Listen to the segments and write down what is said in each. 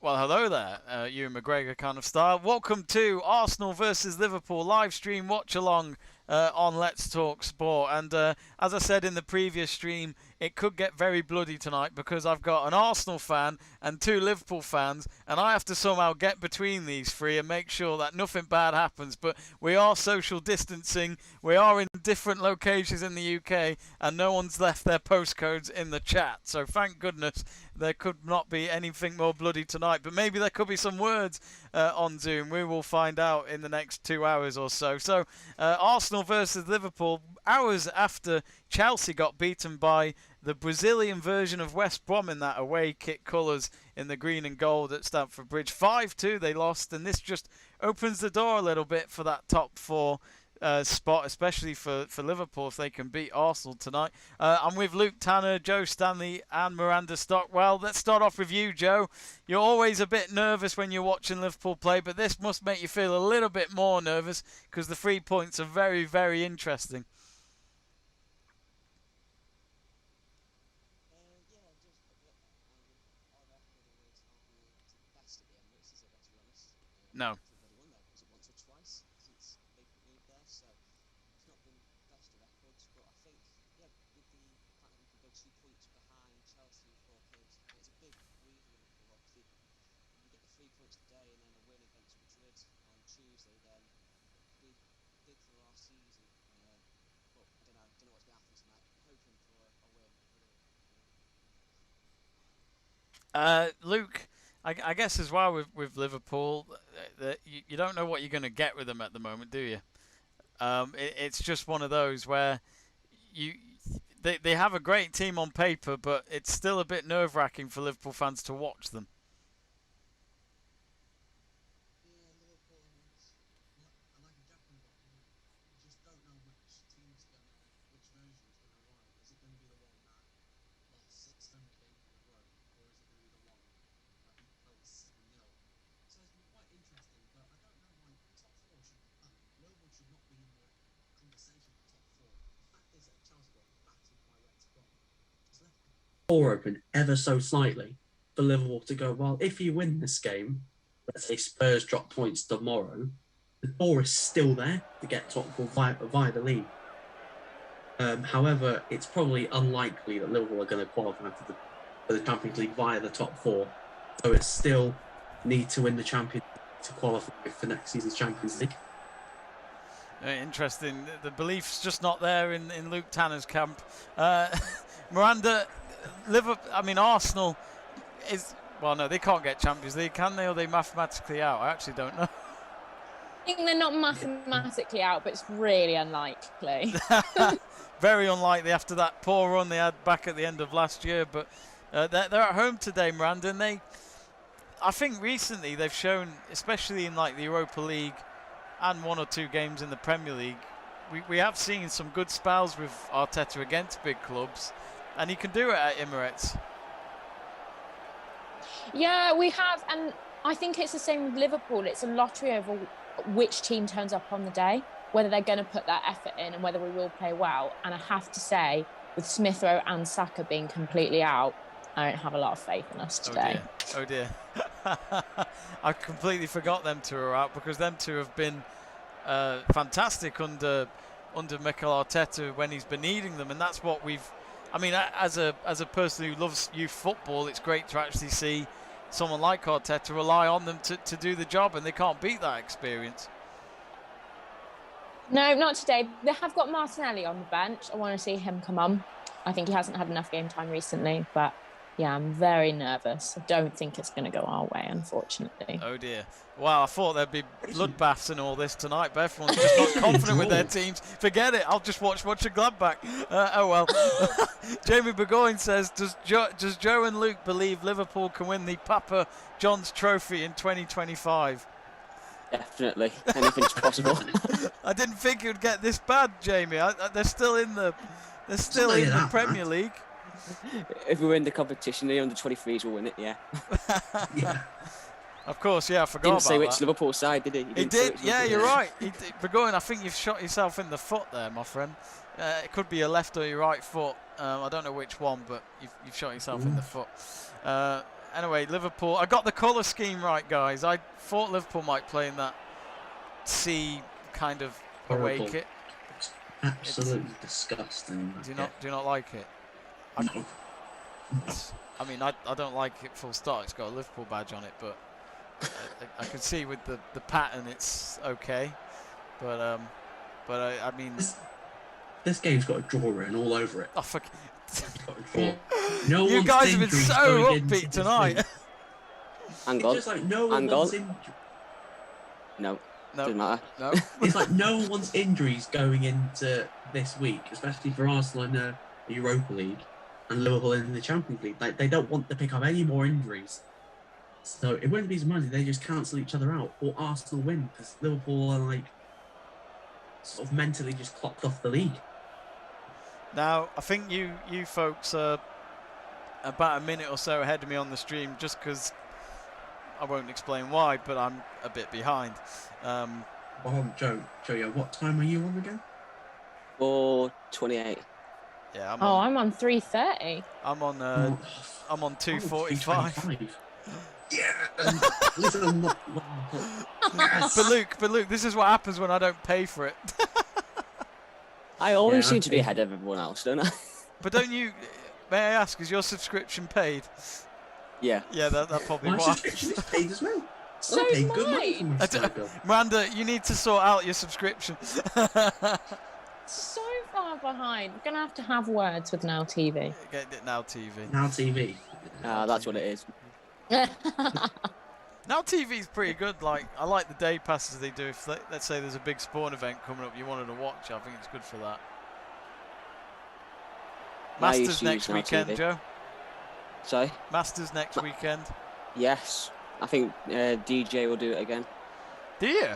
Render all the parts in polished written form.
Well, hello there, Ewan McGregor kind of style. Welcome to Arsenal versus Liverpool live stream watch along on Let's Talk Sport. And as I said in the previous stream, it could get very bloody tonight because I've got an Arsenal fan and two Liverpool fans, and I have to somehow get between these three and make sure that nothing bad happens. But we are social distancing, we are in different locations in the UK, and no one's left their postcodes in the chat. So thank goodness there could not be anything more bloody tonight, but maybe there could be some words on Zoom. We will find out in the next 2 hours or so. So Arsenal versus Liverpool, hours after Chelsea got beaten by the Brazilian version of West Brom in that away kit colours in the green and gold at Stamford Bridge. 5-2 they lost, and this just opens the door a little bit for that top four spot, especially for Liverpool if they can beat Arsenal tonight. I'm with Luke Tanner, Joe Stanley and Miranda Stockwell. Let's start off with you, Joe. You're always a bit nervous when you're watching Liverpool play, but this must make you feel a little bit more nervous because the 3 points are very, very interesting. No. Luke, I guess as well with Liverpool, you don't know what you're going to get with them at the moment, do you? It's just one of those where they have a great team on paper, but it's still a bit nerve-wracking for Liverpool fans to watch them. Door open ever so slightly for Liverpool to go, well, if you win this game, let's say Spurs drop points tomorrow, the door is still there to get top four via the league. However, it's probably unlikely that Liverpool are going to qualify for the Champions League via the top four. So it's still need to win the Champions League to qualify for next season's Champions League. Interesting. The belief's just not there in Luke Tanner's camp. Miranda, Arsenal is... Well, no, they can't get Champions League, can they? Or are they mathematically out? I actually don't know. I think they're not mathematically out, but it's really unlikely. Very unlikely after that poor run they had back at the end of last year. But they're at home today, Miranda, and I think recently they've shown, especially in like the Europa League and 1 or 2 games in the Premier League, we have seen some good spells with Arteta against big clubs, and he can do it at Emirates. Yeah, we have, and I think it's the same with Liverpool. It's a lottery over which team turns up on the day, whether they're going to put that effort in and whether we will play well. And I have to say, with Smith Rowe and Saka being completely out, I don't have a lot of faith in us today. Oh dear. I completely forgot them two are out, because them two have been fantastic under Mikel Arteta when he's been needing them, and that's what we've... I mean, as a person who loves youth football, it's great to actually see someone like Arteta rely on them to do the job, and they can't beat that experience. No, not today. They have got Martinelli on the bench. I want to see him come on. I think he hasn't had enough game time recently, but yeah, I'm very nervous. I don't think it's going to go our way, unfortunately. Oh dear. Wow, I thought there'd be bloodbaths and all this tonight, but everyone's just not confident with their teams. Forget it, I'll just watch Gladbach. Oh well. Jamie Burgoyne says, does Joe and Luke believe Liverpool can win the Papa John's Trophy in 2025? Definitely. Anything's possible. I didn't think it would get this bad, Jamie. They're still in the Premier League. If we win the competition, the under-23s will win it, yeah. Yeah. Of course, yeah, I forgot about that. Didn't say which Liverpool side, did he? He did, yeah, you're right. Burgoyne, I think you've shot yourself in the foot there, my friend. It could be your left or your right foot. I don't know which one, but you've shot yourself in the foot. Anyway, Liverpool. I got the colour scheme right, guys. I thought Liverpool might play in that sea kind of away Horrible. kit. It's absolutely disgusting. Do you not like it? No. I mean, I don't like it full stop. It's got a Liverpool badge on it, but I can see with the pattern it's okay. But I mean, This game's got a draw written all over it. oh fuck. It's got a draw. No You one's guys have been injuries so going into upbeat this tonight. thing. Hang It's on. just like no Hang one's on. No, No, doesn't matter. no. It's like no one's injuries going into this week, especially for Arsenal in the Europa League and Liverpool in the Champions League. Like, they don't want to pick up any more injuries. So it wouldn't be surprising they just cancel each other out or Arsenal win because Liverpool are like sort of mentally just clocked off the league. Now, I think you folks are about a minute or so ahead of me on the stream just because I won't explain why, but I'm a bit behind. Oh, Joe, yeah, what time are you on again? 4:28. Yeah, I'm on 3:30. I'm on Oh, I'm on I'm 2:45. 3:25. Yeah. Listen, I'm not. Yes. But Luke, this is what happens when I don't pay for it. I always Yeah, seem to be okay. ahead of everyone else, don't I? But don't you? May I ask, is your subscription paid? Yeah. Yeah, that probably My why. subscription is paid as well. So I pay is good money for mine. my Sky bill. Miranda, you need to sort out your subscription. So far behind. We're going to have words with Now TV. Get it Now TV. Now TV. That's what it is. Now TV's pretty good. Like, I like the day passes they do. If let's say there's a big sporting event coming up you wanted to watch, I think it's good for that. I used Masters to next use Now weekend, TV. Joe. Sorry? Masters next weekend. Yes. I think DJ will do it again. Do you?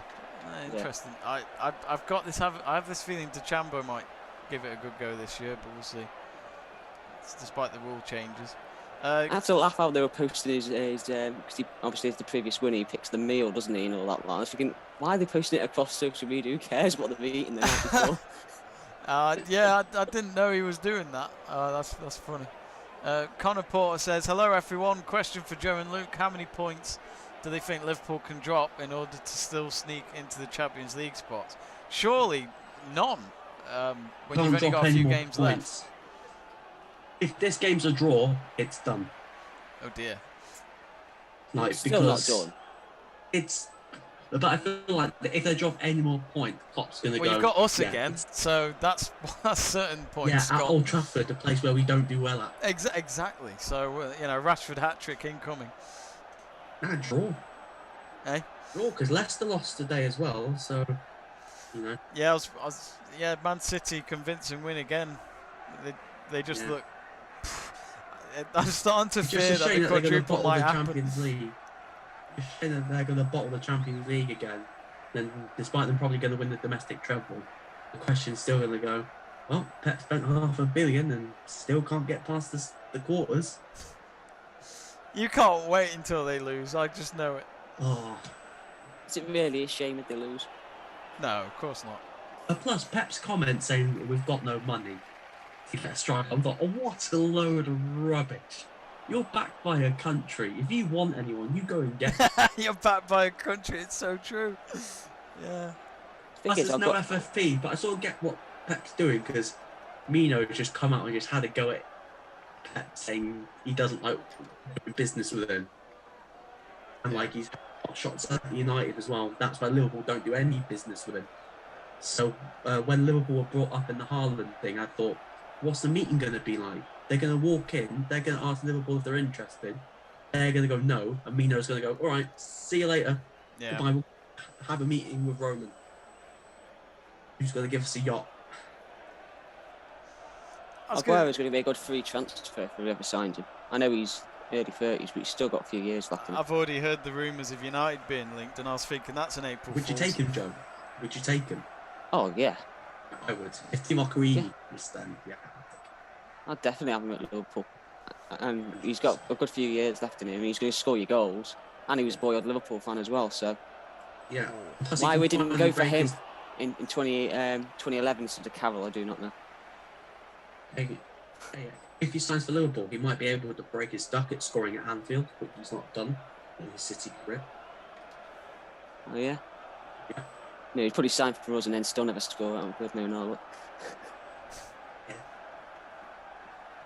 Interesting. I've got this. I have this feeling DeChambeau might give it a good go this year, but we'll see. It's despite the rule changes. I have to laugh how they were posting his because he obviously is the previous winner. He picks the meal, doesn't he, and all that. I was thinking, why are they posting it across social media? Who cares what they're eating the night before? Yeah, I didn't know he was doing that. That's funny. Connor Porter says, hello everyone. Question for Joe and Luke. How many points do they think Liverpool can drop in order to still sneak into the Champions League spots? Surely none. When Can't you've only drop got a any few more games left. points. If this game's a draw, it's done. Oh dear. Like, It's still not because done. it's. But I feel like if they drop any more points, Klopp's going to Well, go. you've got us yeah, again, it's- so that's certain points. Yeah, at gone. Old Trafford, the place where we don't do well at. Exactly. So Rashford hat trick incoming. Nah, draw. Eh? Draw, because Leicester lost today as well, so. Yeah, Man City convincing win again. They just Yeah. look. I'm starting to It's fear just a that shame the that they're going to quadruple bottle might the happen. Champions League. It's a shame that they're going to bottle the Champions League again. Then, despite them probably going to win the domestic treble, the question's still going to go, well, Pep spent $500 million and still can't get past the quarters. You can't wait until they lose. I just know it. Oh. Is it really a shame if they lose? No, of course not. Plus, Pep's comment saying we've got no money. Let's strike. I thought, oh, what a load of rubbish. You're backed by a country. If you want anyone, you go and get it. You're backed by a country. It's so true. Yeah. Plus, there's no FFP, but I sort of get what Pep's doing because Mino just come out and just had a go at Pep saying he doesn't like doing business with him. And like he's got shots at United as well. That's why Liverpool don't do any business with him. So when Liverpool were brought up in the Haaland thing, I thought, what's the meeting going to be like? They're going to walk in, they're going to ask Liverpool if they're interested. They're going to go no, and Mino's going to go, all right, see you later. Yeah. Goodbye. We'll have a meeting with Roman, who's going to give us a yacht. Aguero's going to be a good free transfer if we ever signed him. I know he's early 30s, but he's still got a few years left in him. I've already heard the rumours of United being linked, and I was thinking that's an April Would you Fool's. take him, Joe? Would you take him? Oh, yeah. I would. If Timo Origi Yeah. was then, yeah. I'd definitely have him at Liverpool. And he's got a good few years left in him. He's going to score your goals. And he was a boyhood Liverpool fan as well, so Yeah. Plus he why can we didn't finally go for break him his- in 2011 instead of Carroll, I do not know. Hey, if he signs for Liverpool, he might be able to break his duck at scoring at Anfield, which he's not done in his City career. Oh yeah. Yeah. No, he'd probably sign for us and then still never score at Anfield. No. Yeah.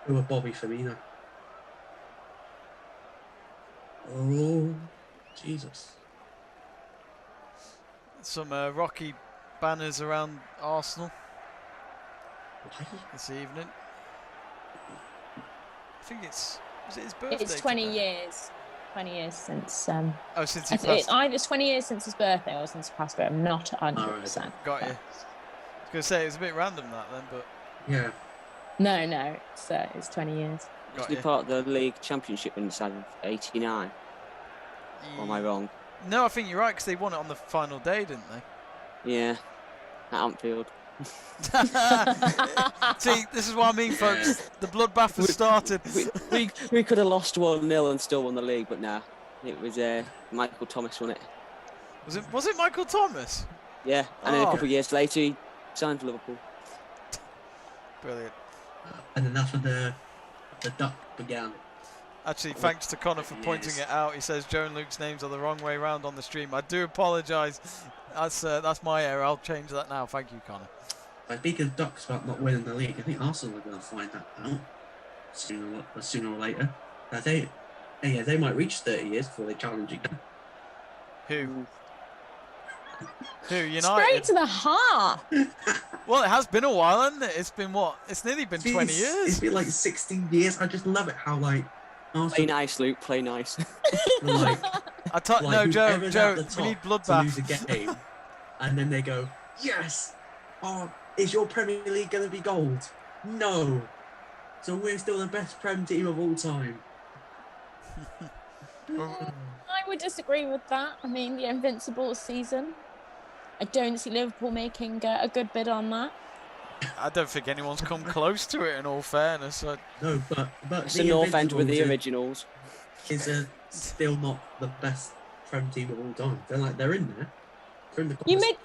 Who were Bobby Firmino? Oh, Jesus. Some rocky banners around Arsenal Why? this evening. I think was it his birthday? It's 20 today? years. 20 years since. Oh, since he It's passed. either 20 years since his birthday or since he passed away. I'm not 100%. Got you. I was going to say, it was a bit random that then, but... Yeah. No, it's 20 years. Got Was he you. part of the league championship in the side of '89? Or am I wrong? No, I think you're right, because they won it on the final day, didn't they? Yeah. At Anfield. See, this is what I mean, folks. The bloodbath has started. We could have lost 1-0 and still won the league, but nah. It was Michael Thomas won it. Was it Michael Thomas? Yeah, and then a Oh. couple of years later he signed for Liverpool. Brilliant. And then that's when the duck began. Actually, thanks to Connor for pointing Yes. it out. He says Joe and Luke's names are the wrong way round on the stream. I do apologise. That's my error. I'll change that now. Thank you, Connor. Speaking of ducks about not winning the league, I think Arsenal are going to find that out sooner or later. They might reach 30 years before they challenge again. Who? Who? Straight United? to the heart. Well, it has been a while, hasn't it? It's been what? It's nearly been 20 It's years. been like 16 years. I just love it how like Play Arsenal nice, Luke. Play nice. like No, Joe, whoever's at the we need top to lose a bloodbath. game, and then they go, yes. Oh, is your Premier League going to be gold? No. So we're still the best Prem team of all time. I would disagree with that. I mean, the Invincibles season. I don't see Liverpool making a good bid on that. I don't think anyone's come close to it. In all fairness, No, but It's the the North End with the Invincibles originals. is still not the best Prem team of all time. They're in there. They're in the You conversation.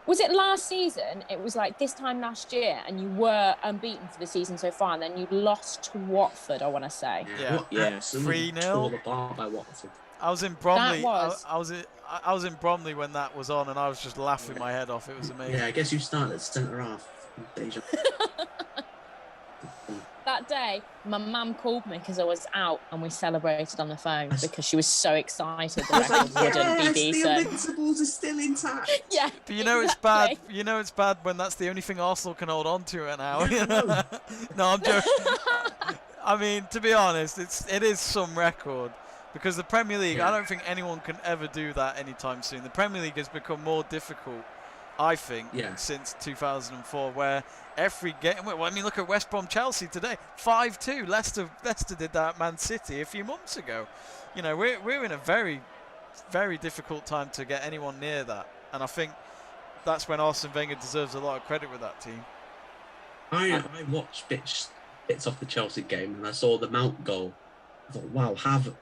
was it last season? It was like this time last year, and you were unbeaten for the season so far, and then you lost to Watford, I want to say. Yeah. What Yeah. absolutely 3-0. tore apart by Watford. I was in Bromley. was- I was in Bromley when that was on, and I was just laughing my head off. It was amazing. Yeah, I guess you started at centre half. Deja. That day, my mum called me because I was out, and we celebrated on the phone That's- because she was so excited the I was like, record wouldn't be yes, the decent. Invincibles are still intact. Yeah, But you know it's bad. exactly. You know it's bad when that's the only thing Arsenal can hold on to right now. Yeah, I know. No, I'm joking. I mean, to be honest, it is some record because the Premier League. I Yeah. don't think anyone can ever do that anytime soon. The Premier League has become more difficult, I think, Yeah. since 2004, where every game. Well, I mean, look at West Brom Chelsea today, 5-2. Leicester did that at Man City a few months ago. You know, we're in a very, very difficult time to get anyone near that, and I think that's when Arsene Wenger deserves a lot of credit with that team. I watched bits off the Chelsea game and I saw the Mount goal. I thought, wow, have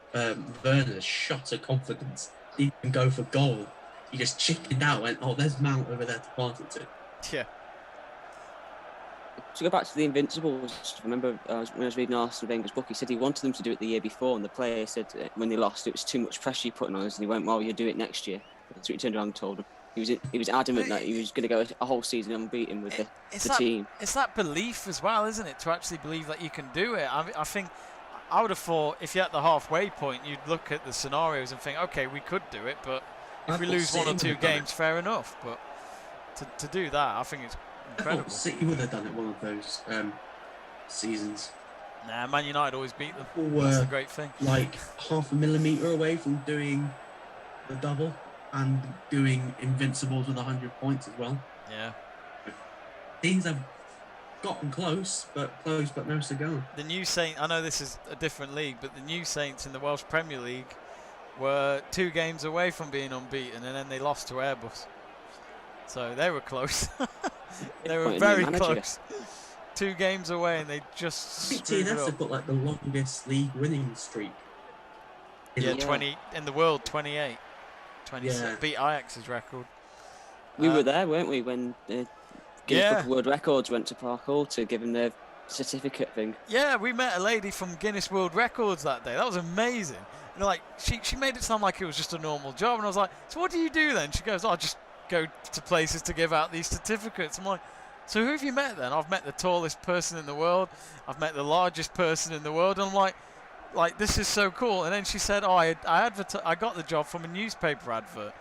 Werner's shot of confidence. He can go for goal. He just chickened out and went, oh, there's Mount over there to pass it to. Yeah. To go back to the Invincibles, I remember when I was reading Arsene Wenger's book, he said he wanted them to do it the year before, and the player said when they lost, it was too much pressure you're putting on us, and he went, well, you'll do it next year. That's what he turned around and told him. He was adamant that he was going to go a whole season unbeaten with It's the that, team. It's that belief as well, isn't it? To actually believe that you can do it. I think I would have thought if you're at the halfway point, you'd look at the scenarios and think, okay, we could do it, but if we thought lose one or City two would have done games, fair enough. But to do that, I think it's I incredible. thought City would have done it one of those seasons. Nah, Man United always beat them. Or That's the were great thing. like half a millimetre away from doing the double and doing Invincibles with 100 points as well. Yeah. Teams have gotten close but no cigar. The New Saints, I know this is a different league, but the New Saints in the Welsh Premier League were 2 games away from being unbeaten, and then they lost to Airbus. So they were close. They were Appointed new very manager. close. 2 games away, and they just I think screwed it TNS up. have got like the longest league winning streak. Yeah, Yeah. 20 in the world, 28. 26. Yeah. Beat Ajax's record. We Uh, were there, weren't we, when Guinness yeah. Book of World Records went to Park Hall to give him their certificate thing. Yeah, we met a lady from Guinness World Records that day. That was amazing. And like she made it sound like it was just a normal job, and I was like, so what do you do then? She goes, I just go to places to give out these certificates. I'm like, so who have you met then? I've met the tallest person in the world. I've met the largest person in the world. And I'm like this is so cool. And then she said, oh, I got the job from a newspaper advert.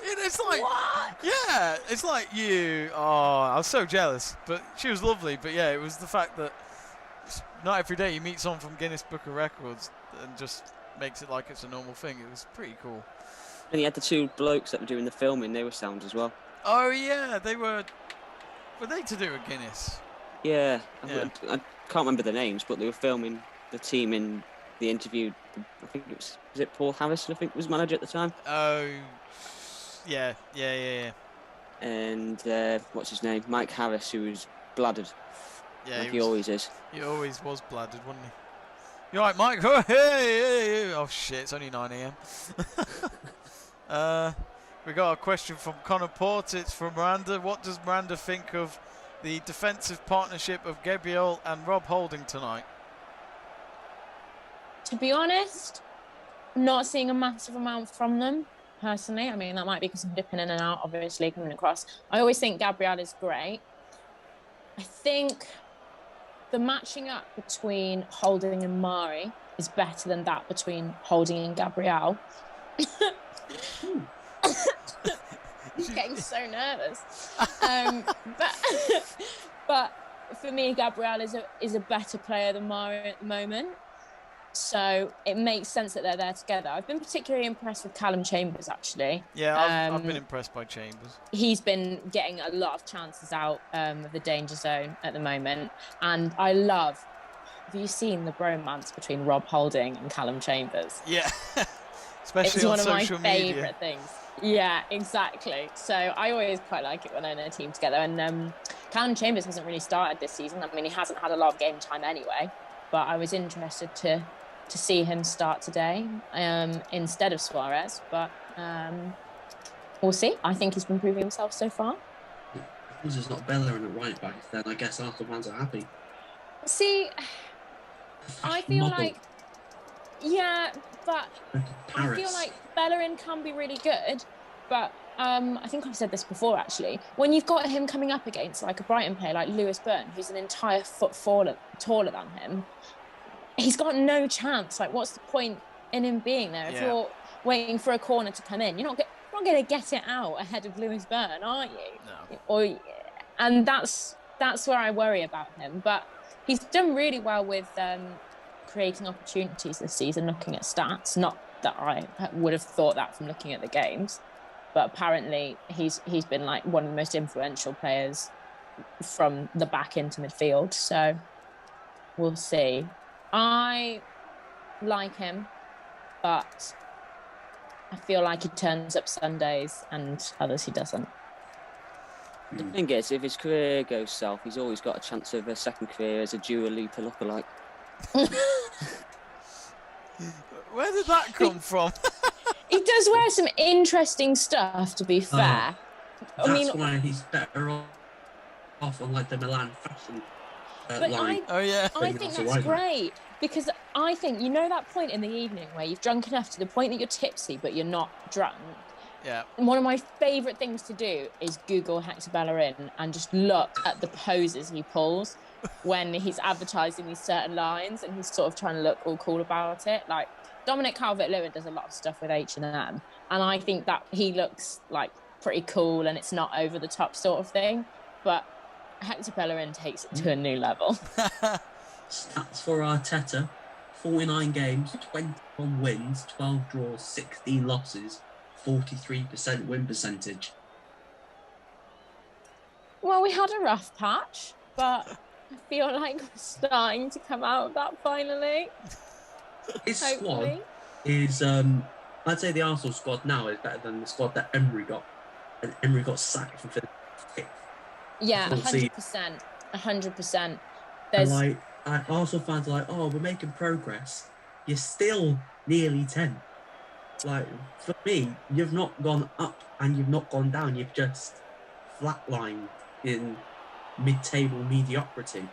It's like, What? yeah, it's like you. Oh, I was so jealous, but she was lovely. But yeah, it was the fact that not every day you meet someone from Guinness Book of Records and just makes it like it's a normal thing. It was pretty cool. And you had the two blokes that were doing the filming. They were sound as well. Oh yeah, they were they to do with Guinness? Yeah, Yeah. I can't remember the names, but they were filming the team in the interview. I think it was it Paul Harrison, I think was manager at the time. Oh, yeah. And what's his name? Mike Harris, who was bladdered. Yeah, like he always is. He always was bladdered, wasn't he? You alright, Mike? Oh, hey. Oh shit, it's only 9 AM. We got a question from Connor Port. It's from Miranda. What does Miranda think of the defensive partnership of Gabriel and Rob Holding tonight? To be honest, not seeing a massive amount from them personally. I mean, that might be because I'm dipping in and out, obviously, coming across. I always think Gabriel is great. I think the matching up between Holding and Mari is better than that between Holding and Gabriel. I'm getting so nervous. But for me, Gabriel is a better player than Mari at the moment. So it makes sense that they're there together. I've been particularly impressed with Callum Chambers, actually. Yeah, I've been impressed by Chambers. He's been getting a lot of chances out of the danger zone at the moment. And I love, have you seen the bromance between Rob Holding and Callum Chambers? Yeah, especially It's on one of my social media. favourite things. Yeah, exactly. So I always quite like it when they're in a team together. And Callum Chambers hasn't really started this season. I mean, he hasn't had a lot of game time anyway. But I was interested to see him start today instead of Suarez. But we'll see. I think he's been proving himself so far. Because there's not Bellerin at right back, then I guess Arsenal fans are happy. See, I feel Model. like, yeah, but I Paris. feel like Bellerin can be really good. But I think I've said this before, actually. When you've got him coming up against like a Brighton player like Lewis Burn, who's an entire foot taller than him, he's got no chance. Like, what's the point in him being there? If you're waiting for a corner to come in, you're not going to get it out ahead of Lewis Burn, are you? No. And that's where I worry about him. But he's done really well with creating opportunities this season, looking at stats. Not that I would have thought that from looking at the games, but apparently he's been like one of the most influential players from the back into midfield. So we'll see. I like him, but I feel like he turns up Sundays and others he doesn't. The thing is, if his career goes south, he's always got a chance of a second career as a Dua Lipa lookalike. Where did that come from? He does wear some interesting stuff, to be fair. That's why he's better off on like the Milan fashion line. Oh yeah. I think that's great, because I think, you know, that point in the evening where you've drunk enough to the point that you're tipsy but you're not drunk. Yeah. And one of my favourite things to do is Google Hector Bellerin and just look at the poses he pulls when he's advertising these certain lines and he's sort of trying to look all cool about it. Like, Dominic Calvert-Lewin does a lot of stuff with H&M, and I think that he looks like pretty cool and it's not over the top sort of thing. But Hector Bellerin takes it to a new level. Stats for Arteta: 49 games, 21 wins, 12 draws, 16 losses, 43% win percentage. Well, we had a rough patch, but I feel like we're starting to come out of that finally. His Hopefully. squad is, I'd say the Arsenal squad now is better than the squad that Emery got. And Emery got sacked for fifth. Yeah, Full season. 100%. 100%. And There's like, Arsenal fans are like, oh, we're making progress. You're still nearly 10. Like, for me, you've not gone up and you've not gone down. You've just flatlined in mid-table mediocrity.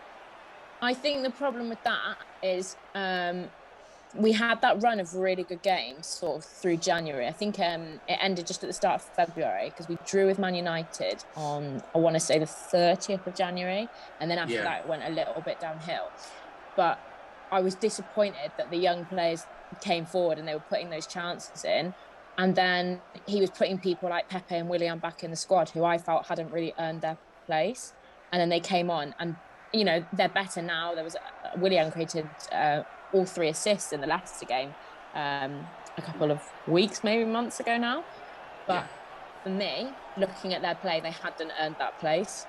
I think the problem with that is we had that run of really good games sort of through January. I think it ended just at the start of February because we drew with Man United on, I want to say, the 30th of January. And then after that, it went a little bit downhill. But I was disappointed that the young players came forward and they were putting those chances in. And then he was putting people like Pepe and Willian back in the squad who I felt hadn't really earned their place. And then they came on and, you know, they're better now. There was Willian created all 3 assists in the Leicester game a couple of weeks, maybe months ago now. But for me, looking at their play, they hadn't earned that place.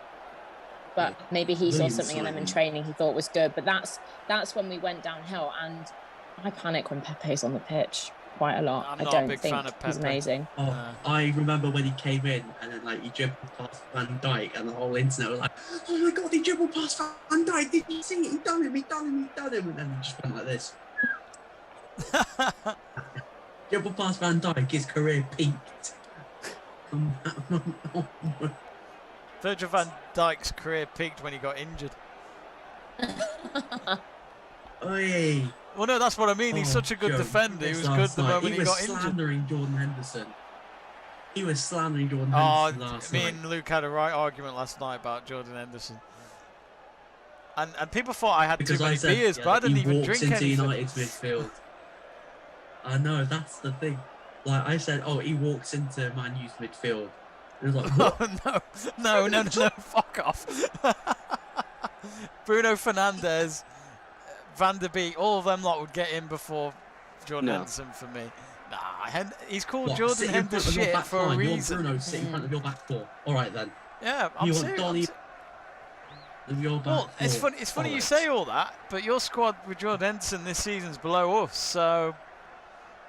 But maybe he saw something in them in training he thought was good. But that's when we went downhill. And I panic when Pepe's on the pitch quite a lot. I'm I not don't a big think fan of he's Pepe. amazing. I remember when he came in and then like he dribbled past Van Dijk and the whole internet was like, "Oh my God, he dribbled past Van Dijk! Did you see it? He done him! He done him! He done him!" And then he just went like this. Dribbled past Van Dijk, his career peaked. Virgil van Dijk's career peaked when he got injured. Oi. Well, no, that's what I mean. He's such a good defender. He was good the moment he got injured. He was slandering Jordan Henderson. He was slandering Jordan Henderson last night. Me and Luke had a right argument last night about Jordan Henderson. And people thought I had too many beers, but I didn't even drink anything. He walks into United's midfield. I know, that's the thing. Like I said, oh, he walks into Man U's midfield. And it was like, what? No, fuck off. Bruno Fernandes, Van der Beek, all of them lot would get in before Jordan Henderson for me. Nah, he's called Jordan Henderson shit for a reason. You want Bruno sit in front of your back four. All right then. Yeah, I'm serious. Well, it's funny you say all that, but your squad with Jordan Henderson this season's below us, so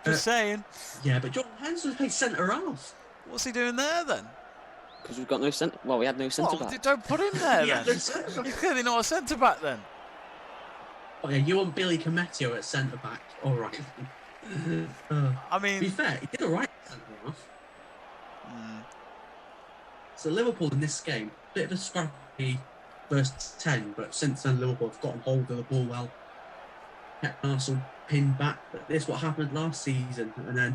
just saying. Yeah, but Jordan Henderson plays centre half. What's he doing there then? Because we've got no centre. Well, we had no centre back. Don't put him there then. He's clearly not a centre back then. Oh yeah, you want Billy Cometio at centre back? All right. I mean, to be fair, he did all right at centre half. So Liverpool in this game, bit of a scrappy first 10, but since then Liverpool have gotten hold of the ball well, kept Arsenal pinned back. But this is what happened last season, and then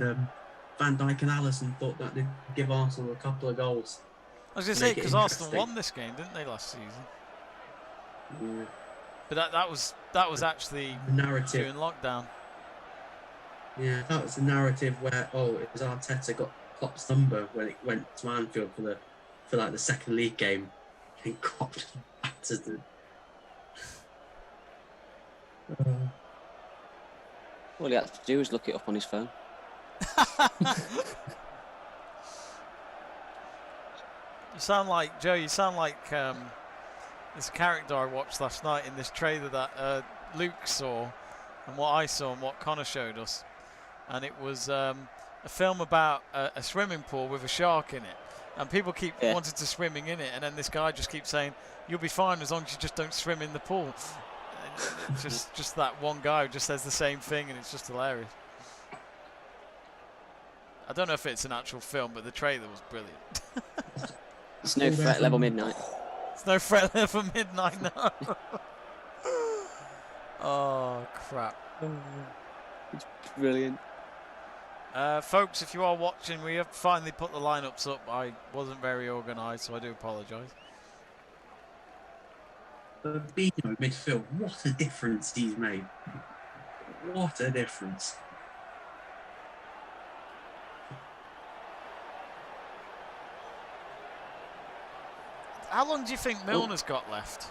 Van Dijk and Alisson thought that they'd give Arsenal a couple of goals. I was going to say, because Arsenal won this game, didn't they, last season? Yeah. But that was actually the narrative during lockdown. Yeah, that was the narrative where it was Arteta got Klopp's number when it went to Anfield for like the second league game, and Klopp just battered them. All he had to do was look it up on his phone. You sound like Joe. You sound like this character I watched last night in this trailer that Luke saw, and what I saw, and what Connor showed us. And it was a film about a swimming pool with a shark in it, and people keep wanting to swimming in it, and then this guy just keeps saying, "You'll be fine as long as you just don't swim in the pool." And just that one guy who just says the same thing, and it's just hilarious. I don't know if it's an actual film, but the trailer was brilliant. It's no threat level midnight. It's no threat level midnight, no. Oh, crap. It's brilliant. Folks, if you are watching, we have finally put the lineups up. I wasn't very organised, so I do apologise. Fabinho midfield, what a difference he's made. What a difference. How long do you think Milner's got left?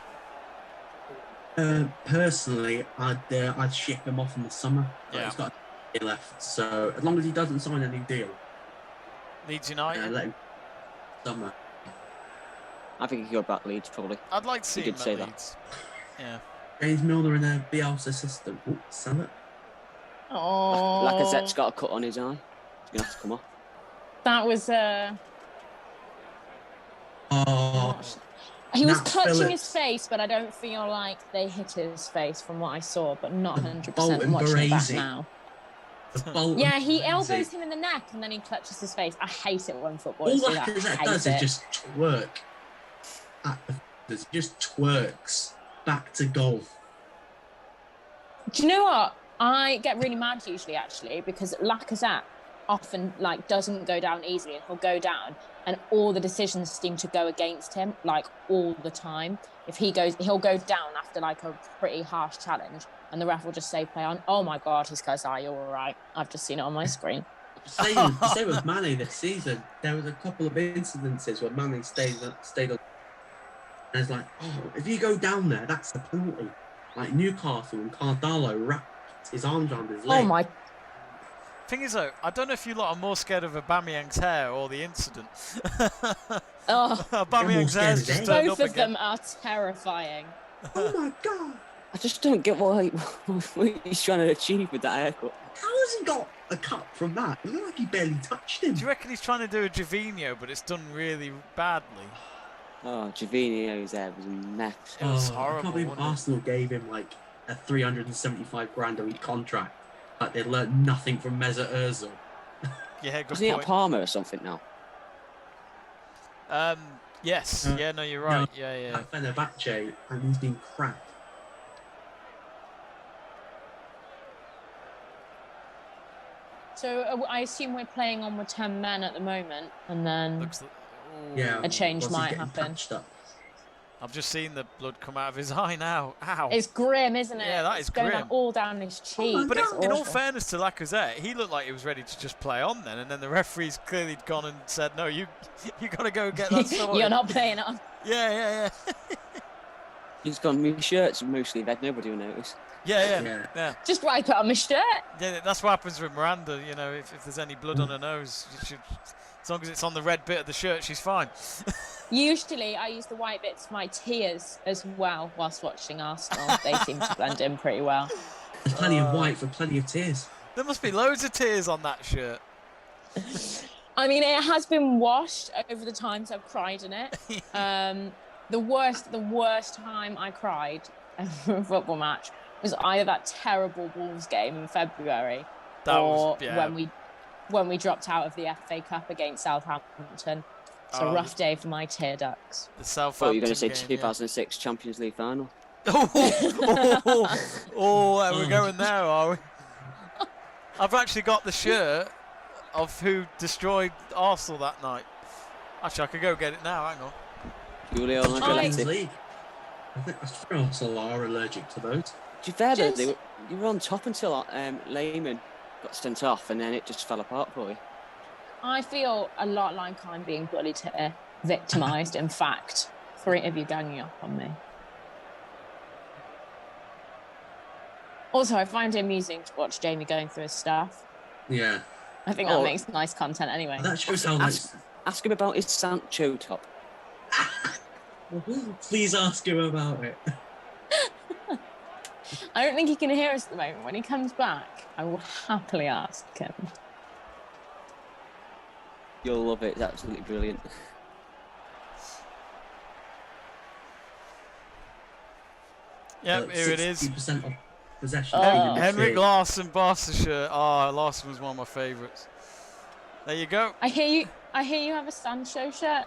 Personally, I'd ship him off in the summer. But he's got a year left, so as long as he doesn't sign a new deal. Leeds United? Let him summer. I think he could go back Leeds, probably. I'd like to see him at that. Leeds. Yeah. James Milner in a Bielsa system. Oh, sell it. Oh. Lacazette's got a cut on his eye. He's going to have to come off. That was Oh. He was touching his face, but I don't feel like they hit his face from what I saw, but not 100% watching it back now. Yeah, he elbows him in the neck and then he clutches his face. I hate it when footballers do that. All Lacazette does is just twerk at the that just twerks back to goal. Do you know what? I get really mad usually, actually, because Lacazette often doesn't go down easily, and he'll go down, and all the decisions seem to go against him, all the time. If he'll go down after a pretty harsh challenge, and the ref will just say play on. Oh my God, he goes, "Are you all right?" I've just seen it on my screen. Same with Mane this season. There was a couple of incidences where Mane stayed on. And it's like, oh, if you go down there, that's a penalty. Like Newcastle and Cardallo wrapped his arms around his leg. Oh my. Thing is though, I don't know if you lot are more scared of Aubameyang's hair or the incident. Oh, Aubameyang's hair's just turned both up of again. them are terrifying. Oh my God. I just don't get what he's trying to achieve with that haircut. How has he got a cut from that? It looked like he barely touched him. Do you reckon he's trying to do a Jovino, but it's done really badly? Oh, Jovino's hair was a mess. It was I horrible. can't believe wasn't it? Arsenal gave him a 375 grand a week contract. Like they learned nothing from Mesut Ozil. Yeah, good Isn't he at point. Parma or something now? Yes. Yeah, no, you're right. Yeah. At Fenerbahce, and he's been crap. So I assume we're playing on with 10 men at the moment, and then Looks like, Yeah, a change he's might getting happen. patched up. I've just seen the blood come out of his eye now. Ow. It's grim, isn't it? Yeah, that it's is going grim. all down his cheek. But It's in all awful. fairness to Lacazette, he looked like he was ready to just play on then, and then the referee's clearly gone and said, "No, you got to go get that sorted." You're not playing on. Yeah. He's gone, my shirt's mostly red, nobody will notice. Yeah. Just wipe it on my shirt. Yeah, that's what happens with Miranda. You know, if there's any blood on her nose, as long as it's on the red bit of the shirt, she's fine. Usually, I use the white bits for my tears as well whilst watching Arsenal. They seem to blend in pretty well. There's plenty of white for plenty of tears. There must be loads of tears on that shirt. I mean, it has been washed over the times I've cried in it. The worst time I cried for a football match was either that terrible Wolves game in February, when we dropped out of the FA Cup against Southampton. It's a rough day for my tear ducts. The Southampton You're going to say game, 2006 Champions League final? We're going there, are we? I've actually got the shirt of who destroyed Arsenal that night. Actually, I could go get it now. Hang on. Julio Champions Ancelotti. League. I think Arsenal are allergic to those. To be fair, though, they were on top until Lehman got sent off, and then it just fell apart for you. I feel a lot like I'm being bullied here, victimised. In fact, 3 of you ganging up on me. Also, I find it amusing to watch Jamie going through his stuff. Yeah. I think that makes nice content anyway. That shows how Ask him about his Sancho top. Please ask him about it. I don't think he can hear us at the moment. When he comes back, I will happily ask him. You'll love it. It's absolutely brilliant. Yep, here it is. 60% of possession. Henrik Larsson, Barca shirt. Larsson was one of my favourites. There you go. I hear you have a Sancho shirt.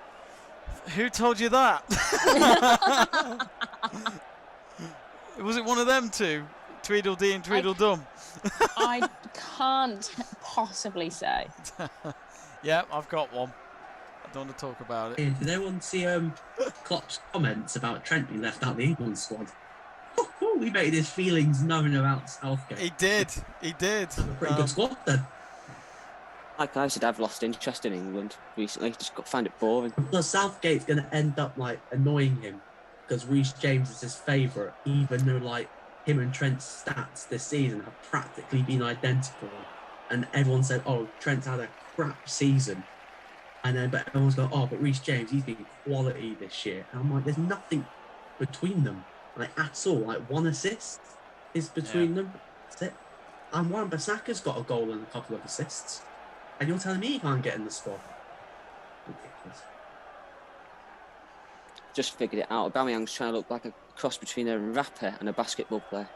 Who told you that? Was it one of them two? Tweedledee and Tweedledum? I can't possibly say. Yeah, I've got one. I don't want to talk about it. Hey, did anyone see Klopp's comments about Trent being left out of the England squad? He made his feelings known about Southgate. He did. Pretty good squad then. Like I said, I've lost interest in England recently. Just find it boring. Plus, Southgate's going to end up annoying him because Reece James is his favourite, even though him and Trent's stats this season have practically been identical. And everyone said, "Oh, Trent's had a crap season," but everyone's going, "Oh, but Reece James, he's been quality this year." And I'm like, "There's nothing between them, at all. 1 assist is between them. That's it." And Wan-Bissaka's got a goal and a couple of assists. And you're telling me he can't get in the squad? Ridiculous. Just figured it out. Aubameyang's trying to look like a cross between a rapper and a basketball player.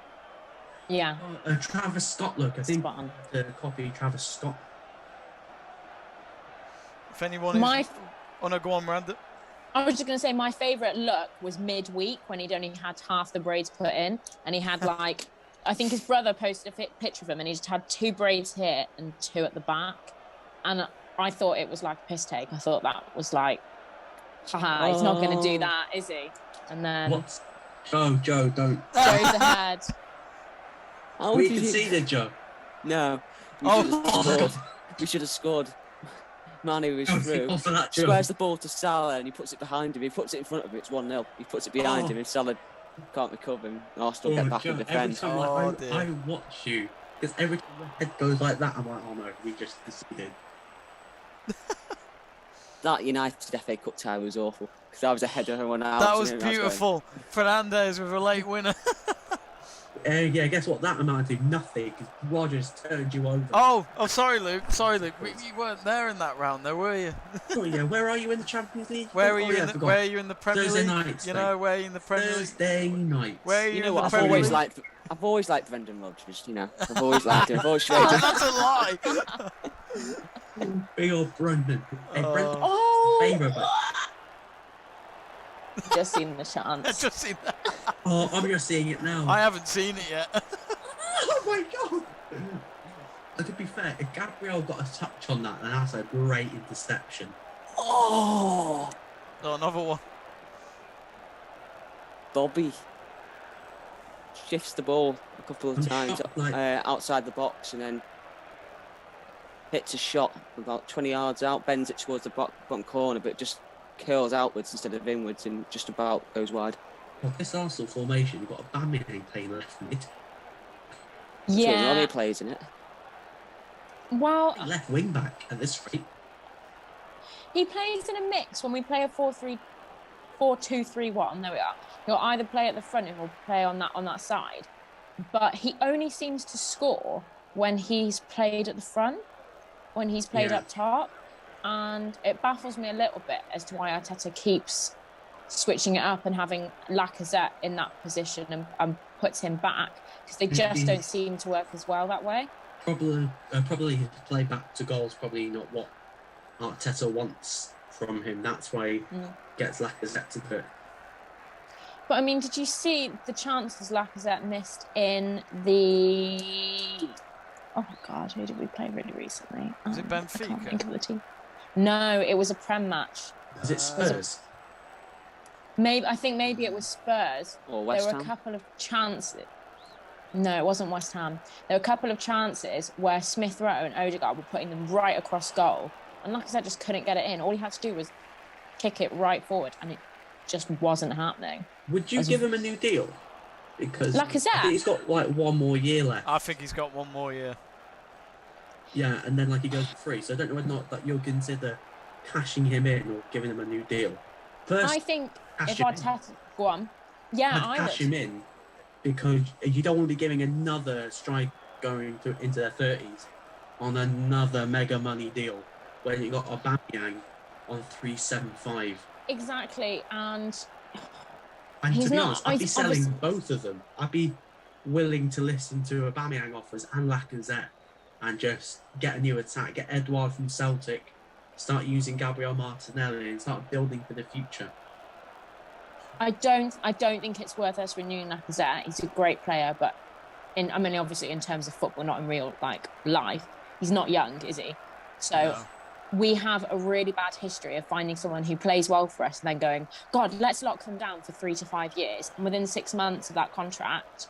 Yeah. Travis Scott look. I think Spot on. to copy Travis Scott. If anyone is... Oh no, go on, Miranda. I was just going to say my favourite look was midweek when he'd only had half the braids put in, and he had like, I think his brother posted a picture of him, and he just had 2 braids here and 2 at the back, and I thought it was like a piss take. I thought that was like, haha, he's not going to do that, is he? And then What? Joe, don't. Joe's ahead. We conceded, Joe. No. We should have scored. Mane was through. Squares the ball to Salah and he puts it behind him. He puts it in front of him. It's 1-0. He puts it behind him and Salah can't recover him. Arsenal get back Joe, and defend. Every time I watch you, because every time your head goes like that, I'm like, oh no, we just conceded. That United FA Cup tie was awful because I was ahead of everyone else. That was beautiful. Fernandes with a late winner. Yeah, guess what that amounted to? Nothing, because Rogers turned you over. Oh, sorry, Luke. You weren't there in that round, though, were you? Oh yeah, where are you in the Champions League? Where are you in the Premier Thursday League? nights, You know, where are you in the Premier League? Thursday nights. Where are you, You know in what? the I've Premier League? always liked Brendan Rodgers. You know, I've always liked him. I've always rated him. That's a lie. Big old Brendan. Hey, Brendan. Oh, Favourite, but just seen the I've chance. just seen that. I'm just seeing it now. I haven't seen it yet. Oh my god! And to be fair, if Gabriel got a touch on that, then that's a great interception. Oh, Another one. Bobby shifts the ball a couple of I'm times shocked, like- outside the box and then hits a shot about 20 yards out, bends it towards the bottom corner, but just curls outwards instead of inwards and just about goes wide. Well, this Arsenal formation, you've got a Bamiyang playing left mid, Yeah. Ronnie plays in it. Well, left wing back at this rate. he plays in a mix when we play a 4-2-3-1. There we are. He'll either play at the front or he'll play on that side. But he only seems to score when he's played at the front, when he's played up top. And it baffles me a little bit as to why Arteta keeps switching it up and having Lacazette in that position and puts him back, because they just don't seem to work as well that way. Probably his play back to goal is probably not what Arteta wants from him. That's why he gets Lacazette to do it. But I mean, did you see the chances Lacazette missed in the... Oh God, who did we play really recently? Was it Benfica? I can't think of the team. No, it was a Prem match. Is it Spurs? I think maybe it was Spurs. Or West There were Ham. a couple of chances. No, it wasn't West Ham. There were a couple of chances where Smith Rowe and Odegaard were putting them right across goal, and Lacazette just couldn't get it in. All he had to do was kick it right forward, and it just wasn't happening. Would you give him a new deal? Because Lacazette? I think he's got like 1 more year left. I think he's got 1 more year. Yeah, and then like he goes for free. So I don't know whether or not that you'll consider cashing him in or giving him a new deal. First, I think cash if him in. Arteta... Go on. Yeah, I'd I cash him would. in, because you don't want to be giving another strike going into their 30s on another mega money deal when you got Aubameyang on 375. Exactly, and And He's to be not- honest, I'd be he's selling obviously- both of them. I'd be willing to listen to Aubameyang offers and Lacazette and just get a new attack, get Edouard from Celtic, start using Gabriel Martinelli and start building for the future. I don't think it's worth us renewing Lacazette. He's a great player, but obviously in terms of football, not in real life, he's not young, is he? So No. we have a really bad history of finding someone who plays well for us and then going, God, let's lock them down for 3 to 5 years. And within 6 months of that contract,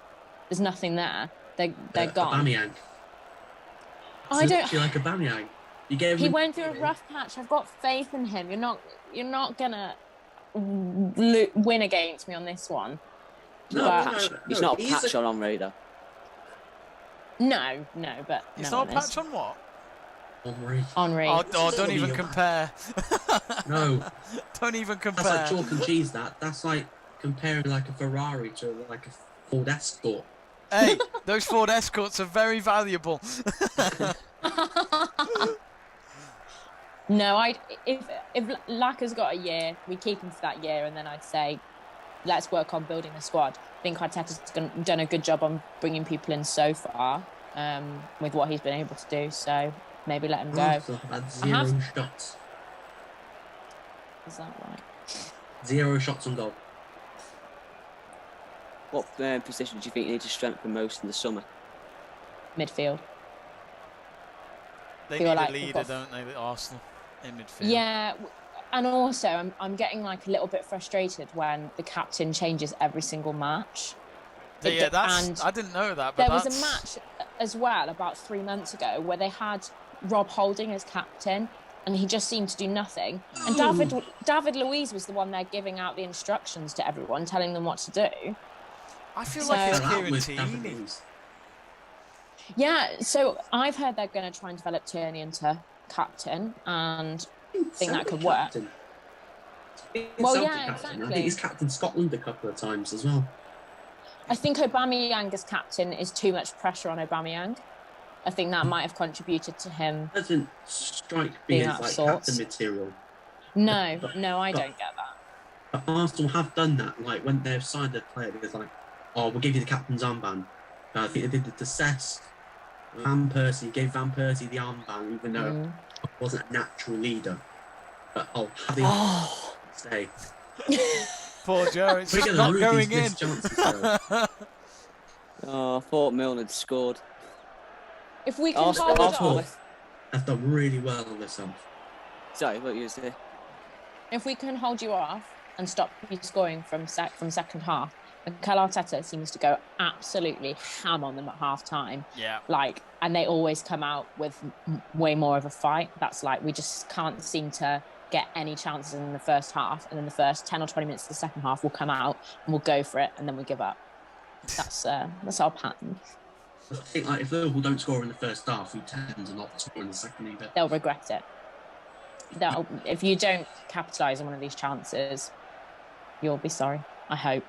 there's nothing there. They're gone. Aubameyang. I don't. You like Aubameyang? You gave He him went through a rough patch. I've got faith in him. You're not gonna win against me on this one. No, He's not a he's patch on Henry though. No, but It's no not one a is. patch on what? Henry. Henri. Oh, This is don't even only a- compare. No, Don't even that's like compare. chalk and cheese. That's like comparing like a Ferrari to like a Ford Escort. Hey, those Ford Escorts are very valuable. No, if Lacaz's got a year, we keep him for that year, and then I'd say let's work on building the squad. I think Arteta's done a good job on bringing people in so far, with what he's been able to do. So maybe let him go. Arsenal have had 0 shots. Is that right? 0 shots on goal. What position do you think you need to strengthen most in the summer? Midfield. They feel need like a we've leader, got- don't they, Arsenal, in midfield? Yeah, and also I'm getting like a little bit frustrated when the captain changes every single match. Yeah, and I didn't know that, but there was that's... a match as well about 3 months ago where they had Rob Holding as captain, and he just seemed to do nothing. And David Luiz was the one there giving out the instructions to everyone, telling them what to do. I feel So- like it's That Kieran was David Tierney. Luiz. Yeah, so I've heard they're going to try and develop Tierney into captain, and I think that could work. Captain. Well, Celtic yeah, captain. I exactly. think he's captained Scotland a couple of times as well. I think Aubameyang as captain is too much pressure on Aubameyang. I think that might have contributed to him. Doesn't strike me Being as out of like sorts. captain material. No, I don't get that. But Arsenal have done that. Like when they've signed a player, it's like, oh, we'll give you the captain's armband. I think they did it to Cesc. Van Persie gave Van Persie the armband, even though he wasn't a natural leader. But I'll have him stay. Poor Joe, it's We're just gonna not lose going these in. missed chances, though. Oh, I thought Milner had scored. If we can Arsenal- hold Arsenal- off, Have done really well this month. Sorry, what you say? if we can hold you off and stop you scoring from second half, Mikel Arteta seems to go absolutely ham on them at half time. Yeah. Like, and they always come out with way more of a fight. That's like, we just can't seem to get any chances in the first half, and then the first 10 or 20 minutes of the second half we'll come out and we'll go for it, and then we give up. That's our pattern. I think like if Liverpool don't score in the first half, we tend to not score in the second either. They'll regret it. If you don't capitalise on one of these chances, you'll be sorry. I hope.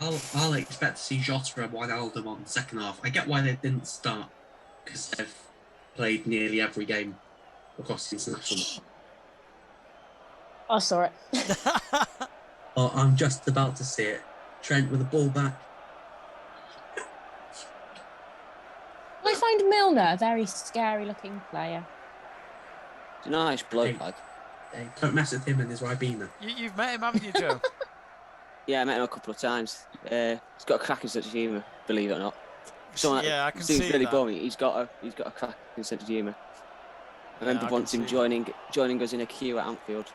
I'll expect to see Jota and Wijnaldum on the second half. I get why they didn't start, because they've played nearly every game across the international. I saw it. Oh, I'm just about to see it. Trent with the ball back. I find Milner a very scary looking player. He's a nice bloke, Hey. lad. Hey, don't mess with him and his Ribena. You've met him, haven't you, Joe? Yeah, I met him a couple of times. He's got a cracking sense of humour, believe it or not. Someone Yeah, I can seems see really that. boring. He's got a cracking sense of humour. I remember I once can him see joining us in a queue at Anfield.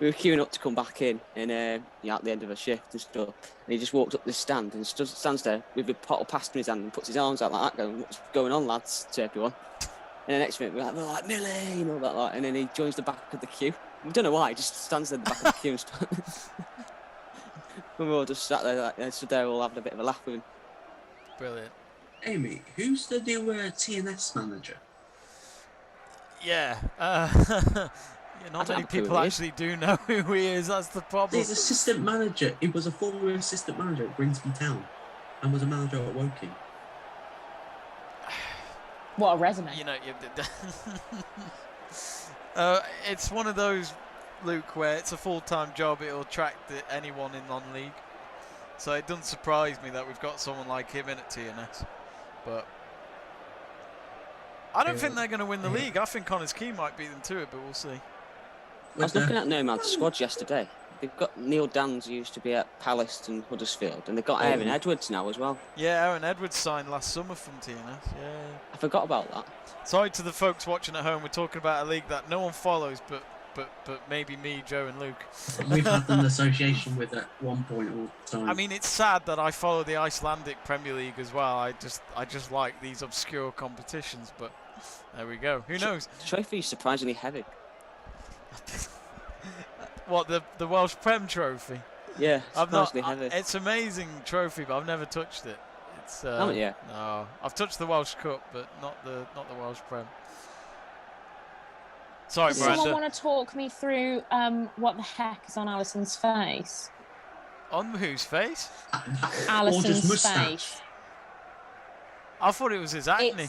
We were queuing up to come back in, and at the end of a shift and stuff. And he just walked up this stand and stands there with a bottle past in his hand and puts his arms out like that, going, "What's going on, lads?" to everyone. And the next minute we're like Millie and all that, like, and then he joins the back of the queue. We don't know why, he just stands there at the back of the queue and stuff. And we all just sat there, like, stood there all having a bit of a laugh with him. Brilliant. Amy, who's the new TNS manager? Yeah. Not don't many have a clue people who he is. actually do know who he is. That's the problem. He's assistant manager. He was a former assistant manager at Grimsby Town and was a manager at Woking. What a resume. You know, it's one of those, Luke, where it's a full-time job. It'll attract anyone in non-league. So it doesn't surprise me that we've got someone like him in at TNS. But I don't think they're going to win the league. I think Connors Key might beat them to it, but we'll see. I was looking at Nomad's squad yesterday. They've got Neil Dans, who used to be at Palace and Huddersfield, and they've got Aaron Edwards now as well. Yeah, Aaron Edwards signed last summer from TNS. Yeah. I forgot about that. Sorry to the folks watching at home. We're talking about a league that no one follows, but maybe me, Joe, and Luke. We've had an association with at one point all the time. I mean, it's sad that I follow the Icelandic Premier League as well. I just like these obscure competitions, but there we go. Who knows? The trophy is surprisingly heavy. What, the Welsh Prem trophy? Yeah, I've not. surprisingly heavy. It's an amazing trophy, but I've never touched it. It's Haven't you? No, I've touched the Welsh Cup, but not the Welsh Prem. Sorry, Does Miranda. someone want to talk me through what the heck is on Alison's face? On whose face? Gorgeous Alison's moustache. face. I thought it was his acne.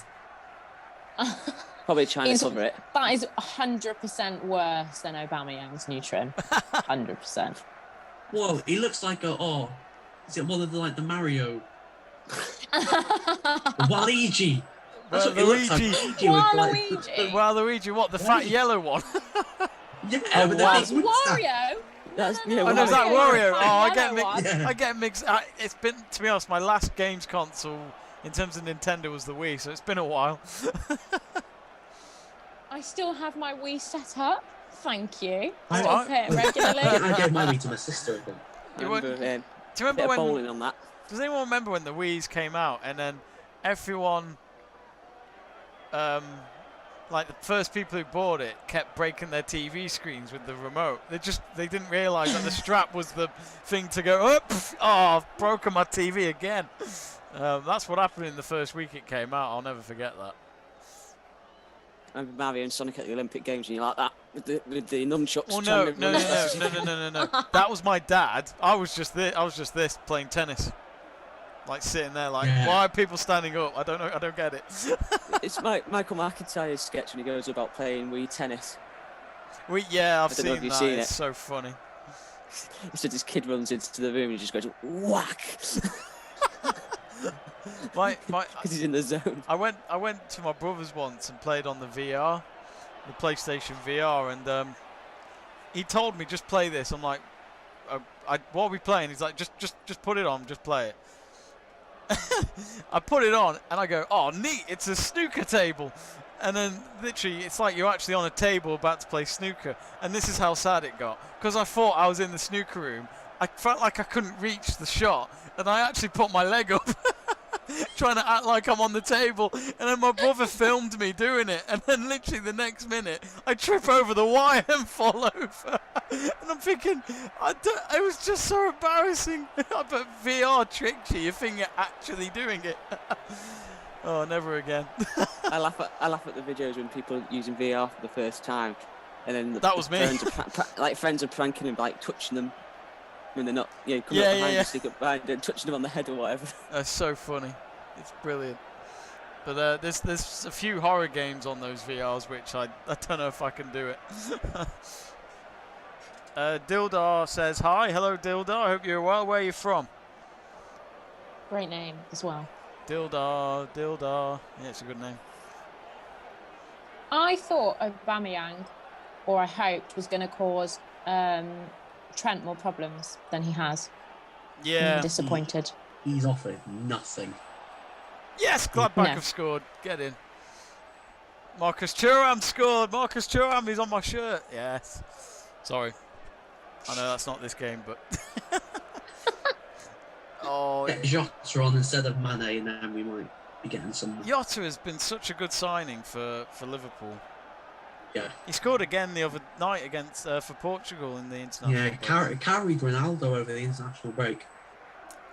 Probably trying to It's- cover it. That is 100% worse than Aubameyang's new trim. 100%. Whoa, he looks like is it one of the Mario? Waluigi. That's what he looks like. Waluigi. Waluigi with, Waluigi. Waluigi, what, the fat yellow one? Yeah, Oh, but wow. that's Wario. That's No, yeah. Oh, no, is that Wario. Wario? Oh, I Another get one. Yeah. I get mixed. It's been, to be honest, my last games console in terms of Nintendo was the Wii, so it's been a while. I still have my Wii set up. Thank you. I- Still I- play it regularly. I gave my Wii to my sister, I think. I You remember, won't- Do you bit remember of when? bowling on that. Does anyone remember when the Wii's came out and then everyone, like the first people who bought it, kept breaking their TV screens with the remote? They didn't realise that the strap was the thing to go. Oh, I've broken my TV again. That's what happened in the first week it came out. I'll never forget that. I remember Mario and Sonic at the Olympic Games, and you like that with the nunchucks. Well, trying no. to- That was my dad. I was just this playing tennis, like sitting there, like, Yeah. why are people standing up? I don't know. I don't get it. It's Michael McIntyre's sketch when he goes about playing Wii tennis. I've I don't know seen if you've that. seen It's it. so funny. So this kid runs into the room and he just goes whack because he's in the zone. I went to my brother's once and played on the VR, the PlayStation VR, and he told me just play this. I'm like, what are we playing? He's like, just put it on, just play it. I put it on and I go, oh neat, it's a snooker table. And then literally it's like you're actually on a table about to play snooker. And this is how sad it got, because I thought I was in the snooker room. I felt like I couldn't reach the shot, and I actually put my leg up trying to act like I'm on the table, and then my brother filmed me doing it, and then literally the next minute I trip over the wire and fall over. And I'm thinking, it was just so embarrassing. But VR tricks you think you're actually doing it. Oh, never again. I laugh at the videos when people are using VR for the first time, and then That was me. Friends are pranking them, like touching them when they're not, coming Yeah, up behind yeah. you, sneak up behind and touching them on the head or whatever. That's so funny. It's brilliant. But there's a few horror games on those VRs which I don't know if I can do it. Dildar says hi. Hello, Dildar. I hope you're well. Where are you from? Great name as well. Dildar. Yeah, it's a good name. I thought Aubameyang, or I hoped, was going to cause Trent more problems than he has. Yeah. I'm disappointed. He's offered nothing. Yes, Gladbach No. have scored. Get in. Marcus Thuram scored. Marcus Thuram, he's on my shirt. Yes. Sorry. I know that's not this game, but... Oh, Get Jota on instead of Mane, and then we might be getting some. Jota has been such a good signing for Liverpool. Yeah. He scored again the other night against for Portugal in the international Yeah, break. carried Ronaldo over the international break.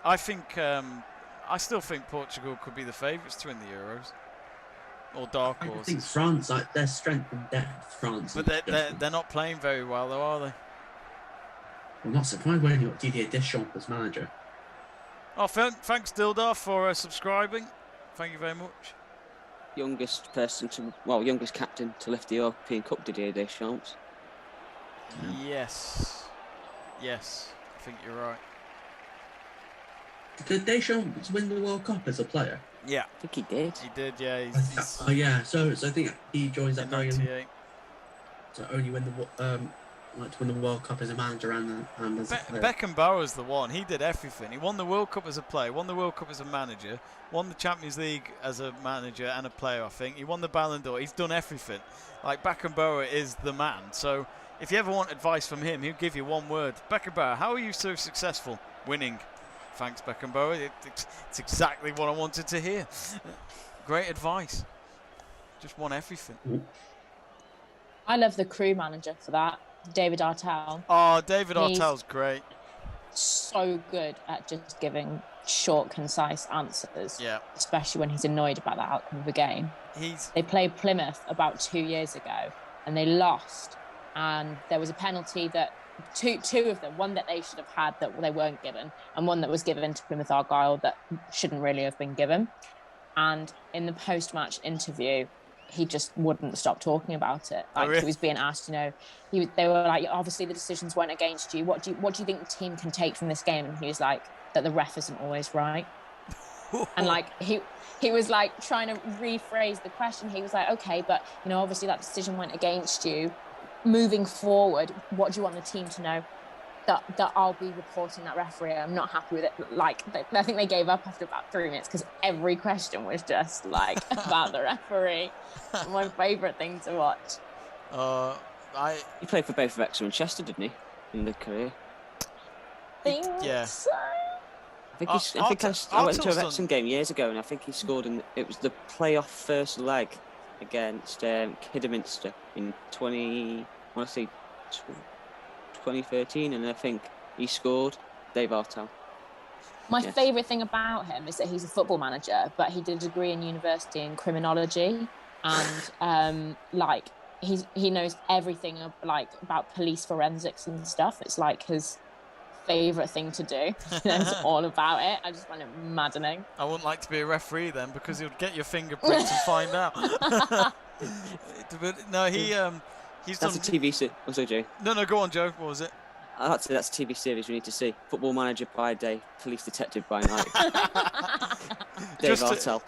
I think I still think Portugal could be the favourites to win the Euros, or dark I think horses. France, like their strength and depth, France. But is different. they're not playing very well, though, are they? I'm not surprised when you got Didier Deschamps as manager. Oh, thanks Dildar for subscribing. Thank you very much. Youngest captain to lift the European Cup, Didier Deschamps. Yes, I think you're right. Did Deschamps win the World Cup as a player? Yeah, I think he did. he did. Yeah, he's Oh yeah, so I think he joins that in very '98. to only win the like to win the World Cup as a manager and as a player. Beckenbauer's the one. He did everything. He won the World Cup as a player, won the World Cup as a manager, won the Champions League as a manager and a player, I think. He won the Ballon d'Or. He's done everything. Like, Beckenbauer is the man. So if you ever want advice from him, he'll give you one word. Beckenbauer, how are you so successful? Winning. Thanks, Beckenbauer. It's exactly what I wanted to hear. Great advice. Just won everything. I love the crew manager for that, David Artell. Oh, David He's- Artell's great. So good at just giving short, concise answers, Yeah. especially when he's annoyed about the outcome of the game. They played Plymouth about 2 years ago and they lost. And there was a penalty that two of them, one that they should have had that they weren't given, and one that was given to Plymouth Argyle that shouldn't really have been given. And in the post-match interview, he just wouldn't stop talking about it. Like, really? he was being asked, they were like, obviously the decisions weren't against you. What do you think the team can take from this game? And he was like, that the ref isn't always right. And like he was like trying to rephrase the question. He was like, okay, but obviously that decision went against you. moving forward, what do you want the team to know? That I'll be reporting that referee. I'm not happy with it. Like, I think they gave up after about 3 minutes because every question was just like about the referee. My favourite thing to watch. He played for both Wrexham and Chester, didn't he, in the career? Yeah. So. I went to a Wrexham game years ago, and I think he scored it was the playoff first leg against Kidderminster in 2013, and I think he scored. Dave Artell. My favourite thing about him is that he's a football manager, but he did a degree in university in criminology, and he knows everything about police forensics and stuff. It's like his favourite thing to do. He knows all about it. I just find it maddening. I wouldn't like to be a referee then, because you'd get your fingerprints and find out. But no, he's That's a TV series. Oh, sorry, Joe. No, go on, Joe. What was it? I'd say that's a TV series we need to see. Football manager by day, police detective by night. Dave Artell.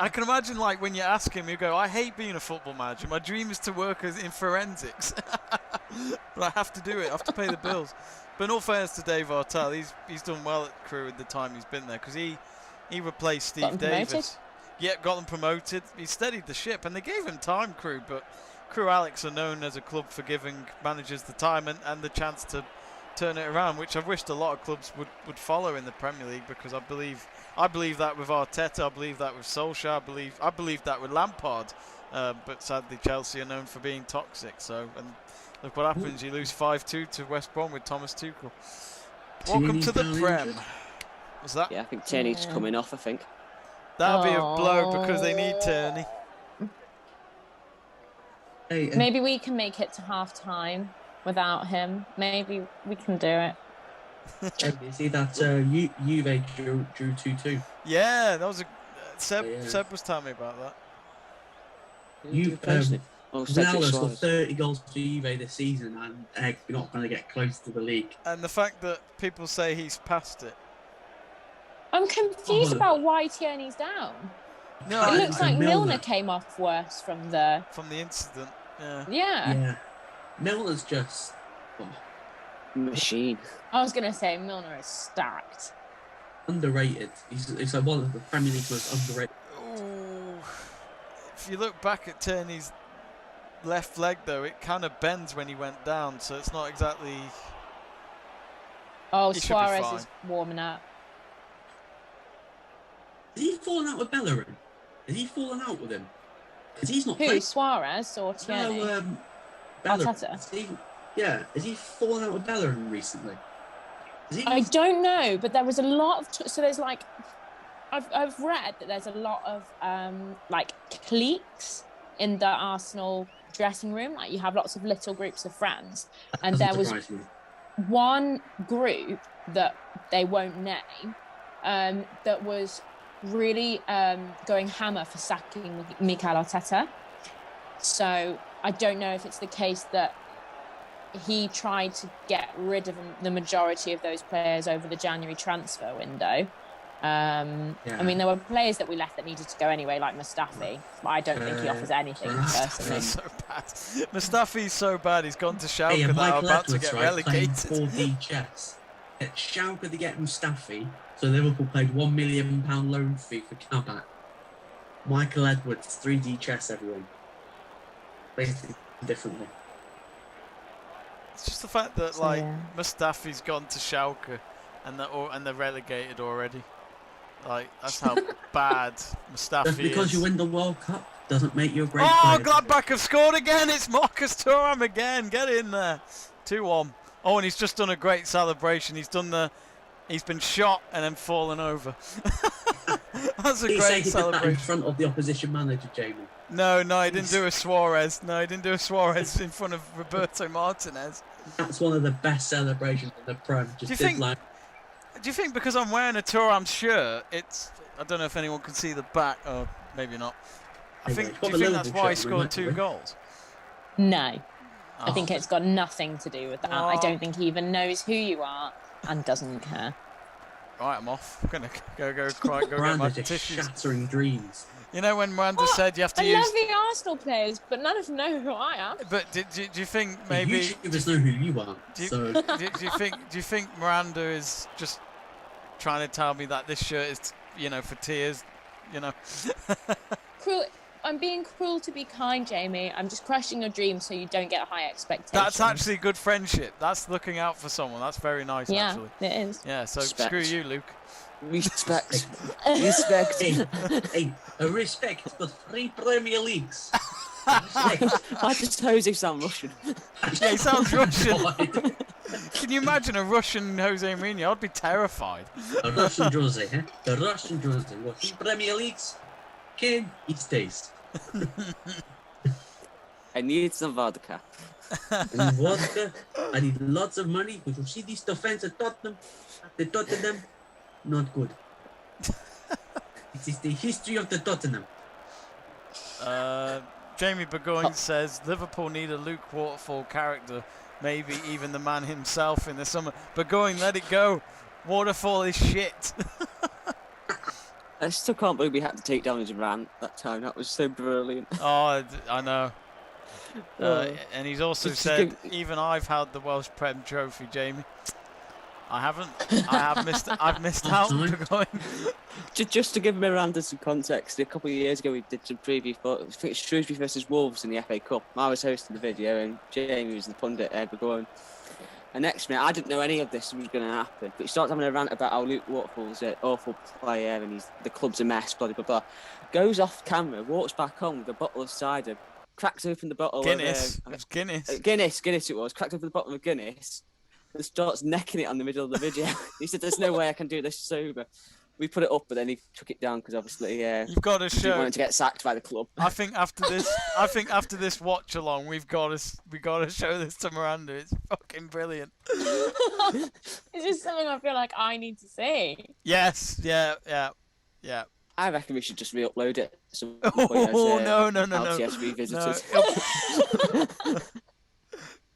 I can imagine, like, when you ask him, you go, I hate being a football manager. My dream is to work in forensics. But I have to do it. I have to pay the bills. But in all fairness to Dave Artell, he's done well at Crewe at the time he's been there, because he replaced Steve Davies. Yeah, got them promoted. He steadied the ship, and they gave him time, Crewe. But Crewe Alex are known as a club for giving managers the time and the chance to turn it around, which I've wished a lot of clubs would follow in the Premier League, because I believe that with Arteta, I believe that with Solskjaer, I believe that with Lampard, but sadly Chelsea are known for being toxic. So, and look what happens, you lose 5-2 to West Brom with Thomas Tuchel. Welcome to the Prem. Was that? Yeah, I think Tierney's coming off, I think. That'll be a blow, because they need Tierney. Maybe we can make it to half-time without him. Maybe we can do it. You see that Juve drew 2-2. Yeah, that was a Seb was telling me about that. Ronaldo's got 30 goals for Juve this season, and we're not going to get close to the league. And the fact that people say he's past it. I'm confused about why Tierney's down. No, it looks like Milner came off worse from the incident. Yeah. Milner's just machine. I was gonna say Milner is stacked. Underrated. He's like one of the Premier League's most underrated. Ooh. If you look back at Tierney's left leg, though, it kind of bends when he went down, so it's not exactly. Oh, Suarez is warming up. Is he falling out with Bellerin? Is he falling out with him? Because he's not. Who, Suarez or Tierney? No, Bellerin. Arteta. Is he falling out with Bellerin recently? I don't know, but there was a lot of so there's like I've read that there's a lot of like cliques in the Arsenal dressing room. Like, you have lots of little groups of friends, and there was one group that they won't name that was really going hammer for sacking Mikel Arteta. So I don't know if it's the case that he tried to get rid of the majority of those players over the January transfer window. I mean, there were players that we left that needed to go anyway, like Mustafi, but I don't think he offers anything personally. He's so bad. Mustafi's so bad, he's gone to Schalke now, about to get relegated. 4D chess. At Schalke, they get Mustafi, so Liverpool paid £1 million loan fee for Kabak. Michael Edwards, 3D chess, everyone. Basically, differently. It's just the fact that Mustafi's gone to Schalke and they're relegated already. Like, that's how bad Mustafi Just because you win the World Cup doesn't make you a great player. player. Gladbach have scored again. It's Marcus Thuram again. Get in there. 2-1. Oh, and he's just done a great celebration. He's been shot and then fallen over. That's a great celebration. In front of the opposition manager, Jamie. No, he didn't do a Suarez. No, he didn't do a Suarez in front of Roberto Martinez. That's one of the best celebrations in the Prem. Do you think because I'm wearing a Thuram shirt, I don't know if anyone can see the back, or maybe not. Do you think that's why he scored 2 goals? No. I think it's got nothing to do with that. I don't think he even knows who you are and doesn't care. Right, I'm off. I'm going to go get my tissues. Shattering dreams. You know when Miranda What? said you have to I use. love the Arsenal players, but none of them know who I am. But do you think The maybe? YouTubers know who you are. Do you, So do you think Miranda is just trying to tell me that this shirt is, for tears, Cruel. I'm being cruel to be kind, Jamie. I'm just crushing your dreams so you don't get high expectations. That's actually good friendship. That's looking out for someone. That's very nice, yeah, actually. it is. Yeah, so Respect. screw you, Luke. Respect. Respect. hey, a respect for 3 Premier Leagues. Respect. Why does Jose sound Russian? Yeah, he sounds Russian. God. Can you imagine a Russian Jose Mourinho? I'd be terrified. A Russian Jose, huh? The Russian Jose. What, 3 Premier Leagues? Ken, he stays. I need some vodka. I need vodka. I need lots of money. But you see this defense at Tottenham? The Tottenham, not good. It is the history of the Tottenham. Jamie Burgoyne says Liverpool need a Luke Waterfall character, maybe even the man himself in the summer. Burgoyne, let it go. Waterfall is shit. I still can't believe we had to take down his rant that time. That was so brilliant. Oh, I know. And he's also Just said, give- even I've had the Welsh Prem trophy, Jamie. I haven't. I've missed out. Burgoyne. Just to give Miranda some context, a couple of years ago we did some preview for, I think it's Shrewsbury versus Wolves in the FA Cup. I was hosting the video and Jamie was the pundit, Burgoyne. And next minute, I didn't know any of this was going to happen, but he starts having a rant about how Luke Waterfall's an awful player and the club's a mess, blah, blah, blah. Goes off camera, walks back on with a bottle of cider, cracks open the bottle Guinness. of... It was Guinness. Guinness it was, cracked open the bottle of Guinness and starts necking it on the middle of the video. He said, there's no way I can do this sober. We put it up, but then he took it down because obviously You've got to he didn't show. want to get sacked by the club. I think after this watch along, we got to show this to Miranda. It's fucking brilliant. It's just something I feel like I need to see. Yes. Yeah. I reckon we should just re-upload it. At some point as, Oh no. LTS revisited. No.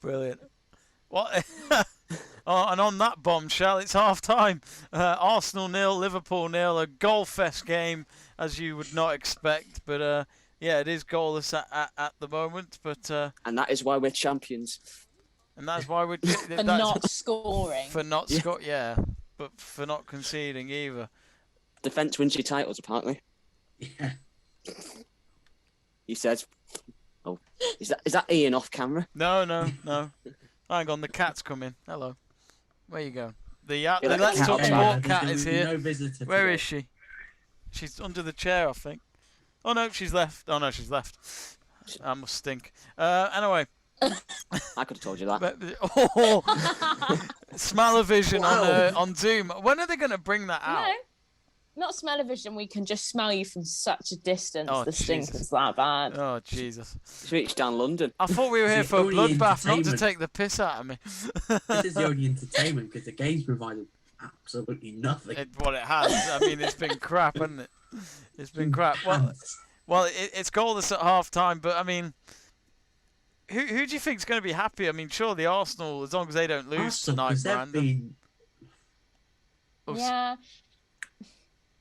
Brilliant. What? Oh, and on that bombshell, it's half time. Arsenal 0, Liverpool 0. A goal fest game, as you would not expect. But yeah, it is goalless at the moment. But And that is why we're champions. and that's why we're For not scoring. for not yeah, but for not conceding either. Defence wins your titles, apparently. Yeah. He says. Oh, is that Ian off camera? No. Hang on, the cat's coming. Hello. Where you go? The like Let's a cat Talk outside. Sport There's cat gonna is be here. No visitor Where today. is she? She's under the chair, I think. Oh no, she's left. Oh no, she's left. That must stink. Anyway. I could have told you that. But, smell-o-vision Wow. on Zoom. When are they going to bring that out? No, not smell-o-vision. We can just smell you from such a distance. Oh, The stink Jesus. is that bad. Oh Jesus! It's reached down London. I thought we were here It's for a only bloodbath, not to entertainment. take the piss out of me. This is the only entertainment because the game's provided absolutely nothing. What it has. I mean, it's been crap, hasn't it? It's been crap. Well, it's goalless at half time, but I mean, who do you think's going to be happy? I mean, surely Arsenal, as long as they don't lose tonight, Miranda. Oh, Yeah.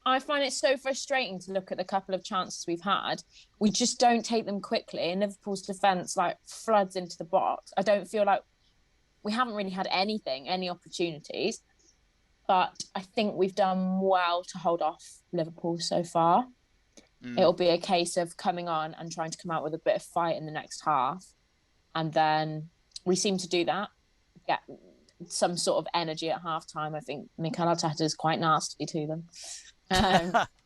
I find it so frustrating to look at the couple of chances we've had. We just don't take them quickly, and Liverpool's defence floods into the box. I don't feel like we haven't really had any opportunities, but I think we've done well to hold off Liverpool so far. It'll be a case of coming on and trying to come out with a bit of fight in the next half, and then we seem to do that, get some sort of energy at half time. I think Mikel Arteta is quite nasty to them.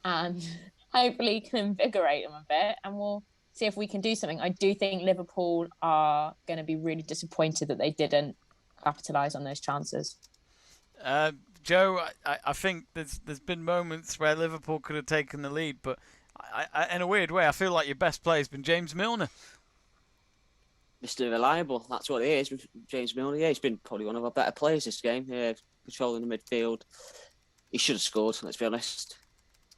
And hopefully can invigorate them a bit, and we'll see if we can do something. I do think Liverpool are going to be really disappointed that they didn't capitalise on those chances. Joe, I think there's been moments where Liverpool could have taken the lead, but I, in a weird way, I feel like your best player has been James Milner. Mr. Reliable, that's what it is. James Milner, yeah, he's been probably one of our better players this game. Yeah, controlling the midfield. He should have scored, let's be honest.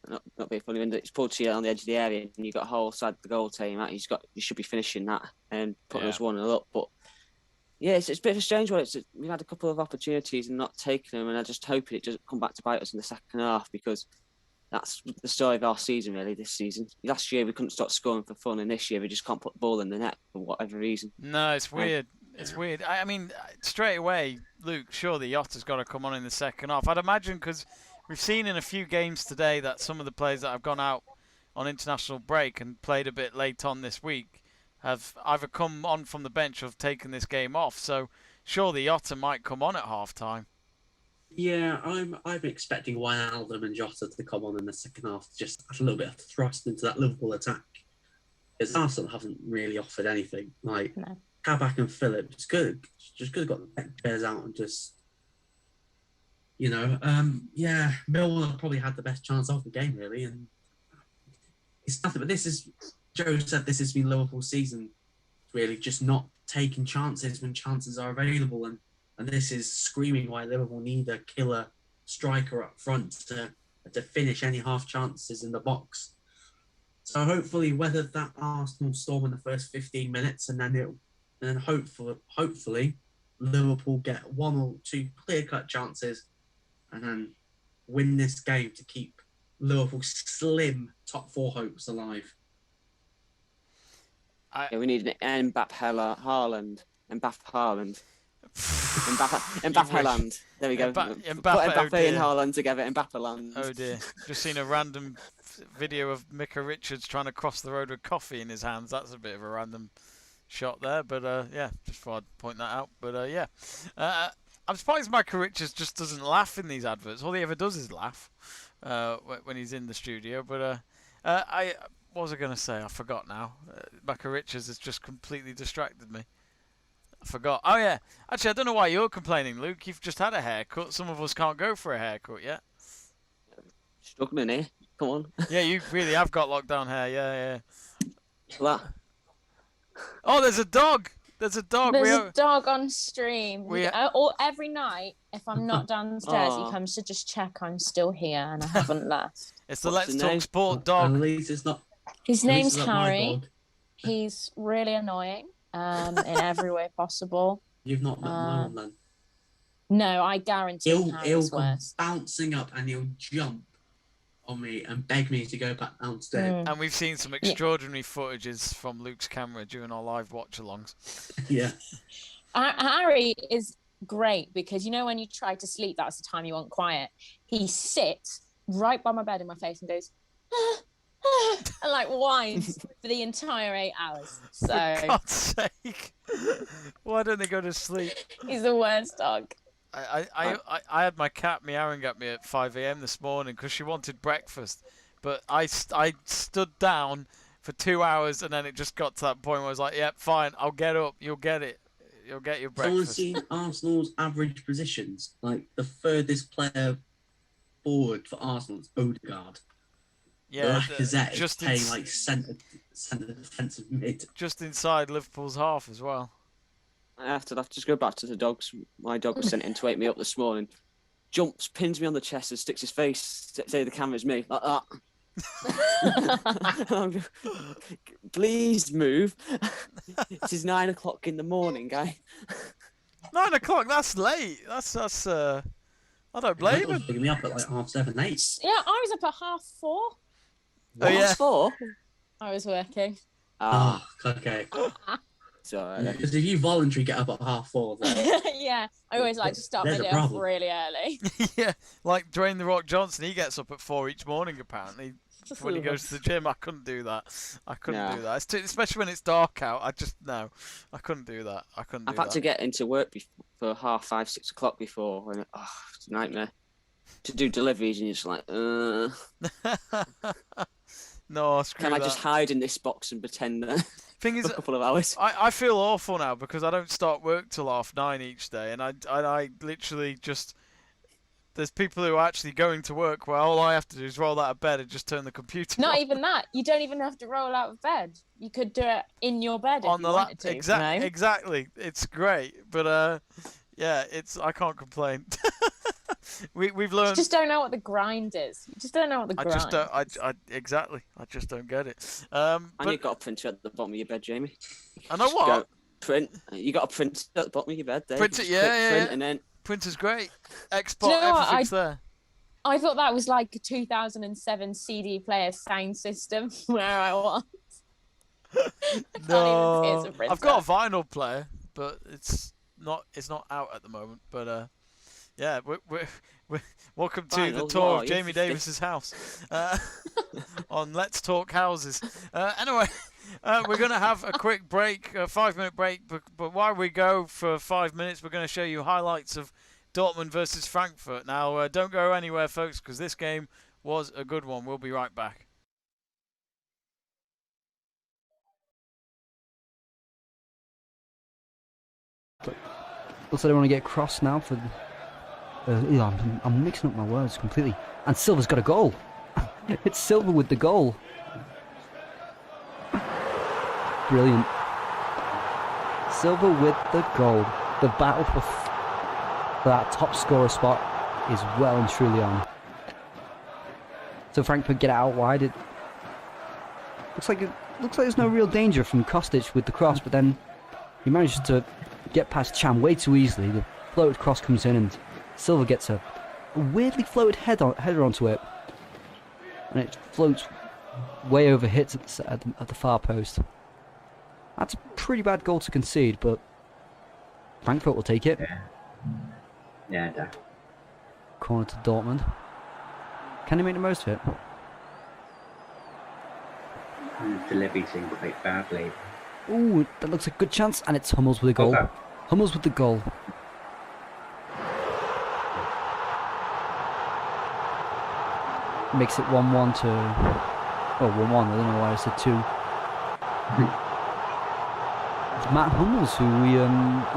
Not being funny, when it's pulled to you on the edge of the area and you've got a whole side of the goal team, he should be finishing that and putting us 1-0 up. But yeah, it's a bit of a strange one. We've had a couple of opportunities and not taking them, and I just hope it doesn't come back to bite us in the second half, because That's the story of our season, really, this season. Last year, we couldn't stop scoring for fun, and this year, we just can't put the ball in the net for whatever reason. No, it's weird. It's weird. I mean, straight away, Luke, surely Yotta's got to come on in the second half. I'd imagine, because we've seen in a few games today that some of the players that have gone out on international break and played a bit late on this week have either come on from the bench or have taken this game off. So surely Yotta might come on at half time. Yeah, I'm expecting Wijnaldum and Jota to come on in the second half to just add a little bit of thrust into that Liverpool attack. Because Arsenal haven't really offered anything. Like, No. Kabak and Phillips could have got the bench players out and just, Millwall have probably had the best chance of the game, really. And it's nothing, but Joe said this has been Liverpool's season, really, just not taking chances when chances are available. And this is screaming why Liverpool need a killer striker up front to finish any half chances in the box. So hopefully weather that Arsenal storm in the first 15 minutes, and then hopefully Liverpool get one or two clear-cut chances, and then win this game to keep Liverpool's slim top 4 hopes alive. We need an Mbappe Haaland. Mbappe Haaland. There we go. Put Mbappe and Haaland together. Mbappe Land. Oh dear. Just seen a random video of Micah Richards trying to cross the road with coffee in his hands. That's a bit of a random shot there. But just thought I'd point that out. But I'm surprised Micah Richards just doesn't laugh in these adverts. All he ever does is laugh when he's in the studio. But what was I going to say? I forgot now. Micah Richards has just completely distracted me. I forgot. Oh, yeah. Actually, I don't know why you're complaining, Luke. You've just had a haircut. Some of us can't go for a haircut yet. Struggling here. Come on. Yeah, you really have got lockdown hair. Yeah. That. Oh, there's a dog. There's a dog. There's a dog on stream. Or every night, if I'm not downstairs, he comes to just check I'm still here and I haven't left. It's the Let's Talk Sport dog. At least it's not. His name's Harry. He's really annoying. In every way possible. You've not met my one then? No, I guarantee he'll come bouncing up and he'll jump on me and beg me to go back downstairs. And we've seen some extraordinary footages from Luke's camera during our live watch-alongs. Yeah. Harry is great because, you know, when you try to sleep, that's the time you want quiet. He sits right by my bed in my face and goes, and like whines for the entire 8 hours. So for God's sake, why don't they go to sleep? He's the worst dog. I had my cat meowing at me at 5 a.m. this morning because she wanted breakfast, but I stood down for 2 hours and then it just got to that point where I was like, "Yep, fine, I'll get up. You'll get it. You'll get your breakfast." Someone's seen Arsenal's average positions. Like the furthest player forward for Arsenal is Odegaard. Yeah, Lacazette is playing like centre defensive mid. Just inside Liverpool's half as well. I have to just go back to the dogs. My dog was sent in to wake me up this morning. Jumps, pins me on the chest and sticks his face, say the camera's me, like that. Please move. It is 9 o'clock in the morning, guy. 9 o'clock, that's late. That's I don't blame him. Picking me up at like 7:30, 8. Yeah, I was up at 4:30. Oh, yeah. 4? I was working. Okay. So because if you voluntarily get up at 4:30, then yeah, I always like to start my day off really early. Yeah, like Dwayne The Rock Johnson, he gets up at 4 each morning apparently when he goes to the gym. I couldn't do that. I couldn't do that. Especially when it's dark out. I couldn't do that. I've had to get into work for 5:30, 6 o'clock before, and it's a nightmare to do deliveries, and you're just like, No, screw Can that. I just hide in this box and pretend that? Thing is, for a couple of hours. I feel awful now because I don't start work till 9:30 each day, and I literally just. There's people who are actually going to work where all I have to do is roll out of bed and just turn the computer Not on. even that. You don't even have to roll out of bed. You could do it in your bed if you wanted to. Exactly. It's great, but yeah, I can't complain. We've learned. You just don't know what the grind is. You just don't know what the grind. Exactly. I just don't get it. And you've got a printer at the bottom of your bed, Jamie. I know what. Print. You got a printer at the bottom of your bed. There. Print it, yeah. Print, and then printer's great. Export everything's there. I thought that was like a 2007 CD player sound system where I was. I can't even see it's a printer. I've got a vinyl player, but it's not out at the moment. But yeah, we're welcome to the Vinyl? tour What, of are Jamie you 50? Davis's house on Let's Talk Houses. Anyway, we're going to have a quick break, a 5-minute break. But while we go for 5 minutes, we're going to show you highlights of Dortmund versus Frankfurt. Now, don't go anywhere, folks, because this game was a good one. We'll be right back. Looks like I want to get crossed now for. I'm mixing up my words completely. And Silva's got a goal. It's Silva with the goal. Brilliant. Silva with the goal. The battle for that top scorer spot is well and truly on. So Frankfurt get it out wide. It looks like there's no real danger from Kostic with the cross, but then he manages to get past Chan way too easily. The floated cross comes in and Silva gets a weirdly floated header onto it, and it floats way over, hits at the far post. That's a pretty bad goal to concede, but Frankfurt will take it. Yeah, definitely. Corner to Dortmund. Can he make the most of it? Delivery's in quite badly. Ooh, that looks like a good chance, and it's Hummels with a goal. Okay. Hummels with the goal. Makes it 1-1 to... Oh, 1-1, I don't know why I said 2. It's Matt Hummels, who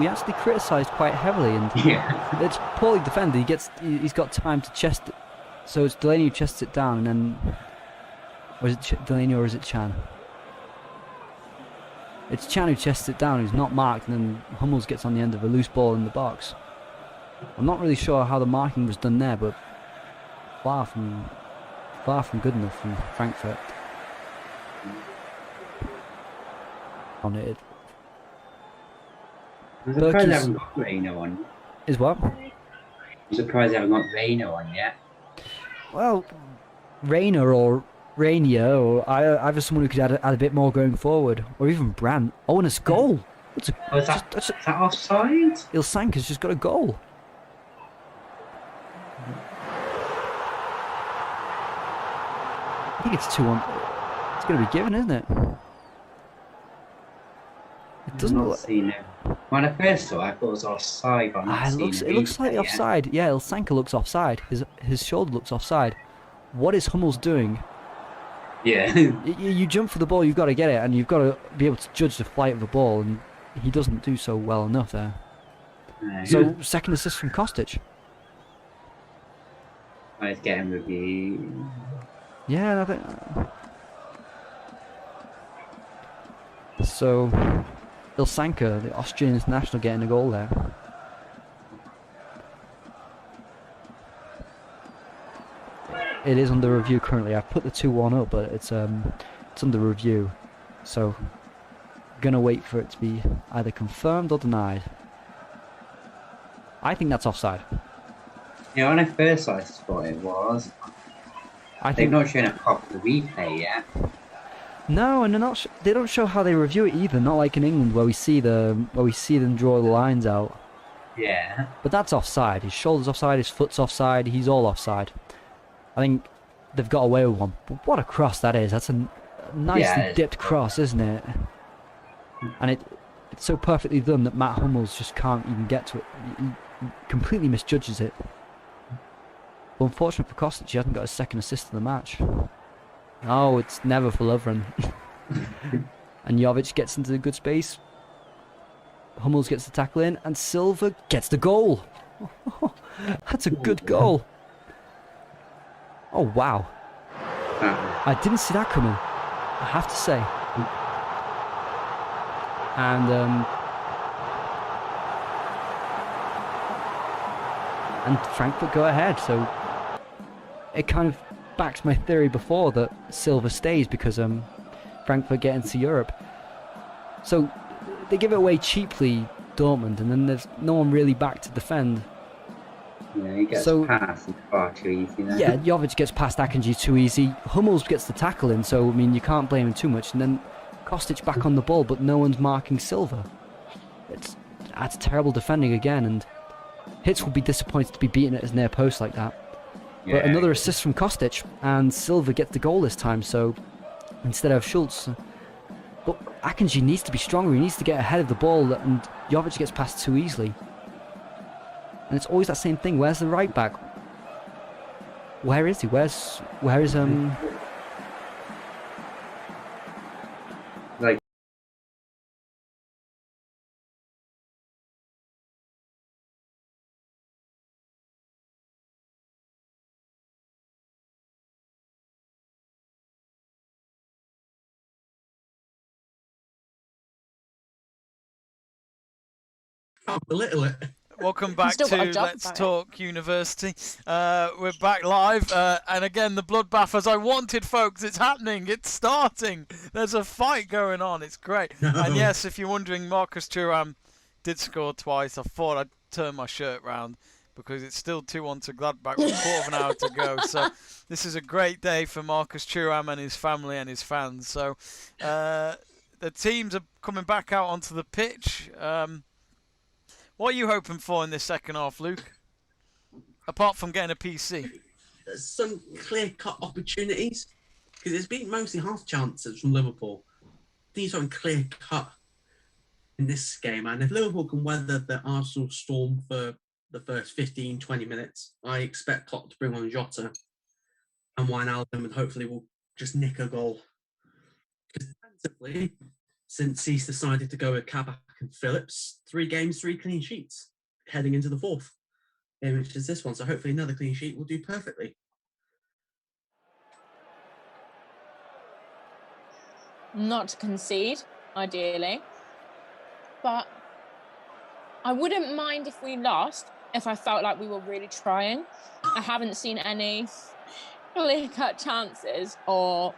we actually criticised quite heavily, and Yeah. it's poorly defended. He's got time to chest it. So it's Delaney who chests it down, and then... Or is it Delaney or is it Chan? It's Chan who chests it down, who's not marked, and then Hummels gets on the end of a loose ball in the box. I'm not really sure how the marking was done there, but far from good enough from Frankfurt. On it. I'm surprised I Berkey's- haven't got Reino on. Is what? I'm surprised I haven't got Reino on yet. Well, Rainer or Rainier, or either someone who could add a bit more going forward, or even Brandt. Oh, and it's a goal. Oh, is that offside? Ilsanker's just got a goal. I think it's 2-1. It's going to be given, isn't it? It doesn't I've not look. seen it. When I first saw it, I thought it was offside, but I've not seen It looks slightly yet. offside. Yeah, Ilsanker looks offside. His shoulder looks offside. What is Hummels doing? Yeah. You jump for the ball, you've got to get it, and you've got to be able to judge the flight of the ball, and he doesn't do so well enough there. No. So, second assist from Kostic. Let's get him review. Yeah, I think. So, Ilsanker, the Austrian international, getting a goal there. It is under review currently. I've put the 2-1 up, but it's under review. So, gonna wait for it to be either confirmed or denied. I think that's offside. Yeah, when I first saw it, I thought it was. I They've think not shown a proper replay yet. no, and they're not. They don't show how they review it either. Not like in England where we see them draw the lines out. Yeah. But that's offside. His shoulder's offside. His foot's offside. He's all offside. I think they've got away with one. But what a cross that is! That's a nicely Yeah, dipped cross, isn't it? And it's so perfectly done that Matt Hummels just can't even get to it. He completely misjudges it. But unfortunate for Kostic, he hasn't got a second assist in the match. Oh, it's never for Lovren. And Jovic gets into the good space. Hummels gets the tackle in, and Silva gets the goal. That's a good goal. Oh, wow. I didn't see that coming, I have to say. And Frankfurt go ahead, so it kind of backs my theory before that Silva stays because Frankfurt get into Europe. So they give it away cheaply, Dortmund, and then there's no one really back to defend. Yeah, he gets So- past. It's far too easy now. Yeah, Jovic gets past Akanji too easy. Hummels gets the tackle in, so I mean you can't blame him too much. And then Kostic back on the ball, but no one's marking Silva. That's terrible defending again, and Hitz will be disappointed to be beaten at his near post like that. Yeah. But another assist from Kostic, and Silva gets the goal this time, so instead of Schultz. But Akanji needs to be stronger, he needs to get ahead of the ball, and Jovic gets past too easily. And it's always that same thing, where's the right back? Where is he? Where is Like, Can't belittle it. Welcome back still got a to job Let's for it. Talk University. We're back live, and again, the bloodbath as I wanted, folks. It's happening. It's starting. There's a fight going on. It's great. No. And yes, if you're wondering, Marcus Thuram did score twice. I thought I'd turn my shirt round because it's still 2-1 to Gladbach with a quarter of an hour to go. So this is a great day for Marcus Thuram and his family and his fans. So the teams are coming back out onto the pitch. What are you hoping for in this second half, Luke? Apart from getting a PC. There's some clear-cut opportunities because it's been mostly half chances from Liverpool. These are clear-cut in this game, and if Liverpool can weather the Arsenal storm for the first 15-20 minutes, I expect Klopp to bring on Jota and Wijnaldum, and hopefully we'll just nick a goal. Because defensively, since he's decided to go with Kabak and Phillips, 3 games, 3 clean sheets, heading into the fourth game, which is this one. So hopefully another clean sheet will do perfectly. Not to concede, ideally. But I wouldn't mind if we lost, if I felt like we were really trying. I haven't seen any clear-cut chances or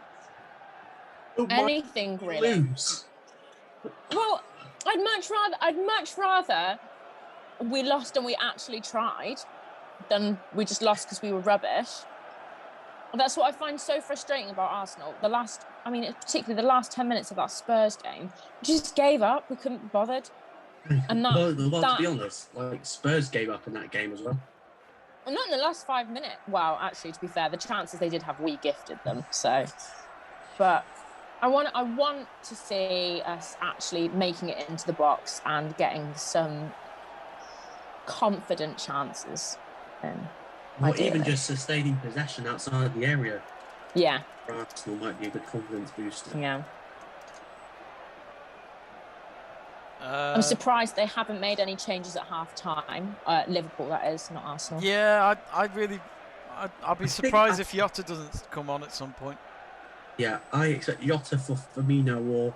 anything really. Lose. Well, I'd much rather we lost and we actually tried than we just lost because we were rubbish. That's what I find so frustrating about Arsenal. Particularly the last 10 minutes of that Spurs game, we just gave up. We couldn't be bothered. And that, Well, to be honest, like Spurs gave up in that game as well. well, not in the last 5 minutes. Well, actually, to be fair, the chances they did have, we gifted them. So, but I want to see us actually making it into the box and getting some confident chances. Or Ideally. even just sustaining possession outside the area Yeah, for Arsenal might be a good confidence booster. yeah. I'm surprised they haven't made any changes at half time. Liverpool, that is, not Arsenal. Yeah, I'd be surprised if Jota doesn't come on at some point. Yeah, I expect Jota for Firmino or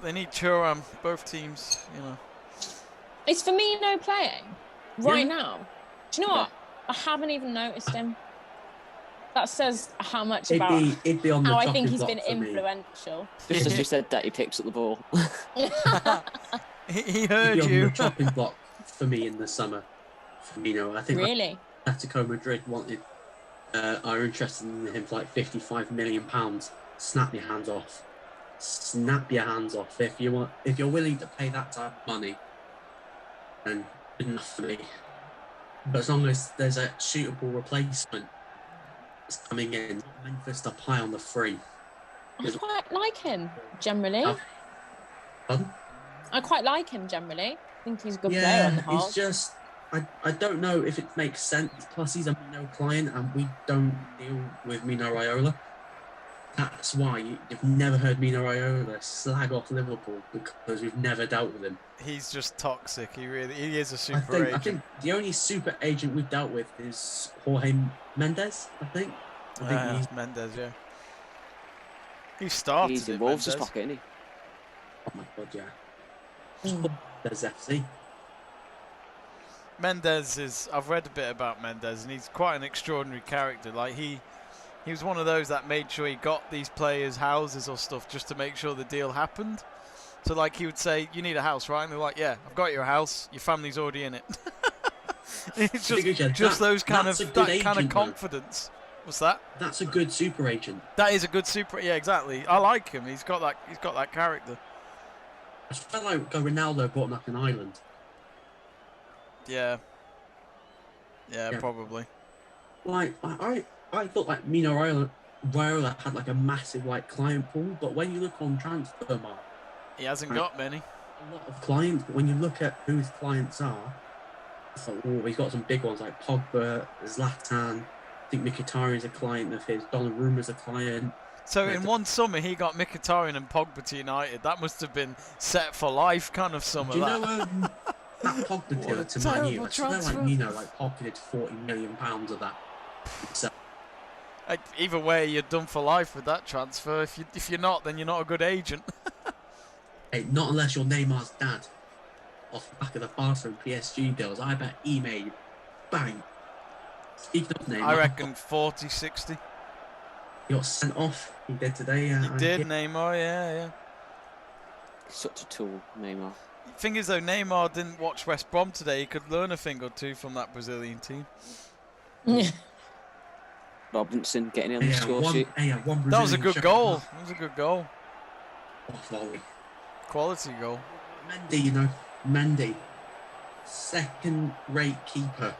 They need Thuram, both teams, you know. Is Firmino playing right Yeah. now? Do you know what? I haven't even noticed him. That says how much about it'd be on the how I chopping think he's block been for me. influential. Just as you said that, he picks up the ball. He He'd heard be on you. the chopping block for me in the summer. Firmino, I think Really? Atletico Madrid are interested in him for like £55 million. Snap your hands off. Snap your hands off. If you're willing to pay that type of money, then good enough for me. But as long as there's a suitable replacement that's coming in, Memphis up high on the free. I quite like him, generally. Pardon? I quite like him, generally. I think he's a good player on the Yeah, whole. it's just I don't know if it makes sense. Plus, he's a Mino client, and we don't deal with Mino Raiola. That's why you've never heard Mino Raiola slag off Liverpool, because we've never dealt with him. He's just toxic. He is a I super agent. think the only super agent we've dealt with is Jorge Mendes. I think he's Mendes, yeah. He started He's in it, Wolves' Mendes. pocket, isn't he? oh my god, yeah. There's FC. Mendes is. I've read a bit about Mendes, and he's quite an extraordinary character. Like he was one of those that made sure he got these players houses or stuff just to make sure the deal happened. So like he would say, "You need a house, right?" And they're like, "Yeah, I've got your house. Your family's already in it." It's Because, yeah, just those kind that's of a good that kind of agent, though. confidence. What's that? That's a good super agent. That is a good super. Yeah, exactly. I like him. He's got that character. I felt like Ronaldo brought him up in Ireland. Yeah. Yeah, Yeah. probably. Like I thought like Mino Raiola had like a massive like client pool, but when you look on Transfermarkt, He hasn't Right. got many. a lot of clients. But when you look at who his clients are, it's like, oh, he's got some big ones like Pogba, Zlatan. I think Mkhitaryan's a client of his. Donnarumma's a client. So Yeah, in the- one summer he got Mkhitaryan and Pogba to United. That must have been set for life kind of summer. Do you that. know that Pogba What deal a to Man U? terrible I swear transfer. like Mino like pocketed £40 million of that. So, Either way, you're done for life with that transfer. If you're not, then you're not a good agent. hey, not unless you're Neymar's dad. Off the back of the Barca and PSG deals, I bet he made bang. Speaking of Neymar, I reckon 40, 60. he got sent off. He did today. He did, Neymar, yeah. Such a tool, Neymar. Thing is, though, Neymar didn't watch West Brom today. He could learn a thing or two from that Brazilian team. Robinson getting in on the score sheet. One That was a Brazilian good shot. goal. That was a good goal. Oh, volley. Quality goal. Mendy, you know, Mendy, second-rate keeper.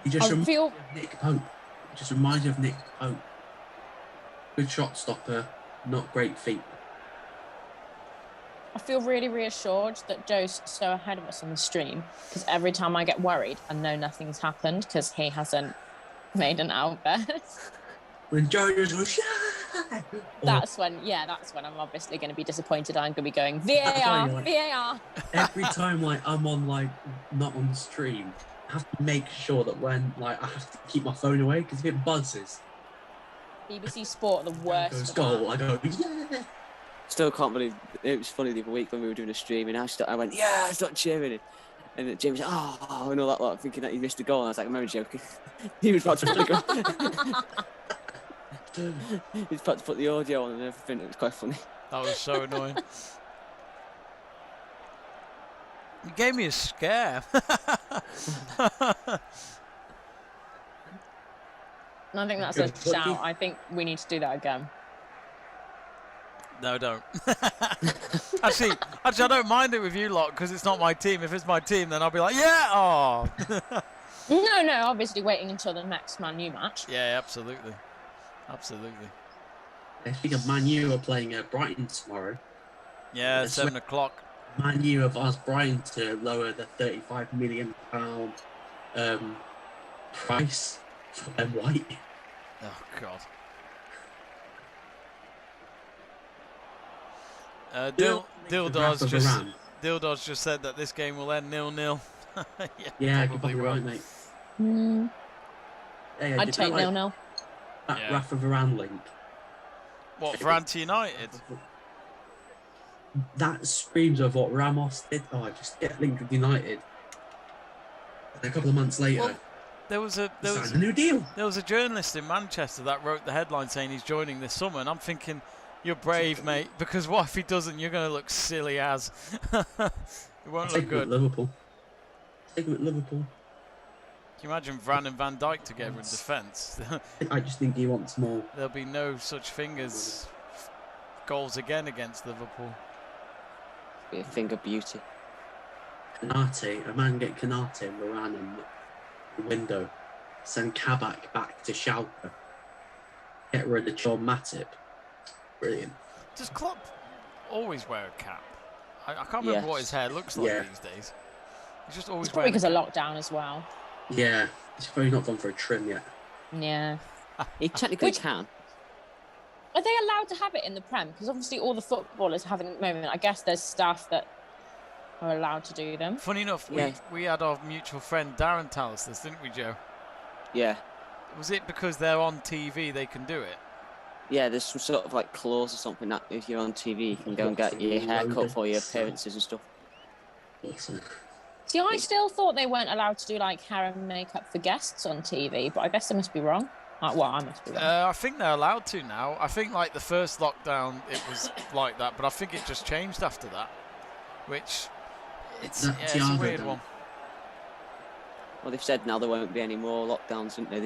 He just I reminds feel me of Nick Pope. Just reminds me of Nick Pope. Good shot stopper, not great feet. I feel really reassured that Joe's so ahead of us on the stream, because every time I get worried, I know nothing's happened because he hasn't made an outburst. When Joe just goes, "Shah!" That's when I'm obviously going to be disappointed. I'm going to be going That's why VAR, you're like- VAR. Every time like I'm on like not on the stream, I have to make sure that when like I have to keep my phone away because if it buzzes, BBC Sport, the goes worst. for goal. that. I go, yeah. Still can't believe it was funny the other week when we were doing a stream and I went, yeah, I started cheering. And James said, oh, and all that lot, thinking that he missed the goal. And I was like, I'm only joking. He was about to put the goal. He was about to put the audio on and everything. It was quite funny. That was so annoying. You gave me a scare. And I think that's Good. a What do you- shout. I think we need to do that again. No, don't. actually, I don't mind it with you lot because it's not my team. If it's my team, then I'll be like, yeah, oh. No, obviously waiting until the next Man U match. Yeah, absolutely. Speaking of Man U are playing Brighton tomorrow. Yeah, That's 7 o'clock. Man U have asked Brighton to lower the £35 million price for Ben White. Oh God. Dildars just said that this game will end 0-0. Yeah, probably you're will. right, mate. Yeah, I'd did take you like 0-0. that Yeah. Rafa Varane link? What, for anti-United? That screams of what Ramos did. Oh, just get linked with United. And a couple of months later, Well, There was signed a new deal. a journalist in Manchester that wrote the headline saying he's joining this summer, and I'm thinking, you're brave, mate, because what if he doesn't? You're going to look silly as. It won't Take look him at good. Liverpool. Take him at Liverpool. Can you imagine Varane and Van Dijk together in defence? I just think he wants more. There'll be no such thing as goals again against Liverpool. Be a thing of beauty. Canate, a man get Canate and Varane in the window. Send Kabak back to Schalke. Get rid of John Matip. Brilliant. Does Klopp always wear a cap? I can't remember what his hair looks like Yeah. these days. He's just always It's probably wearing because of lockdown as well. Yeah, he's probably not gone for a trim yet. Yeah. He technically Which- can. Are they allowed to have it in the Prem? Because obviously all the footballers have it at the moment. I guess there's staff that are allowed to do them. Funny enough, Yeah. we had our mutual friend Darren tell us this, didn't we, Joe? Yeah. Was it because they're on TV they can do it? Yeah, there's some sort of like clause or something that if you're on TV, you can go and get your hair cut for your appearances and stuff. Awesome. See, I still thought they weren't allowed to do like hair and makeup for guests on TV, but I guess I must be wrong. Well, I must be wrong. I think they're allowed to now. I think like the first lockdown it was like that, but I think it just changed after that. which it's That's a Thiago weird done. one. Well, they've said now there won't be any more lockdowns, haven't they?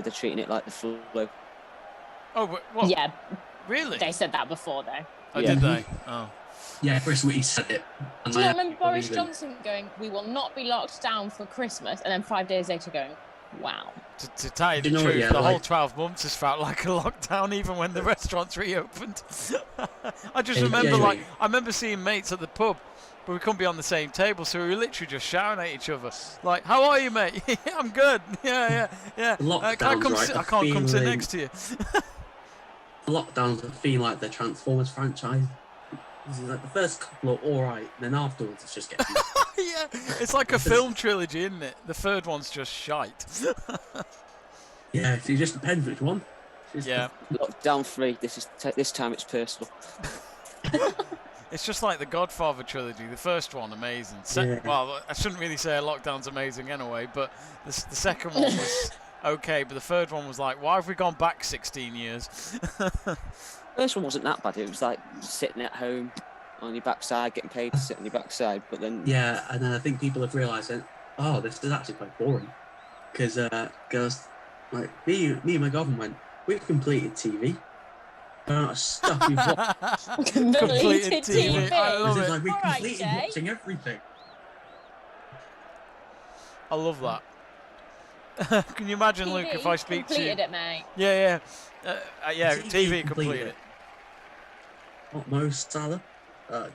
They're treating it like the flu. Oh, but what? Yeah, Really? they said that before, though. Oh, Yeah. did they? Oh. Yeah, Chris Whitty said it. And Do you I not remember Boris believe him. Johnson going, "We will not be locked down for Christmas," and then 5 days later going, "Wow." To tell you the You know what, truth, yeah, the whole like- 12 months has felt like a lockdown, even when the restaurants reopened. I just Yeah, remember, yeah, like, yeah. I remember seeing mates at the pub, but we couldn't be on the same table, so we were literally just shouting at each other, like, "How are you, mate?" "I'm good." "Yeah. The Can I lockdowns, come? right, I the can't come sit feeling- next to you." The lockdowns are feeling like the Transformers franchise. This is like the first couple are all right, and then afterwards it's just getting. Yeah, it's like a film trilogy, isn't it? The third one's just shite. Yeah, so it just depends which one. It's just- Yeah, Lockdown 3. This time it's personal. it's just like the Godfather trilogy. The first one, amazing. Yeah. Well, I shouldn't really say Lockdown's amazing anyway, but the second one was okay, but the third one was like, why have we gone back 16 years? First one wasn't that bad. It was like sitting at home on your backside, getting paid to sit on your backside. But then Yeah, and then I think people have realised that, oh, this is actually quite boring. Because like, me and my girlfriend went, we've completed TV. The amount of stuff we've watched. Completed TV. I love It's it. like we've All right, completed Jay. watching everything. I love that. Can you imagine, Luke, if I speak to you? completed it, mate. Yeah. Yeah, TV TV completed completed it. it. Not Mo Salah,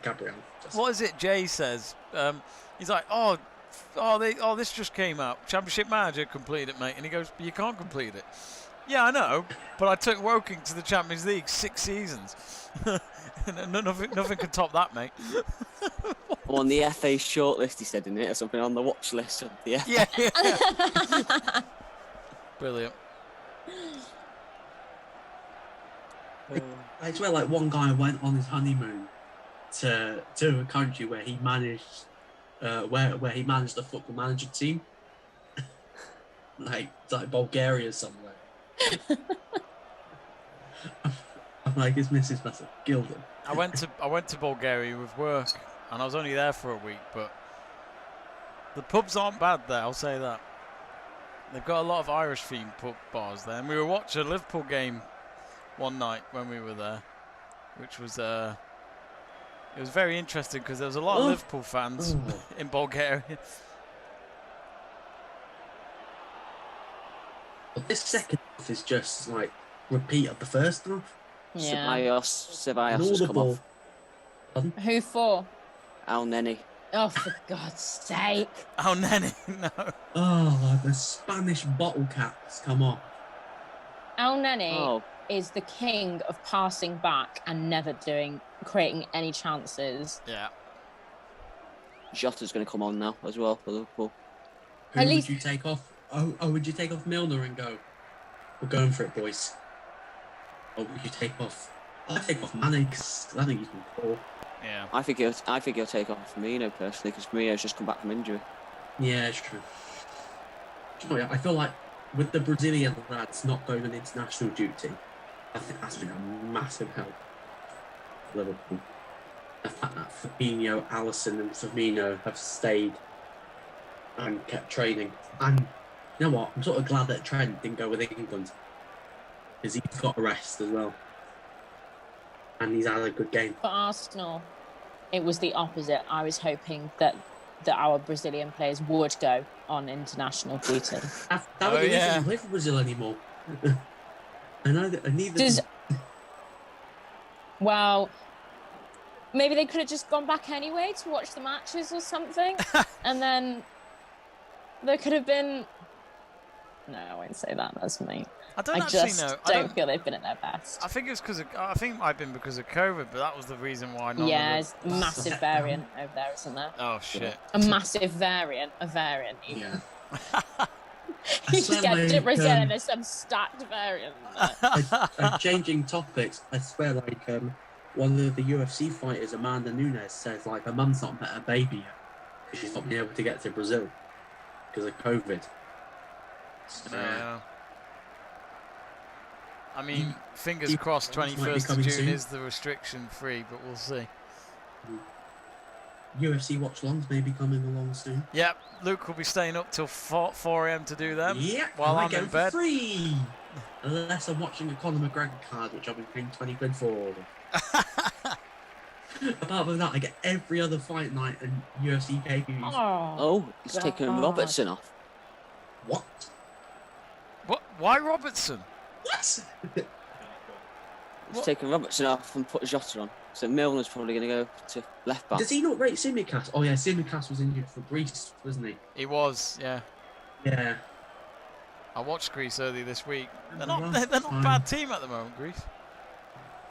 Gabriel. Just. What is it Jay says? He's like, this just came out. Championship Manager completed it, mate. And he goes, but you can't complete it. Yeah, I know, but I took Woking to the Champions League 6 seasons. nothing can top that, mate. on the FA shortlist, he said, in it, or something on the watch list of the FA. Yeah. Brilliant. I swear, like one guy went on his honeymoon to a country where he managed, where he managed a football manager team, like Bulgaria somewhere. I'm like, his missus must have killed him. I went to Bulgaria with work, and I was only there for a week, but the pubs aren't bad there, I'll say that. They've got a lot of Irish themed pub bars there, and we were watching a Liverpool game one night when we were there, which was it was very interesting because there was a lot of Oh. Liverpool fans Oh. in Bulgaria. But this second half is just like repeat of the first half. Yeah. Ceballos And all has the come ball. off. Who for? Al Neni. Oh, for God's sake. Oh, Nenny, no. Oh, the Spanish bottle caps come on. Al Neni Oh, is the king of passing back and never creating any chances. Yeah. Jota's going to come on now as well for Liverpool. Who At would least- you take off? Oh, would you take off Milner and go? We're going for it, boys. Or would you take off? I'd take off Mane because I think he's been poor. Yeah. I think he'll take off Firmino personally because Firmino's just come back from injury. Yeah, it's true. Do you know what, I feel like with the Brazilian lads not going on international duty, I think that's been a massive help for Liverpool. The fact that Fabinho, Alisson and Firmino have stayed and kept training. And you know what? I'm sort of glad that Trent didn't go with England because he's got a rest as well. And he's had a good game. For Arsenal, it was the opposite. I was hoping that our Brazilian players would go on international duty. That Oh, was the reason yeah. he didn't play for Brazil anymore. I know that neither. Does- Well, maybe they could have just gone back anyway to watch the matches or something. And then there could have been... No, I won't say that. That's me. I don't I actually just know. don't feel they've been at their best. I think it's because I think it might have been because of COVID, but that was the reason why. None Yeah, of it's a massive variant over there, isn't there? the... Oh shit. A massive variant, even. Yeah. You swear, just get like, to Brazil and there's some stacked variant. Changing topics, I swear, like one of the UFC fighters, Amanda Nunes, says like her mum's not met her baby yet because she's not been able to get to Brazil because of COVID. So, Yeah. I mean, fingers he- crossed. might be 21st of coming June soon. is the restriction free, but we'll see. UFC watch-alongs may be coming along soon. Yep, Luke will be staying up till 4 a.m. to do them. Yep, while I I'm get in them bed. for free. Unless I'm watching a Conor McGregor card, which I'll be paying 20 quid for. Apart from that, I get every other fight night and UFC pay-per-views. Oh, he's taken God. Robertson off. What? What? Why Robertson? What? He's taken Robertson off and put Jota on. So Milner's probably going to go to left back. Does he not rate Simicast? Oh yeah, Simicast was injured for Greece, wasn't he? He was, yeah. Yeah. I watched Greece earlier this week. They're Well, not a bad team at the moment, Greece.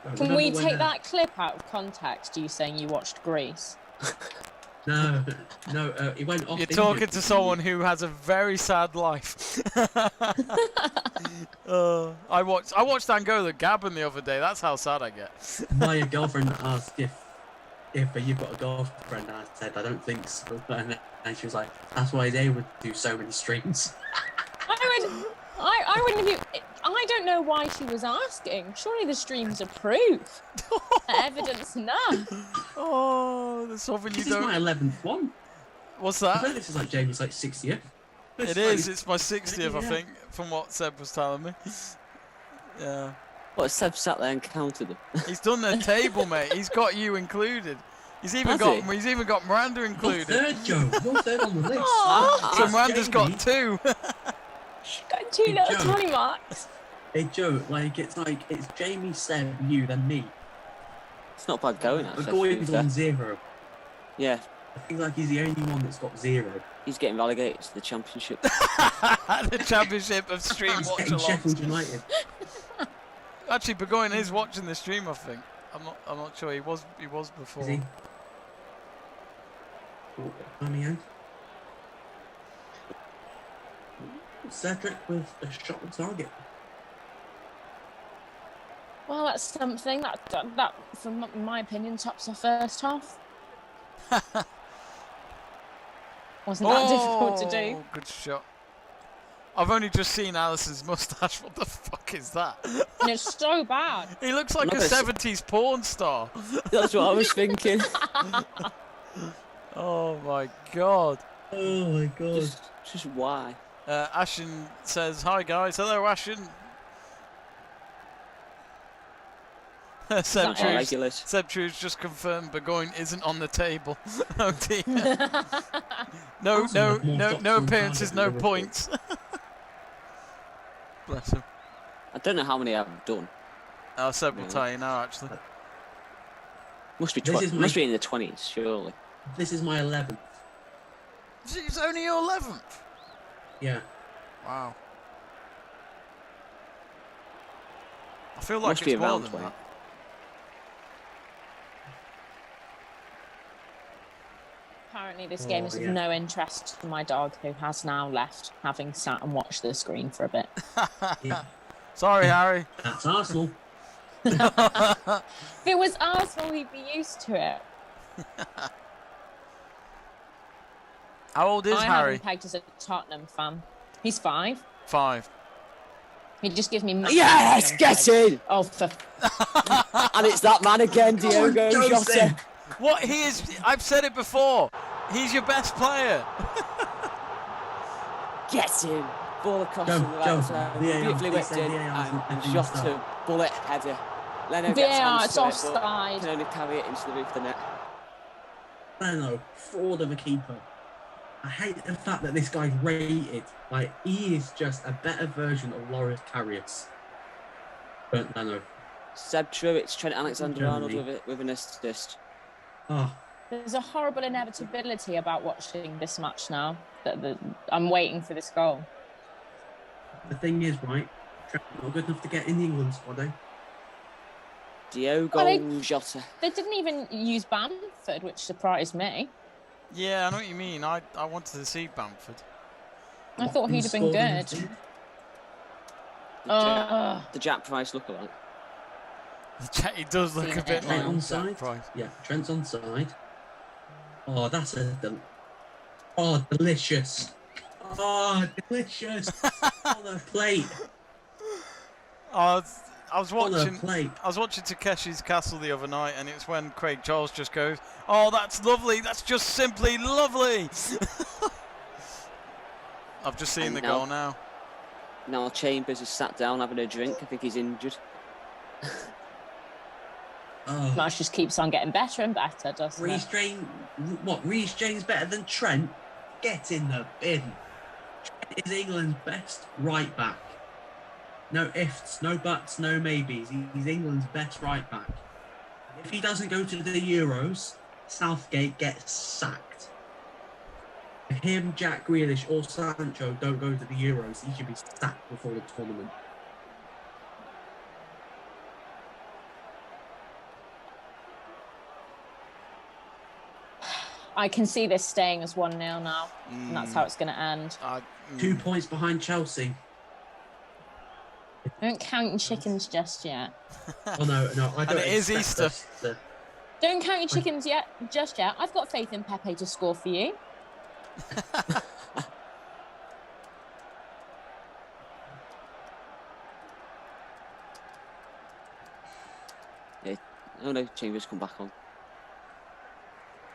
Can Remember we when, take that clip out of context? You saying you watched Greece? No, he went off. You're injured. talking to someone who has a very sad life. I watched Angola Gabon the other day. That's how sad I get. My girlfriend asked if you've got a girlfriend. I said I don't think so, and she was like, "That's why he's able to do so many streams." I wouldn't have. I don't know why she was asking. Surely the streams are proof, evidence enough. Oh, there's something you This is my don't. 11th one. What's I that? think this is like Jamie's like 60th. It is. It's my 60th, I Yeah. think, from what Seb was telling me. Yeah. What, Seb sat there and counted them? He's done the table, mate. He's got you included. He's even Has He's even got Miranda You're included. third, Joe. You're third on the list. Aw. So Miranda's got 2. Got 2 Good little joke. tally marks. Hey Joe, it's Jamie, Seb, you, then me. It's not bad going, But actually. Gordon's on 0. Yeah, I think like he's the only one that's got 0. he's getting relegated to the championship. The championship of stream He's watch getting alongs. Sheffield United. Actually, Burgoyne is watching the stream. I think. I'm not sure. He was before. Is he? Oh, Birmingham. Cedric with a shot on target. Well, that's something that, from my opinion, tops our first half. Wasn't that difficult to do? Good shot. I've only just seen Alison's moustache. What the fuck is that? And it's so bad. He looks like a Look at 70s porn star. That's what I was thinking. Oh my god. Oh my god. Just why? Ashen says, "Hi guys." Hello, Ashen. Seb Not Trues regulars. just confirmed Burgoyne isn't on the table. Oh dear. No Also, more shots on appearances, target than no Liverpool. points. Bless him. I don't know how many I've done. Seb will Yeah. tell you now, actually. Must be This is must my- be in the 20s, surely. This is my 11th. It's only your 11th. Yeah. Wow. I feel like Must be it's more around than 20. that. Apparently, this game is of yeah. no interest to my dog, who has now left, having sat and watched the screen for a bit. Yeah. Sorry, Harry. That's Arsenal. If it was Arsenal, he'd be used to it. How old is I have Harry? him pegged as a Tottenham fan. He's 5. 5. He just gives me. Yes, get in! Oh, for And it's that man again, Diogo Jota. What he is? I've said it before. He's your best player. Get in! Ball across Go, from the go. right side. VAR, Beautifully they whipped said in. VAR 's And nothing Jota, stop. bullet header. Leno gets VAR, hands it's to it, but offside. can only carry it into the roof of the net. Leno, fraud of a keeper. I hate the fact that this guy's rated. Like, he is just a better version of Loris Karius. But Leno. Seb Truitt's Trent Alexander-Arnold Germany. with an assist. Oh, There's a horrible inevitability about watching this match now. I'm waiting for this goal. the thing is, right? Trent's not good enough to get in the England squad, eh? Diogo Well, Jota. They didn't even use Bamford, which surprised me. Yeah, I know what you mean. I wanted to see Bamford. I thought he'd have been good. The Jack Price lookalike. He does look a bit Trent like onside? Jack Price. Yeah, Trent's onside. Oh, that's delicious. Oh, delicious. On the plate. Oh, I was On a watching. plate. I was watching Takeshi's Castle the other night, and it's when Craig Charles just goes, "Oh, that's lovely. That's just simply lovely." I've just seen And the now- goal now. Now Chambers is sat down having a drink. I think he's injured. Oh. Match just keeps on getting better and better, doesn't it? Reece James, Reece James better than Trent? Get in the bin. Trent is England's best right back. No ifs, no buts, no maybes. He's England's best right back. If he doesn't go to the Euros, Southgate gets sacked. If him, Jack Grealish or Sancho don't go to the Euros, he should be sacked before the tournament. I can see this staying as 1-0 now, and that's how it's going to end. 2 points behind Chelsea. Don't count your chickens just yet. Oh no, I don't. it is expect Easter. us to- Don't count your chickens yet, just yet. I've got faith in Pepe to score for you. Oh no, Chambers come back on.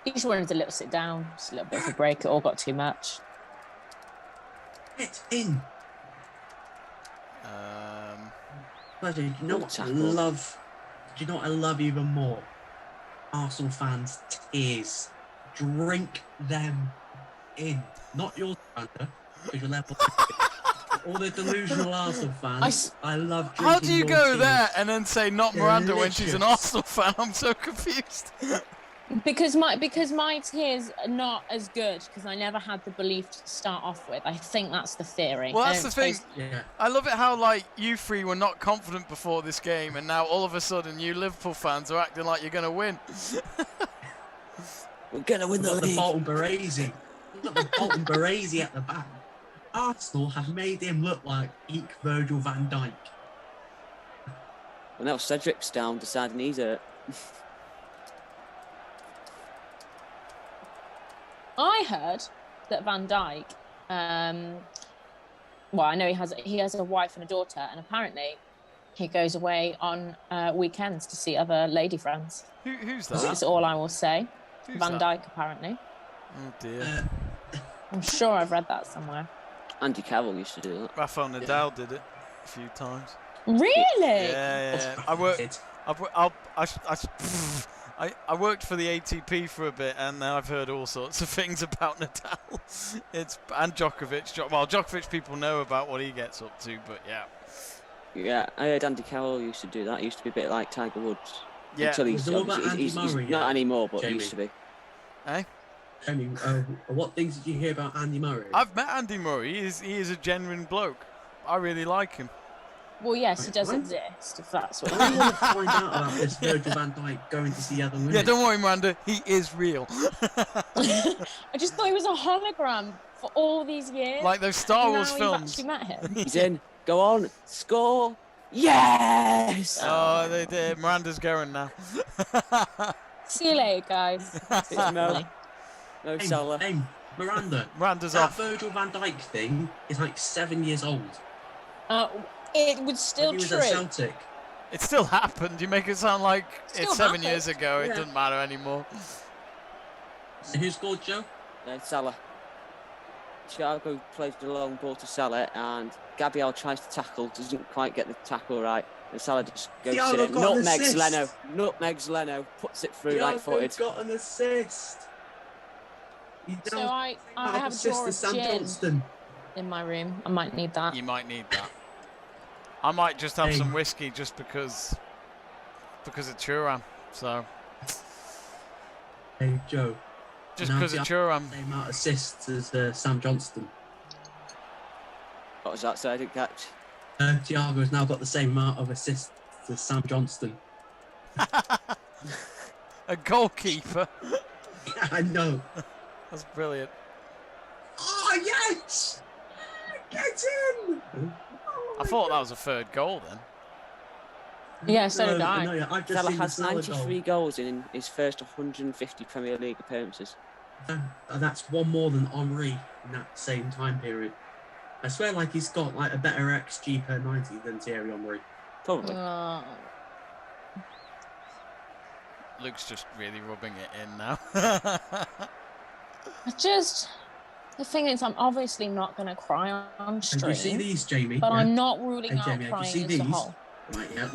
He just wanted a little sit down, just a little bit of a break. It all got too much. Get in. Pleasure. Do you know Good what I tackle. love? Do you know what I love even more? Arsenal fans' tears. Drink them in. Not your Miranda, because you're level. All the delusional Arsenal fans. I love drinking How do you your go tears. there and then say not Miranda when she's an Delicious. Arsenal fan? I'm so confused. Because my tears are not as good because I never had the belief to start off with. I think that's the theory. Well, I that's the don't thing. suppose- Yeah. I love it how like you three were not confident before this game, and now all of a sudden you Liverpool fans are acting like you're going to win. We're gonna win the We've got the league. Bolton Baresi. We've got the Bolton Baresi at the back. Arsenal have made him look like peak Virgil van Dijk. Well, now Cedric's down, deciding he's hurt. I heard that Van Dijk, well, I know he has a wife and a daughter, and apparently he goes away on weekends to see other lady friends. Who's That's that? all I will say. Who's Van that? Dijk, apparently. Oh dear. I'm sure I've read that somewhere. Andy Carroll used to do that. Rafael Nadal did it a few times. Really? Yeah. I worked. I worked for the ATP for a bit, and I've heard all sorts of things about Nadal. And Djokovic. Well, Djokovic people know about what he gets up to, but yeah. Yeah, I heard Andy Carroll used to do that. He used to be a bit like Tiger Woods. Yeah. Until he's, It's all about obviously- he's Andy Murray, not yeah, anymore, but Jamie. he used to be. Eh? Jamie, what things did you hear about Andy Murray? I've met Andy Murray. He is a genuine bloke. I really like him. Well, yes, he does What? exist, if that's what I want to find out about this Virgil van Dijk going to see other women. Yeah, don't worry, Miranda. He is real. I just thought he was a hologram for all these years. Like those Star and Wars now films. You've actually met him. He's in. Go on. Score. Yes! Oh, Miranda's going now. See you later, guys. It's Mo. No Hey, Salah. hey, Miranda. Miranda's That off. Virgil van Dijk thing is like 7 years old. It was still He was true. at Celtic. It still happened. You make it sound like Still it's 7 happened. years ago. It Yeah. doesn't matter anymore. So who scored, Joe? Salah. Thiago plays the long ball to Salah, and Gabriel tries to tackle, doesn't quite get the tackle right, and Salah just goes Thiago to it. got an Nutmegs assist. Leno, puts it through Thiago right-footed. got an assist. He So now I have a assist drawer to of Sam gin Johnston. in my room. I might need that. You might need that. I might just have Hey. some whiskey just because of Turan. So Hey, Joe. just Now because of Thiago Turan. Same amount of assists as Sam Johnston. What was that? So I didn't catch. Thiago's now got the same amount of assists as Sam Johnston. A goalkeeper. I know. That's brilliant. Oh, yes! Get in! I thought that was a third goal then. Yeah, so did I. No, yeah, I've just Salah seen the has Salah 93 goals in his first 150 Premier League appearances. goal. That's one more than Henry in that same time period. I swear, like he's got like a better XG per 90 than Thierry Henry. Probably. Luke's just really rubbing it in now. The thing is, I'm obviously not going to cry on And stream. do you see these, Jamie? But Yeah. I'm not ruling Hey, out Jamie, crying do you as see a these? whole. Right, yeah.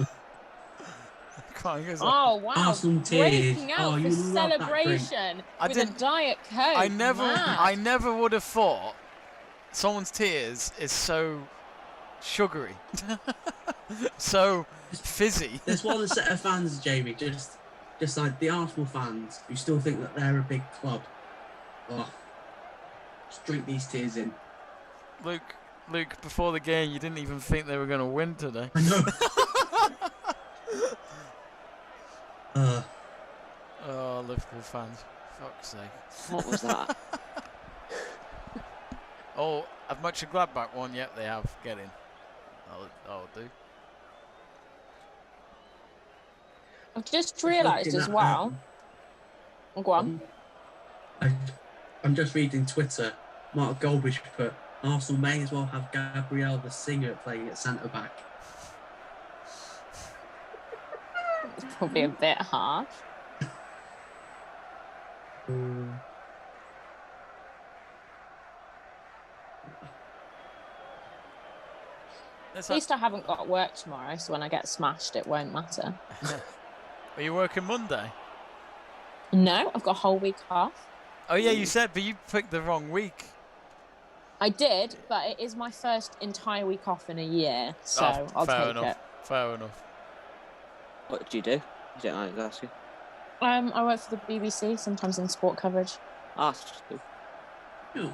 Crying as a- Oh wow! Arsenal tears. Breaking out Oh, for you love that drink. celebration I with a didn't- Diet Coke. I Mad. never would have thought someone's tears is so sugary, so fizzy. There's one set of fans, Jamie, just like the Arsenal fans who still think that they're a big club. Oh, just drink these tears in. Luke, before the game, you didn't even think they were going to win today. I know. Oh, Liverpool fans, fuck's sake. What was that? Oh, I've much a Gladbach one. Yep, they have. Get in. I'll do. I've just realised as well. Go on. I'm just reading Twitter. Mark Goldwish put, Arsenal may as well have Gabriel the singer playing at centre back. It's probably a bit harsh. At least I haven't got work tomorrow, so when I get smashed, it won't matter. Are you working Monday? No, I've got a whole week off. Oh yeah, you said, but you picked the wrong week. I did, but it is my first entire week off in a year, so I'll take it. Fair enough. What do you do? You don't mind asking. I work for the BBC, sometimes in sport coverage. That's cool. Oh,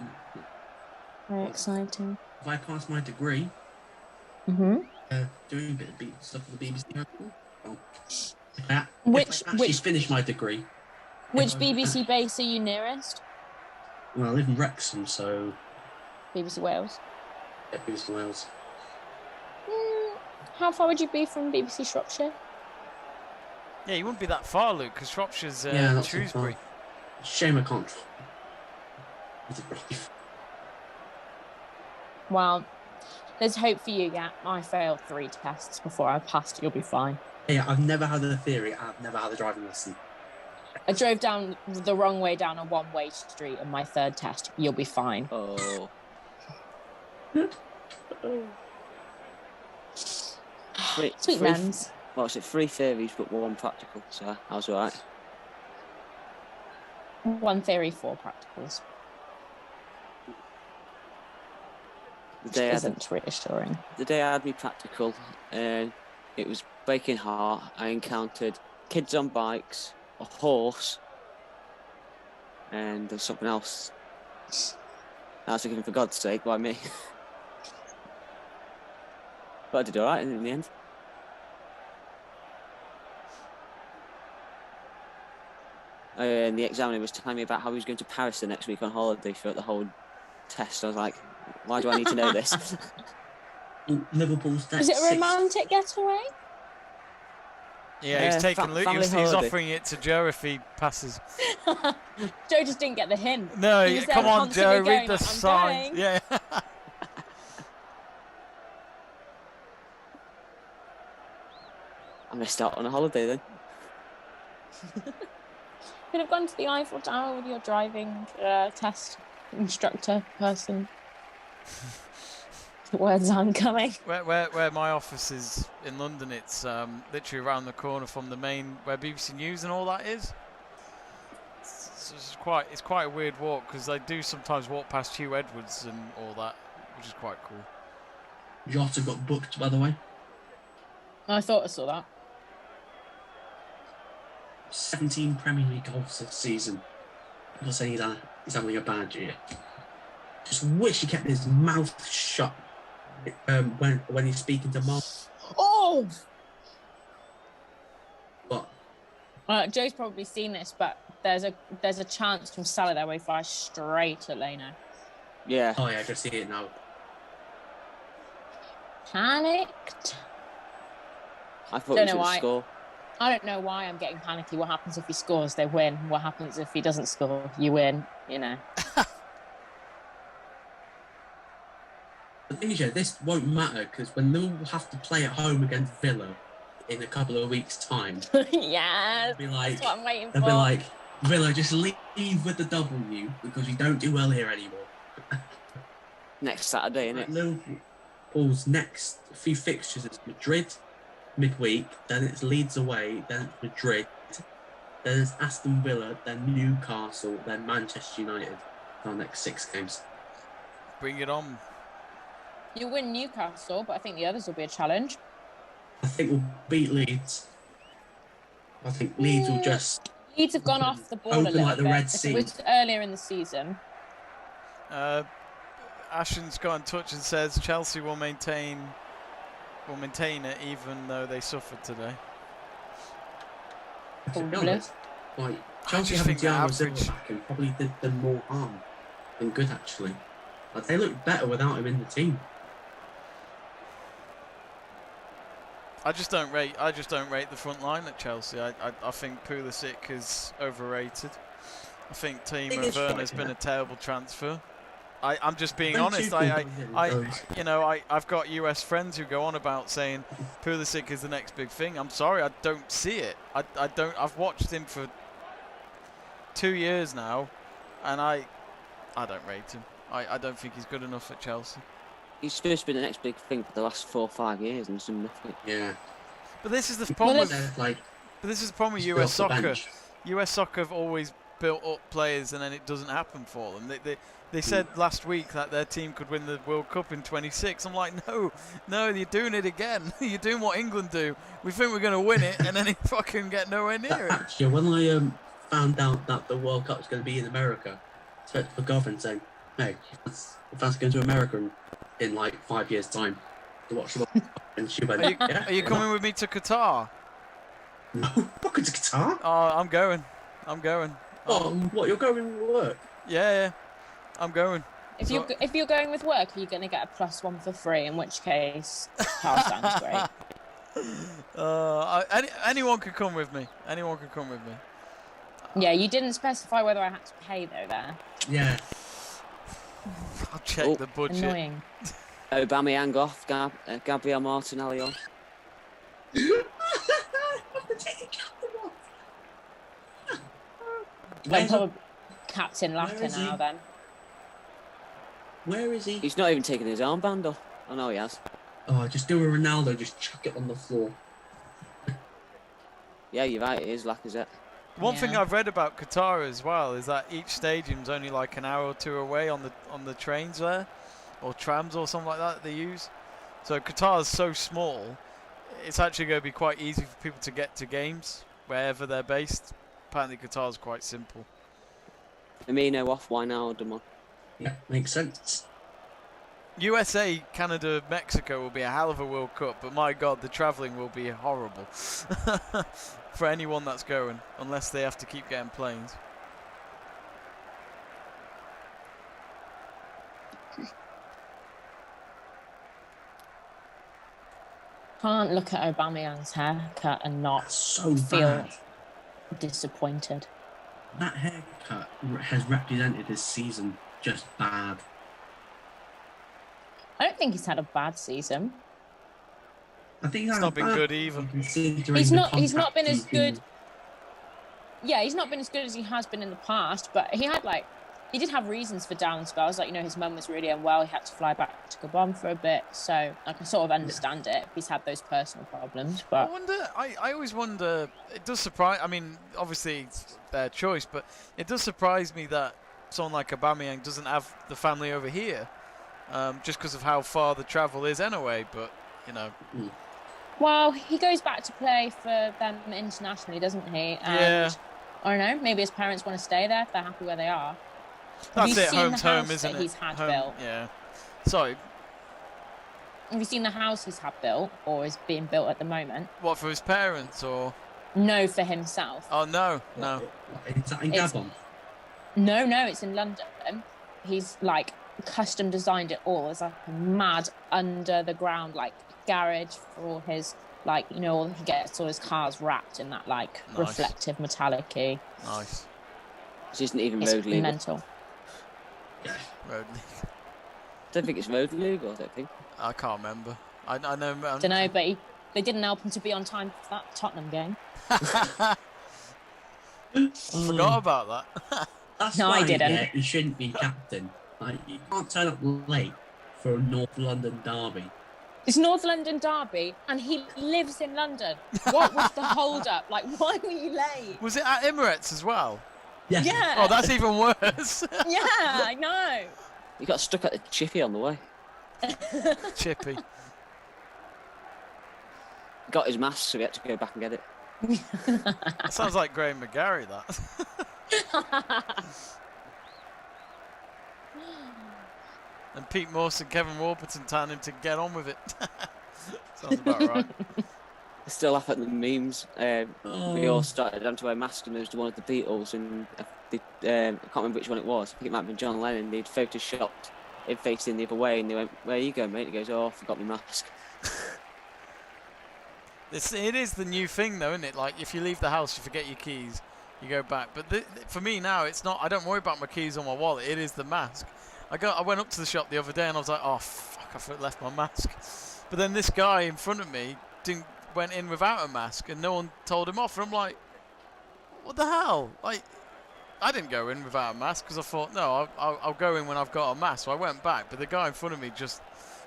Very exciting. if I pass my degree, Mhm. doing a bit of stuff for the BBC. Oh. If I Which actually finish my degree. BBC base are you nearest? Well, I live in Wrexham, so BBC Wales. yeah, BBC Wales. How far would you be from BBC Shropshire? Yeah, you wouldn't be that far, Luke, because Shropshire's Yeah, not so Shrewsbury. far. Shame I can't. It's a drive. Well, there's hope for you yet. I failed 3 tests before I passed. You'll be fine. Yeah, I've never had a theory. I've never had a driving lesson. I drove down the wrong way down a one-way street on my 3rd test. You'll be fine. Oh. Sweet mans. Well, it's 3 theories but 1 practical, so I was alright. 1 theory, 4 practicals. Which isn't reassuring. The day I had my practical, it was breaking heart. I encountered kids on bikes, a horse, and there's something else. I was thinking, for God's sake, why me? But I did alright in the end. And the examiner was telling me about how he was going to Paris the next week on holiday throughout the whole test. I was like, why do I need to know this? Liverpool's Is it a romantic getaway? Yeah, he's taking Luke. He's holiday. offering it to Joe if he passes. Joe just didn't get the hint. No, He was there come on, Joe. constantly Read going, the "I'm signs. going." Yeah. I missed out on a holiday then. Could have gone to the Eiffel Tower with your driving test instructor person. Words aren't coming. Where my office is in London, it's literally around the corner from the main where BBC News and all that is. It's quite a weird walk because I do sometimes walk past Hugh Edwards and all that, which is quite cool. Jota got booked, by the way. I thought I saw that. 17 Premier League goals this season. People saying he's having a bad year. Just wish he kept his mouth shut when he's speaking to Mark. Oh! But Joe's probably seen this, but there's a chance from Salah their way fire straight at Leno. Yeah. oh yeah, I can see it now. Panicked. I thought Don't he know was going why. to score. I don't know why I'm getting panicky. What happens if he scores? They win. What happens if he doesn't score? You win. You know. thing is, yeah, this won't matter because when Liverpool have to play at home against Villa in a couple of weeks' time, Yes, they'll be like, that's what I'm waiting they'll for. be like, Villa, just leave with the W because we don't do well here anymore. Next Saturday, Like innit? Liverpool's next few fixtures is Madrid midweek, then it's Leeds away, then it's Madrid, then it's Aston Villa, then Newcastle, then Manchester United. Our next 6 games. Bring it on. You'll win Newcastle, but I think the others will be a challenge. I think we'll beat Leeds. I think Leeds will just Leeds have gone off the ball a open little like the bit. Red If Sea. it was earlier in the season. Ashen's got in touch and says Chelsea will maintain it even though they suffered today. To be Probably. honest, like I Chelsea just having think the Thiago Silva average- back and probably did them more harm than good actually. Like they look better without him in the team. I just don't rate the front line at Chelsea. I think Pulisic is overrated. I think Timo it's Werner right, has been yeah. a terrible transfer. I'm just being When honest. Tuchel goes in, I've got US friends who go on about saying Pulisic is the next big thing. I'm sorry, I don't see it. I don't. I've watched him for 2 years now, and I don't rate him. I don't think he's good enough at Chelsea. He's supposed to be the next big thing for the last 4 or 5 years and some nothing. Yeah. But this is the problem with They're, like US still off the soccer. bench. US soccer have always built up players and then it doesn't happen for them. They said last week that their team could win the World Cup in 26. I'm like, no, you're doing it again. You're doing what England do. We think we're going to win it, and then you fucking get nowhere near it. Actually, when I found out that the World Cup was going to be in America, I spoke to McGovern saying, "Hey, if that's going to America in like 5 years' time to watch the World Cup," and she went, "Yeah." Are you coming with me to Qatar? No, not going to Qatar. Oh, I'm going. Oh, what? You're going to work? Yeah, I'm going. If you're going with work, are you going to get a +1 for free? In which case, car sounds great. Anyone could come with me. Yeah, you didn't specify whether I had to pay though. There, Yeah. I'll check the budget. annoying. Aubameyang off, Gabriel Martinelli on. Like probably Captain Where Laka is he? now. Then Where is he? He's not even taking his armband off. I know he has. Oh, just do a Ronaldo, just chuck it on the floor. Yeah, you're right, it is Lacazette. One thing Yeah. I've read about Qatar as well is that each stadium's only like an hour or two away on the trains there, or trams or something like that they use. So Qatar's so small, it's actually going to be quite easy for people to get to games wherever they're based. Apparently Qatar's quite simple. Amino off, Wijnaldum on. Yeah, makes sense. USA, Canada, Mexico will be a hell of a World Cup, but my God, the travelling will be horrible for anyone that's going, unless they have to keep getting planes. can't look at Aubameyang's haircut and not That's so feel bad. disappointed. That haircut has represented his season just bad. I don't think he's had a bad season. I think It's not been good either. He's not been as good. Yeah, he's not been as good as he has been in the past, but he did have reasons for down spells. Like, his mum was really unwell. He had to fly back to Gabon for a bit. So I can sort of understand it. He's had those personal problems, but I always wonder, it does surprise, I mean, obviously it's their choice, but it does surprise me that someone like Aubameyang doesn't have the family over here, just because of how far the travel is anyway, but, well, he goes back to play for them internationally, doesn't he? And Yeah. I don't know, maybe his parents want to stay there if they're happy where they are. Have That's you it, seen home's the house home, isn't that it? he's had Home, built? yeah. Sorry, Have you seen the house he's had built or is being built at the moment? what, for his parents, or? No, for himself. Oh, no. Is that in It's- Gabon? No, it's in London. He's custom designed it all. It's like a mad under the ground garage for all his he gets all his cars wrapped in that reflective metallic-y. Nice. This isn't even It's road legal. mental. Yeah. Road league. don't think it's road legal, I don't think. I can't remember. I know. Don't know, but they didn't help him to be on time for that Tottenham game. Forgot about that. That's No, why, I didn't. Yeah, you shouldn't be captain. Like, you can't turn up late for a North London derby. It's North London derby, and he lives in London. What was the hold-up? Like, why were you late? Was it at Emirates as well? Yeah. Yeah. Oh, that's even worse. Yeah, I know. He got stuck at the chippy on the way. Chippy. Got his mask, so he had to go back and get it. That sounds like Graham McGarry, that. And Pete Morse and Kevin Warburton telling him to get on with it. Sounds about right. I still laugh at the memes. We all started having to wear masks, and there was one of the Beatles, and I can't remember which one it was. I think it might have been John Lennon. They'd photoshopped him facing the other way, and they went, "Where you going, mate?" He goes, "Oh, I forgot my mask." It is the new thing, though, isn't it? Like, if you leave the house, you forget your keys, you go back. But for me now, it's not. I don't worry about my keys or my wallet. It is the mask. I went up to the shop the other day, and I was like, "Oh fuck, I left my mask." But then this guy in front of me went in without a mask, and no one told him off. And I'm like, "What the hell?" Like, I didn't go in without a mask because I thought, no, I'll go in when I've got a mask. So I went back, but the guy in front of me just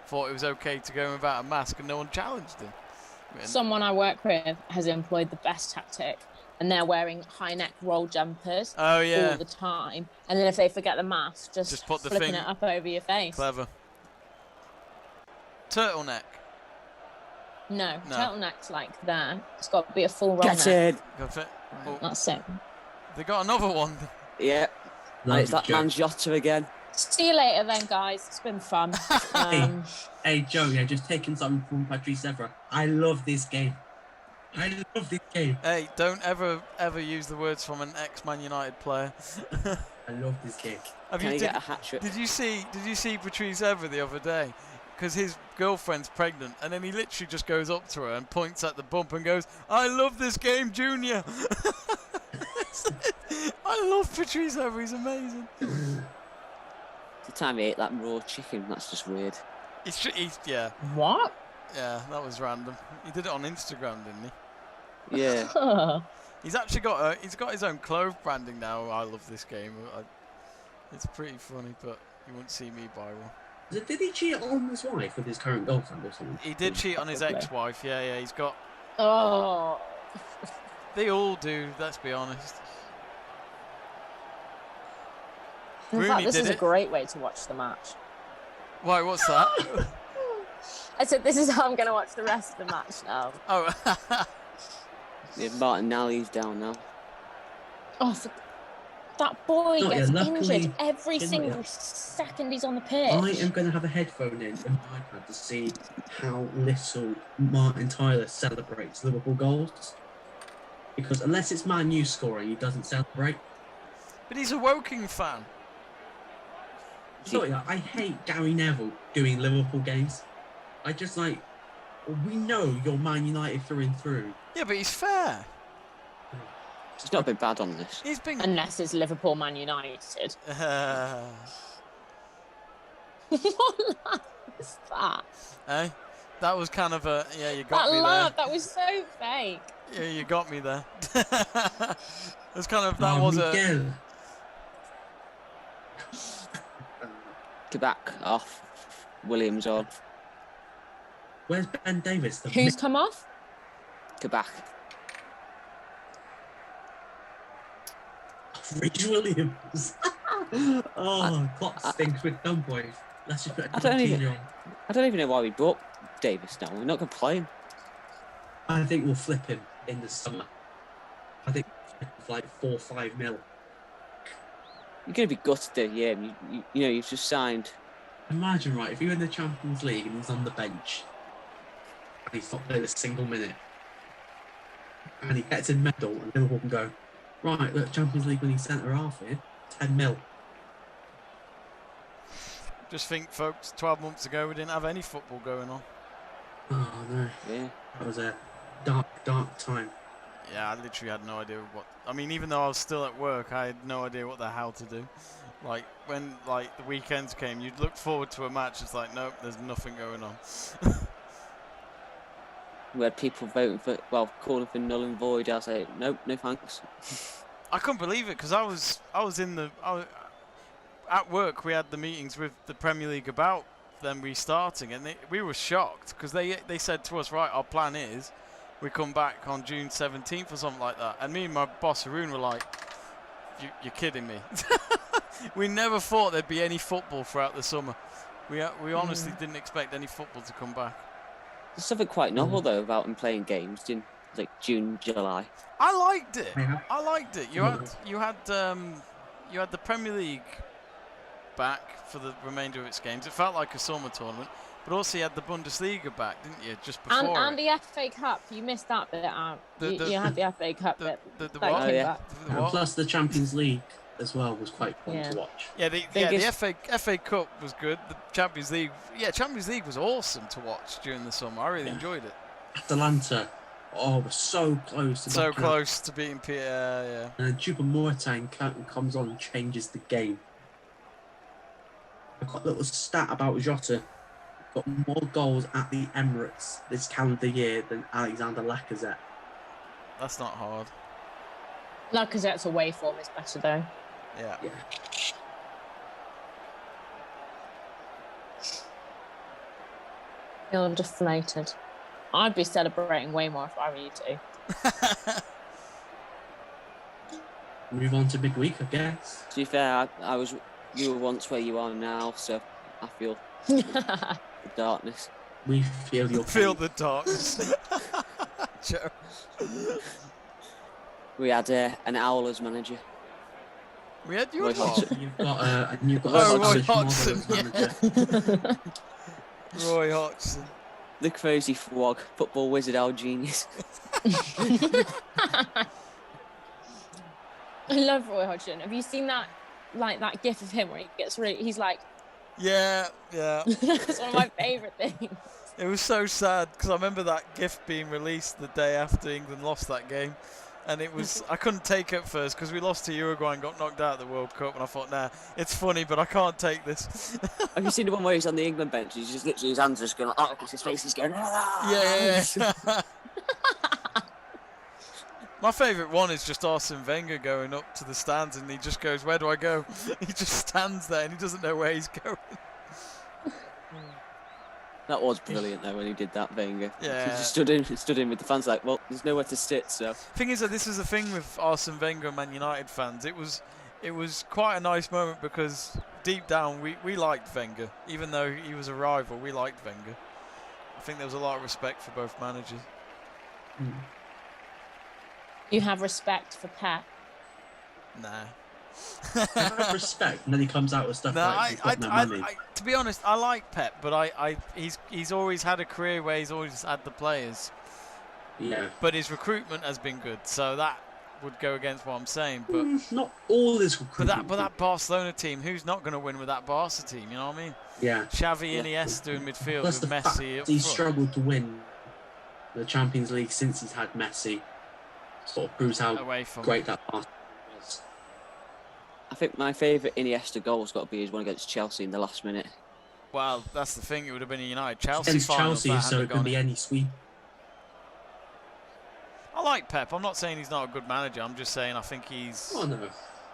thought it was okay to go in without a mask, and no one challenged him. Someone I work with has employed the best tactic, and they're wearing high neck roll jumpers Oh yeah, all the time. And then if they forget the mask, just put the flipping thing it up over your face. clever. Turtleneck. No, No. turtleneck's like there. It's got to be a full roll Get neck. in. Got it. Oh, That's it. they got another one. Yeah. And it's that Lovely man's Jota again. See you later then, guys. It's been fun. Hey, Joe, yeah, just taking something from Patrice Evra. I love this game. I love this game. Hey, don't ever use the words from an ex-Man United player. I love this game. Can he get a hat trick? Did you see Patrice Evra the other day? Because his girlfriend's pregnant, and then he literally just goes up to her and points at the bump and goes, "I love this game, Junior." I love Patrice Evra. He's amazing. The time he ate that raw chicken, that's just weird. Yeah, What? that was random. He did it on Instagram, didn't he? Yeah. He's actually got his own clothes branding now. I love this game. It's pretty funny, but you wouldn't see me buy one. Did he cheat on his wife with his current girlfriend or something? He did cheat on his Probably. ex-wife. Yeah. He's got. Oh. They all do. Let's be honest. In Rooney fact, this did is a it. great way to watch the match. Why? What's that? I said, this is how I'm going to watch the rest of the match now. Oh. Yeah, Martin Nally's down now. Oh, that boy Not gets yet, luckily, injured every not single yet. second he's on the pitch. I am going to have a headphone in and my iPad to see how little Martin Tyler celebrates Liverpool goals. Because unless it's Man U scoring, he doesn't celebrate. But he's a Woking fan. Sorry, I hate Gary Neville doing Liverpool games. I just like, we know you're Man United through and through. Yeah, but he's fair. He's not been bad on this. He's been. Unless it's Liverpool Man United. Eh? What laugh was that? That was kind of a you got That me laugh, that was so fake. there. Yeah, you got me there. It's kind of that was a. Miguel. Quebec off. Williams on. Where's Ben Davies? The Who's come off? Quebec. Rich Williams. Oh, Klopp stinks with dumb boys. Let's just put a I don't even- Coutinho on. I don't even know why we brought Davis now. We're not going to play him. I think we'll flip him in the summer. I think for like 4 or 5 mil. You're going to be gutted, yeah. You know, you've just signed. Imagine, right, if you're in the Champions League and he's on the bench and he's not played a single minute and he gets in medal and Liverpool can go, right, look, Champions League winning centre half here, 10 mil. Just think, folks. 12 months ago, we didn't have any football going on. Oh no, Yeah. that was a dark, dark time. Yeah, I literally had no idea what. I mean, even though I was still at work, I had no idea what the hell to do. Like when the weekends came, you'd look forward to a match. It's like, nope, there's nothing going on. We had people voting for, calling for null and void. I was like, nope, no thanks. I couldn't believe it because I was at work. We had the meetings with the Premier League about them restarting, and we were shocked because they said to us, right, our plan is we come back on June 17th or something like that. And me and my boss Haroon were like, you're kidding me. We never thought there'd be any football throughout the summer. We honestly didn't expect any football to come back. There's something quite novel though about him playing games in like June, July. I liked it. Yeah. I liked it. You had the Premier League back for the remainder of its games. It felt like a summer tournament, but also you had the Bundesliga back, didn't you? Just before. And the FA Cup. You missed that bit out. You had the FA Cup bit. The that what? came yeah. back. The what? Plus the Champions League as well was quite fun to watch. Yeah, the FA Cup was good. The Champions League, Champions League was awesome to watch during the summer. I really enjoyed it. Atalanta, we're so close. So close to beating Pierre. Yeah. And Choupo-Moting comes on and changes the game. I've got a little stat about Jota. Got more goals at the Emirates this calendar year than Alexander Lacazette. That's not hard. Lacazette's away form is better though. Yeah. Feel deflated. I'd be celebrating way more if I were you two. Move on to midweek, I guess. To be fair, you were once where you are now, so I feel the darkness. We feel your Feel pain. the darkness. Joe. We had an owl as manager. We had you Roy at Hodgson. You've got Oh, a Roy Scottish Hodgson, manager. Roy Hodgson. The crazy frog, football wizard, owl genius. I love Roy Hodgson. Have you seen that gif of him where he gets he's like, Yeah. it's one of my favourite things. It was so sad because I remember that GIF being released the day after England lost that game, and it was I couldn't take it at first because we lost to Uruguay and got knocked out of the World Cup, and I thought, nah, it's funny, but I can't take this. Have you seen the one where he's on the England bench? He's just literally his hands are just going like, because his face is going. Yeah. My favourite one is just Arsene Wenger going up to the stands and he just goes, "Where do I go?" He just stands there and he doesn't know where he's going. That was brilliant though when he did that, Wenger. Yeah. He just stood in with the fans like, well, there's nowhere to sit, so. Thing is that this is the thing with Arsene Wenger and Man United fans. It was quite a nice moment because deep down we liked Wenger, even though he was a rival. We liked Wenger. I think there was a lot of respect for both managers. You have respect for Pep. Nah. I have respect, and then he comes out with stuff like he's got no money. To be honest, I like Pep, but he's always had a career where he's always had the players. Yeah. But his recruitment has been good, so that would go against what I'm saying. But Not all this recruitment. but that Barcelona team, who's not going to win with that Barca team? You know what I mean? Yeah. Xavi, Iniesta in midfield Plus with the Messi fact up he's front. struggled to win the Champions League since he's had Messi. Sort of proves how Away from great that Barca was. I think my favourite Iniesta goal's got to be his one against Chelsea in the last minute. Well, that's the thing. It would have been a United Chelsea Against final. Chelsea, so it can be any sweep. I like Pep. I'm not saying he's not a good manager. I'm just saying I think he's Oh no,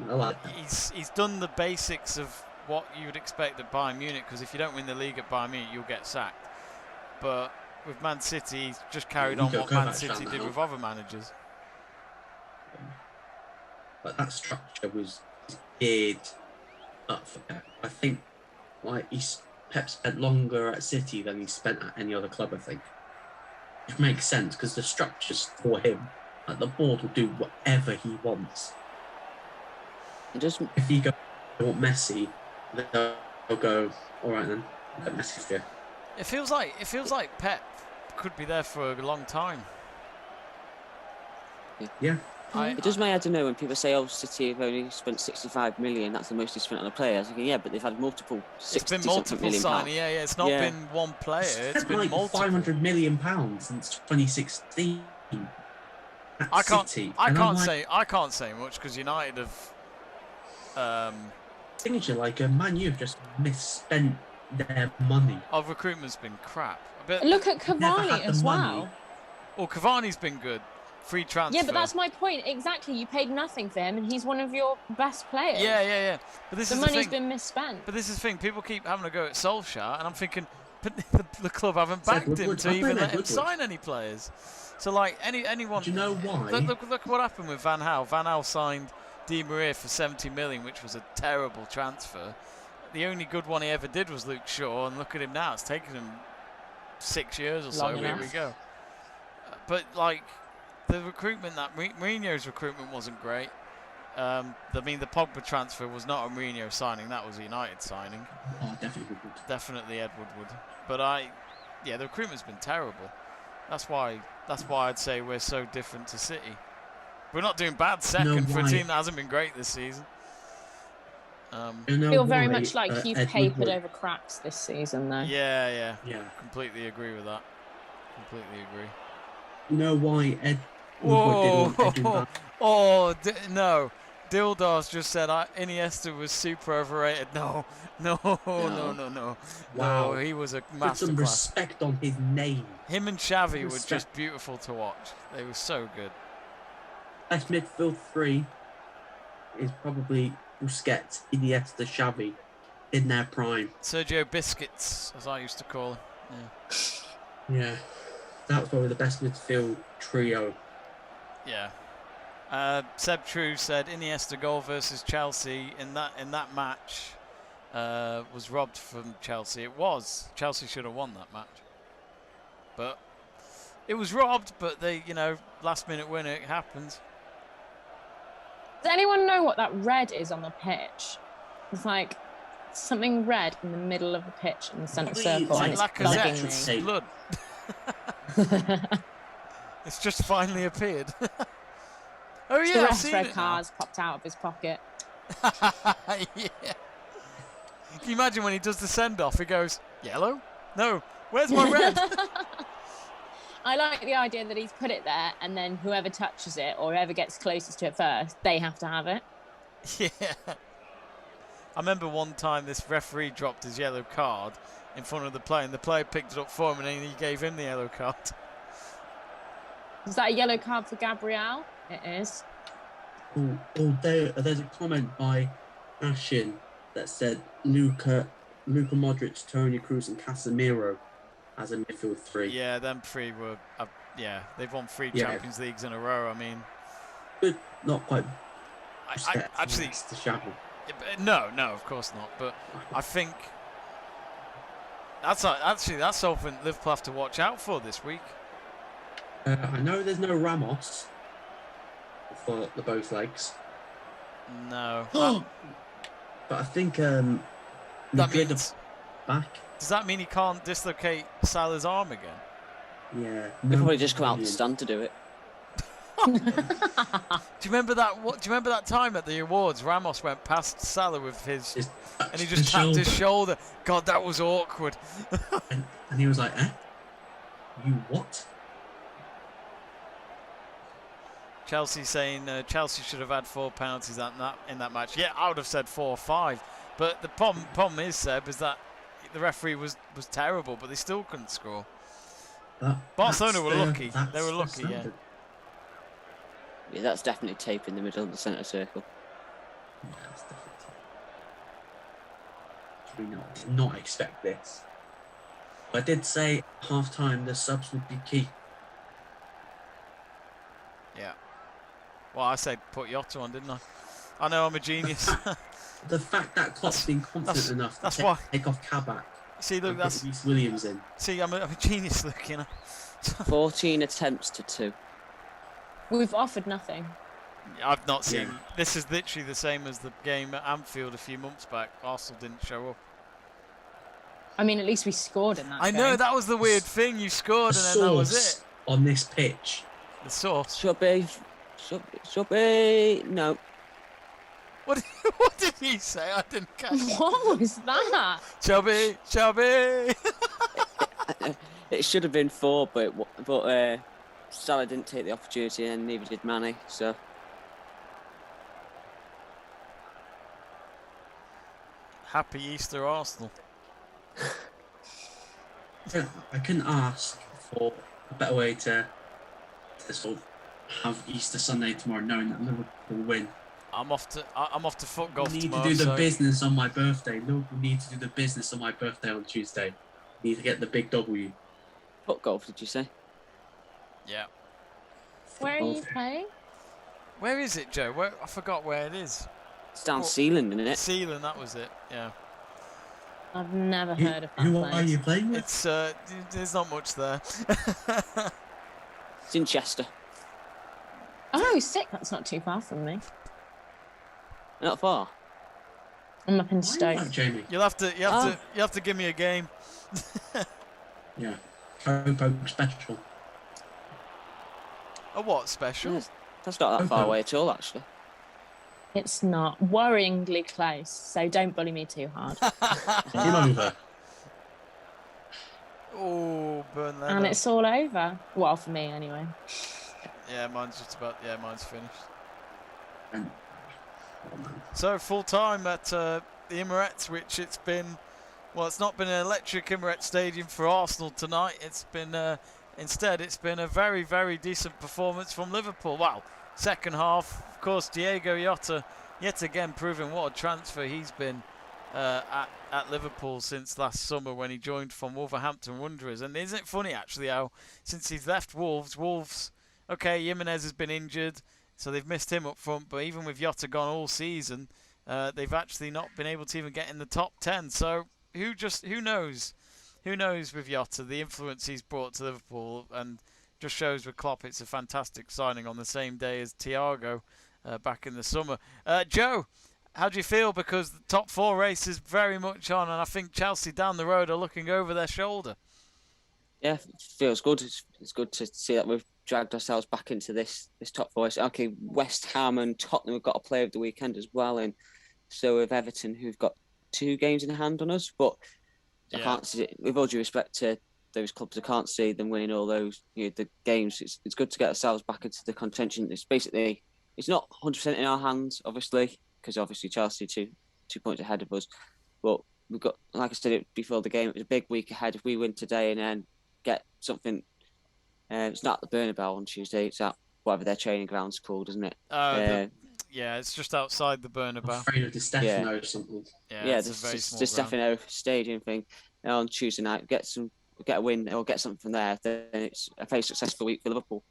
I like that. he's done the basics of what you would expect at Bayern Munich. Because if you don't win the league at Bayern Munich, you'll get sacked. But with Man City, he's just carried on Nico what Man Kovac City done did that. with other managers. But that structure was geared up for Pep. I think Pep spent longer at City than he spent at any other club, I think. Which makes sense because the structure's for him. Like, the board will do whatever he wants. It doesn't. If he goes, I want Messi, they'll go, all right then, I'll get Messi for you. It feels like Pep could be there for a long time. Yeah. It does my head to know when people say, "Oh, City have only spent 65 million. That's the most they spent on a player." I was thinking, yeah, but they've had multiple. It's been multiple signing. Yeah. It's not been one player. It's Spent been like multiple. £500 million since 2016. I can't. City, I and I'm can't like, say. I can't say much because United have. Signature, like Man U have just misspent their money. Our recruitment's been crap. But Look at Never Cavani had the as money. well. well, Cavani's been good. Free transfer. Yeah, but that's my point. Exactly. You paid nothing for him, and he's one of your best players. Yeah. But this The is money's the thing. been misspent. But this is the thing. People keep having a go at Solskjaer, and I'm thinking, but the club haven't It's like backed him Woodward. to I even blame let him Woodward. sign any players. So like anyone. Do you know why? Look what happened with Van Gaal. Van Gaal signed Di Maria for 70 million, which was a terrible transfer. The only good one he ever did was Luke Shaw, and look at him now. It's taken him 6 years or so. Long Here enough. we go. But like the recruitment, that Mourinho's recruitment wasn't great. I mean, the Pogba transfer was not a Mourinho signing. That was a United signing. Oh, definitely Woodward. Definitely Ed Woodward. But the recruitment's been terrible. That's why I'd say we're so different to City. We're not doing bad second for a why? team that hasn't been great this season. You know I feel very why, much like you've Ed papered Woodward- over cracks this season, though. Yeah. Yeah. Completely agree with that. Completely agree. You know why Ed Woodward didn't want Edwin Whoa! back? Oh no! Dildos just said Iniesta was super overrated. No. Wow. No, he was a Put some masterclass. respect on his name. Him and Xavi were Respect. just beautiful to watch. They were so good. Best midfield three is probably Busquets, Iniesta, Xavi in their prime. Sergio Biscuits, as I used to call him. Yeah, that was probably the best midfield trio. Yeah. Seb True said Iniesta goal versus Chelsea in that match was robbed from Chelsea. It was. Chelsea should have won that match. But it was robbed, but they, last minute winner, it happens. Does anyone know what that red is on the pitch? It's like something red in the middle of the pitch in the centre Please, circle, and it's Lacazette's bugging me. blood. It's just finally appeared. Oh The yeah, I've rest seen red it now. cards popped out of his pocket. Yeah. Can you imagine when he does the send-off? He goes, yellow? No, where's my red? I like the idea that he's put it there, and then whoever touches it or whoever gets closest to it first, they have to have it. Yeah. I remember one time this referee dropped his yellow card in front of the player, and the player picked it up for him, and then he gave him the yellow card. Is that a yellow card for Gabriel? It is. There's a comment by Ashin that said Luka Modric, Toni Kroos, and Casemiro as a midfield three. Yeah, them three were, they've won 3 Yeah. Champions Leagues in a row. I mean, Good, not quite. I actually, next to Xavi. no, of course not. But I think that's something Liverpool have to watch out for this week. I know there's no Ramos for the both legs, No. but I think that Madrid means, are back. does that mean he can't dislocate Salah's arm again? Yeah, They'll probably just come out Brilliant. the stand to do it. Do you remember that? Do you remember that time at the awards? Ramos went past Salah with his, and he just tapped his shoulder. God, that was awkward. and he was like, "Eh, you what?" Chelsea saying Chelsea should have had 4 penalties in that match. Yeah, I would have said 4 or 5. But the problem is, Seb, is that the referee was terrible, but they still couldn't score. Barcelona were lucky. They were lucky, yeah. Yeah, that's definitely tape in the middle of the centre circle. Yeah, that's definitely. Did not expect this. I did say at half time the subs would be key. Yeah. Well, I said put Jota on, didn't I? I know I'm a genius. The fact that Klopp's been confident enough that's to why. take off Kabak See, look, and put that's Reece Williams in. I'm a genius, look, 14 attempts to 2. We've offered nothing. I've not seen. Yeah. This is literally the same as the game at Anfield a few months back. Arsenal didn't show up. I mean, at least we scored in that I game. know, that was the weird thing. You scored and then that was it. On this pitch. The sauce. Should be. No. What did he say? I didn't catch it. What was that? Chubby. It should have been 4, but Salah didn't take the opportunity, and neither did Mane. So Happy Easter, Arsenal. I couldn't ask for a better way to sort of have Easter Sunday tomorrow, knowing that Liverpool will win. I'm off to foot golf We need tomorrow. to do the so business on my birthday. Liverpool need to do the business on my birthday on Tuesday. Need to get the big W. foot golf, did you say? yeah. Where are you playing? Where is it, Joe? I forgot where it is. It's down Well, Sealand, isn't it? Sealand, that was it. Yeah. I've never heard of that Who place. are you playing with? It's there's not much there. It's in Chester. Oh, sick. That's not too far from me. Not far. I'm up in Why Stoke. not, Jamie? You have to give me a game. Yeah. Pope special. A what special? Yes, that's not that far away at all, actually. It's not worryingly close, so don't bully me too hard. Game over. Oh, burn that. And it's all over. Well, for me anyway. Yeah, mine's just about. Yeah, mine's finished. And So full time at the Emirates, which it's been. Well, it's not been an electric Emirates Stadium for Arsenal tonight. It's been instead it's been a very, very decent performance from Liverpool. Wow, second half, of course, Diego Jota yet again proving what a transfer he's been at Liverpool since last summer when he joined from Wolverhampton Wanderers. And isn't it funny actually how since he's left Wolves, okay, Jimenez has been injured, so they've missed him up front. But even with Jota gone all season, they've actually not been able to even get in the top 10. So who knows with Jota the influence he's brought to Liverpool, and just shows with Klopp it's a fantastic signing on the same day as Thiago back in the summer. Joe, how do you feel? Because the top 4 race is very much on, and I think Chelsea down the road are looking over their shoulder. Yeah, it feels good. It's good to see that we've dragged ourselves back into this top 4. Okay, West Ham and Tottenham have got a play of the weekend as well, and so have Everton, who've got 2 games in hand on us. But I can't see it. With all due respect to those clubs, I can't see them winning all those the games. It's good to get ourselves back into the contention. It's not 100% in our hands, obviously, because obviously Chelsea 2 points ahead of us. But we've got, like I said before the game, it was a big week ahead. If we win today and then get something, it's not at the Bernabeu on Tuesday. It's at whatever their training ground's called, isn't it? Yeah, it's just outside the Bernabeu. I'm afraid of the Stefano or something. Yeah, the very small the ground. Stefano Stadium thing on Tuesday night. Get a win or get something from there. Then it's a very successful week for Liverpool.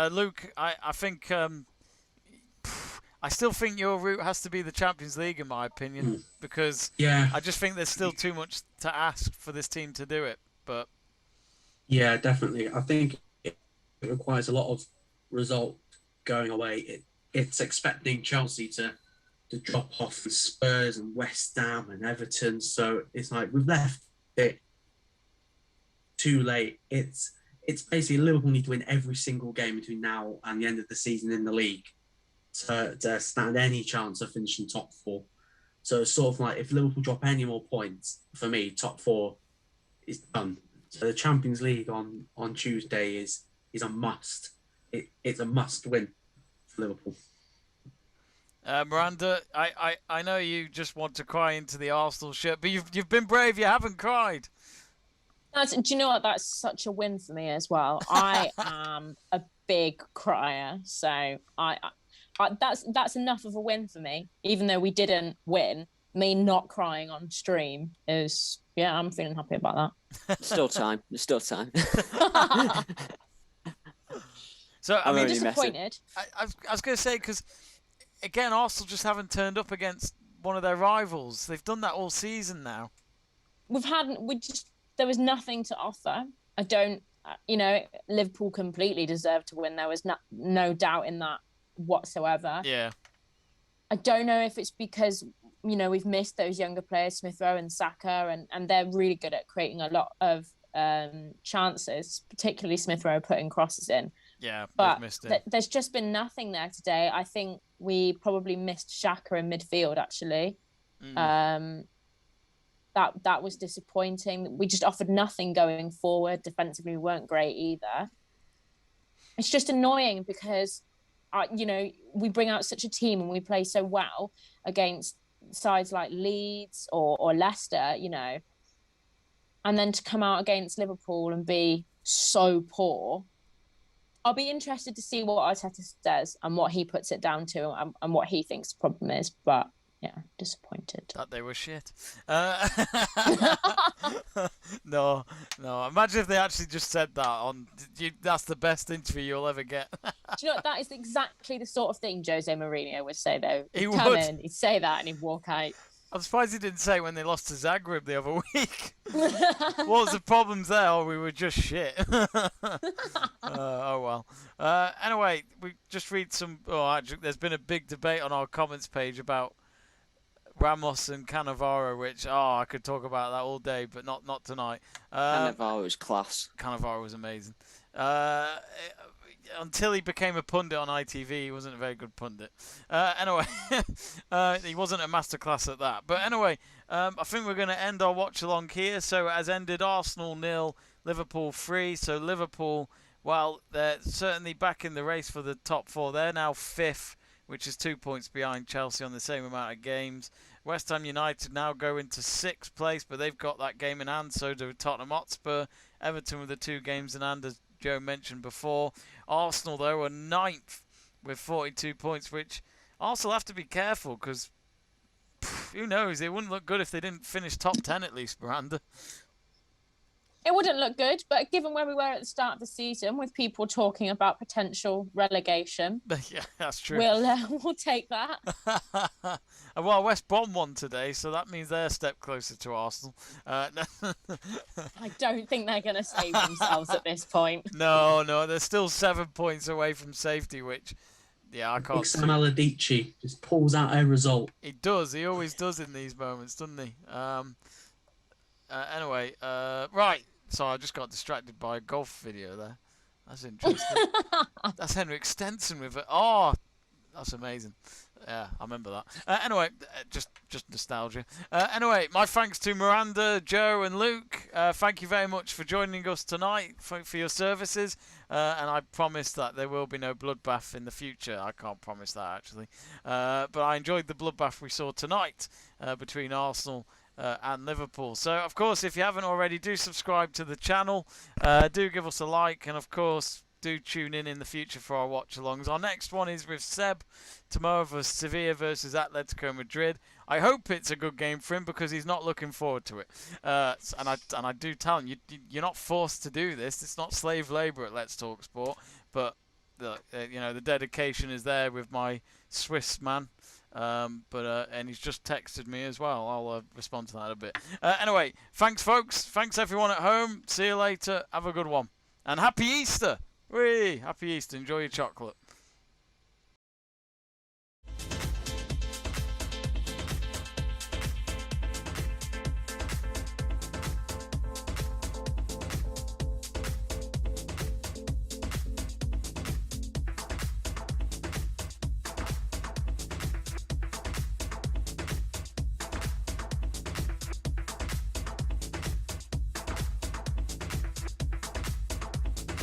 Luke, I think I still think your route has to be the Champions League, in my opinion, because Yeah. I just think there's still too much to ask for this team to do it. But Yeah, definitely. I think it requires a lot of result going away. It's expecting Chelsea to drop off the Spurs and West Ham and Everton. So it's like we've left it too late. It's basically Liverpool need to win every single game between now and the end of the season in the league to stand any chance of finishing top 4. So it's sort of like if Liverpool drop any more points, for me, top 4 is done. So the Champions League on Tuesday is a must. It's a must win for Liverpool. Miranda, I know you just want to cry into the Arsenal shirt, but you've been brave. You haven't cried. Do you know what? That's such a win for me as well. I am a big crier, so I that's enough of a win for me. Even though we didn't win, me not crying on stream is I'm feeling happy about that. Still time. There's still time. So I I'm mean, disappointed. I was going to say, because again, Arsenal just haven't turned up against one of their rivals. They've done that all season now. There was nothing to offer. I don't, Liverpool completely deserved to win. There was no doubt in that whatsoever. Yeah. I don't know if it's because, we've missed those younger players, Smith Rowe and Saka, and they're really good at creating a lot of chances, particularly Smith Rowe putting crosses in. Yeah, but we've missed it. There's just been nothing there today. I think we probably missed Xhaka in midfield, actually. that was disappointing. We just offered nothing going forward. Defensively, we weren't great either. It's just annoying because, we bring out such a team and we play so well against sides like Leeds or Leicester, and then to come out against Liverpool and be so poor. I'll be interested to see what Arteta says and what he puts it down to and what he thinks the problem is. But yeah, disappointed. That they were shit. No. Imagine if they actually just said that on. That's the best interview you'll ever get. Do you know what? That is exactly the sort of thing Jose Mourinho would say, though. He He'd come would. in, he'd say that, and he'd walk out. I'm surprised he didn't say when they lost to Zagreb the other week. What was the problems there? Oh, we were just shit. Oh well. Anyway, we just read some. Oh, actually, there's been a big debate on our comments page about Ramos and Cannavaro, which I could talk about that all day, but not tonight. Cannavaro was class. Cannavaro was amazing. Until he became a pundit on ITV, he wasn't a very good pundit. Anyway, he wasn't a masterclass at that. But anyway, I think we're going to end our watch along here. So it has ended Arsenal 0, Liverpool 3. So Liverpool, well, they're certainly back in the race for the top 4. They're now 5th, which is 2 points behind Chelsea on the same amount of games. West Ham United now go into 6th place, but they've got that game in hand. So do Tottenham Hotspur. Everton with the 2 games in hand, as Joe mentioned before. Arsenal, though, are 9th with 42 points, which Arsenal have to be careful because who knows? It wouldn't look good if they didn't finish top 10 at least, Miranda. It wouldn't look good, but given where we were at the start of the season, with people talking about potential relegation, Yeah, that's true. we'll take that. Well, West Brom won today, so that means they're a step closer to Arsenal. I don't think they're going to save themselves at this point. No, they're still 7 points away from safety, which, yeah, I can't see. Sam Allardyce just pulls out a result. He does. He always does in these moments, doesn't he? Anyway, right. So I just got distracted by a golf video there. That's interesting. That's Henrik Stenson with it. Oh, that's amazing. Yeah, I remember that. Anyway, just nostalgia. Anyway, my thanks to Miranda, Joe and Luke. Thank you very much for joining us tonight for your services. And I promise that there will be no bloodbath in the future. I can't promise that, actually. But I enjoyed the bloodbath we saw tonight between Arsenal and Liverpool. So, of course, if you haven't already, do subscribe to the channel. Do give us a like. And, of course, do tune in the future for our watch-alongs. Our next one is with Seb tomorrow for Sevilla versus Atletico Madrid. I hope it's a good game for him because he's not looking forward to it. And I do tell him, you're not forced to do this. It's not slave labour at Let's Talk Sport. But, the dedication is there with my Swiss man. And he's just texted me as well. I'll respond to that a bit. Anyway, thanks, folks. Thanks, everyone at home. See you later. Have a good one. And happy Easter. Whee! Happy Easter. Enjoy your chocolate.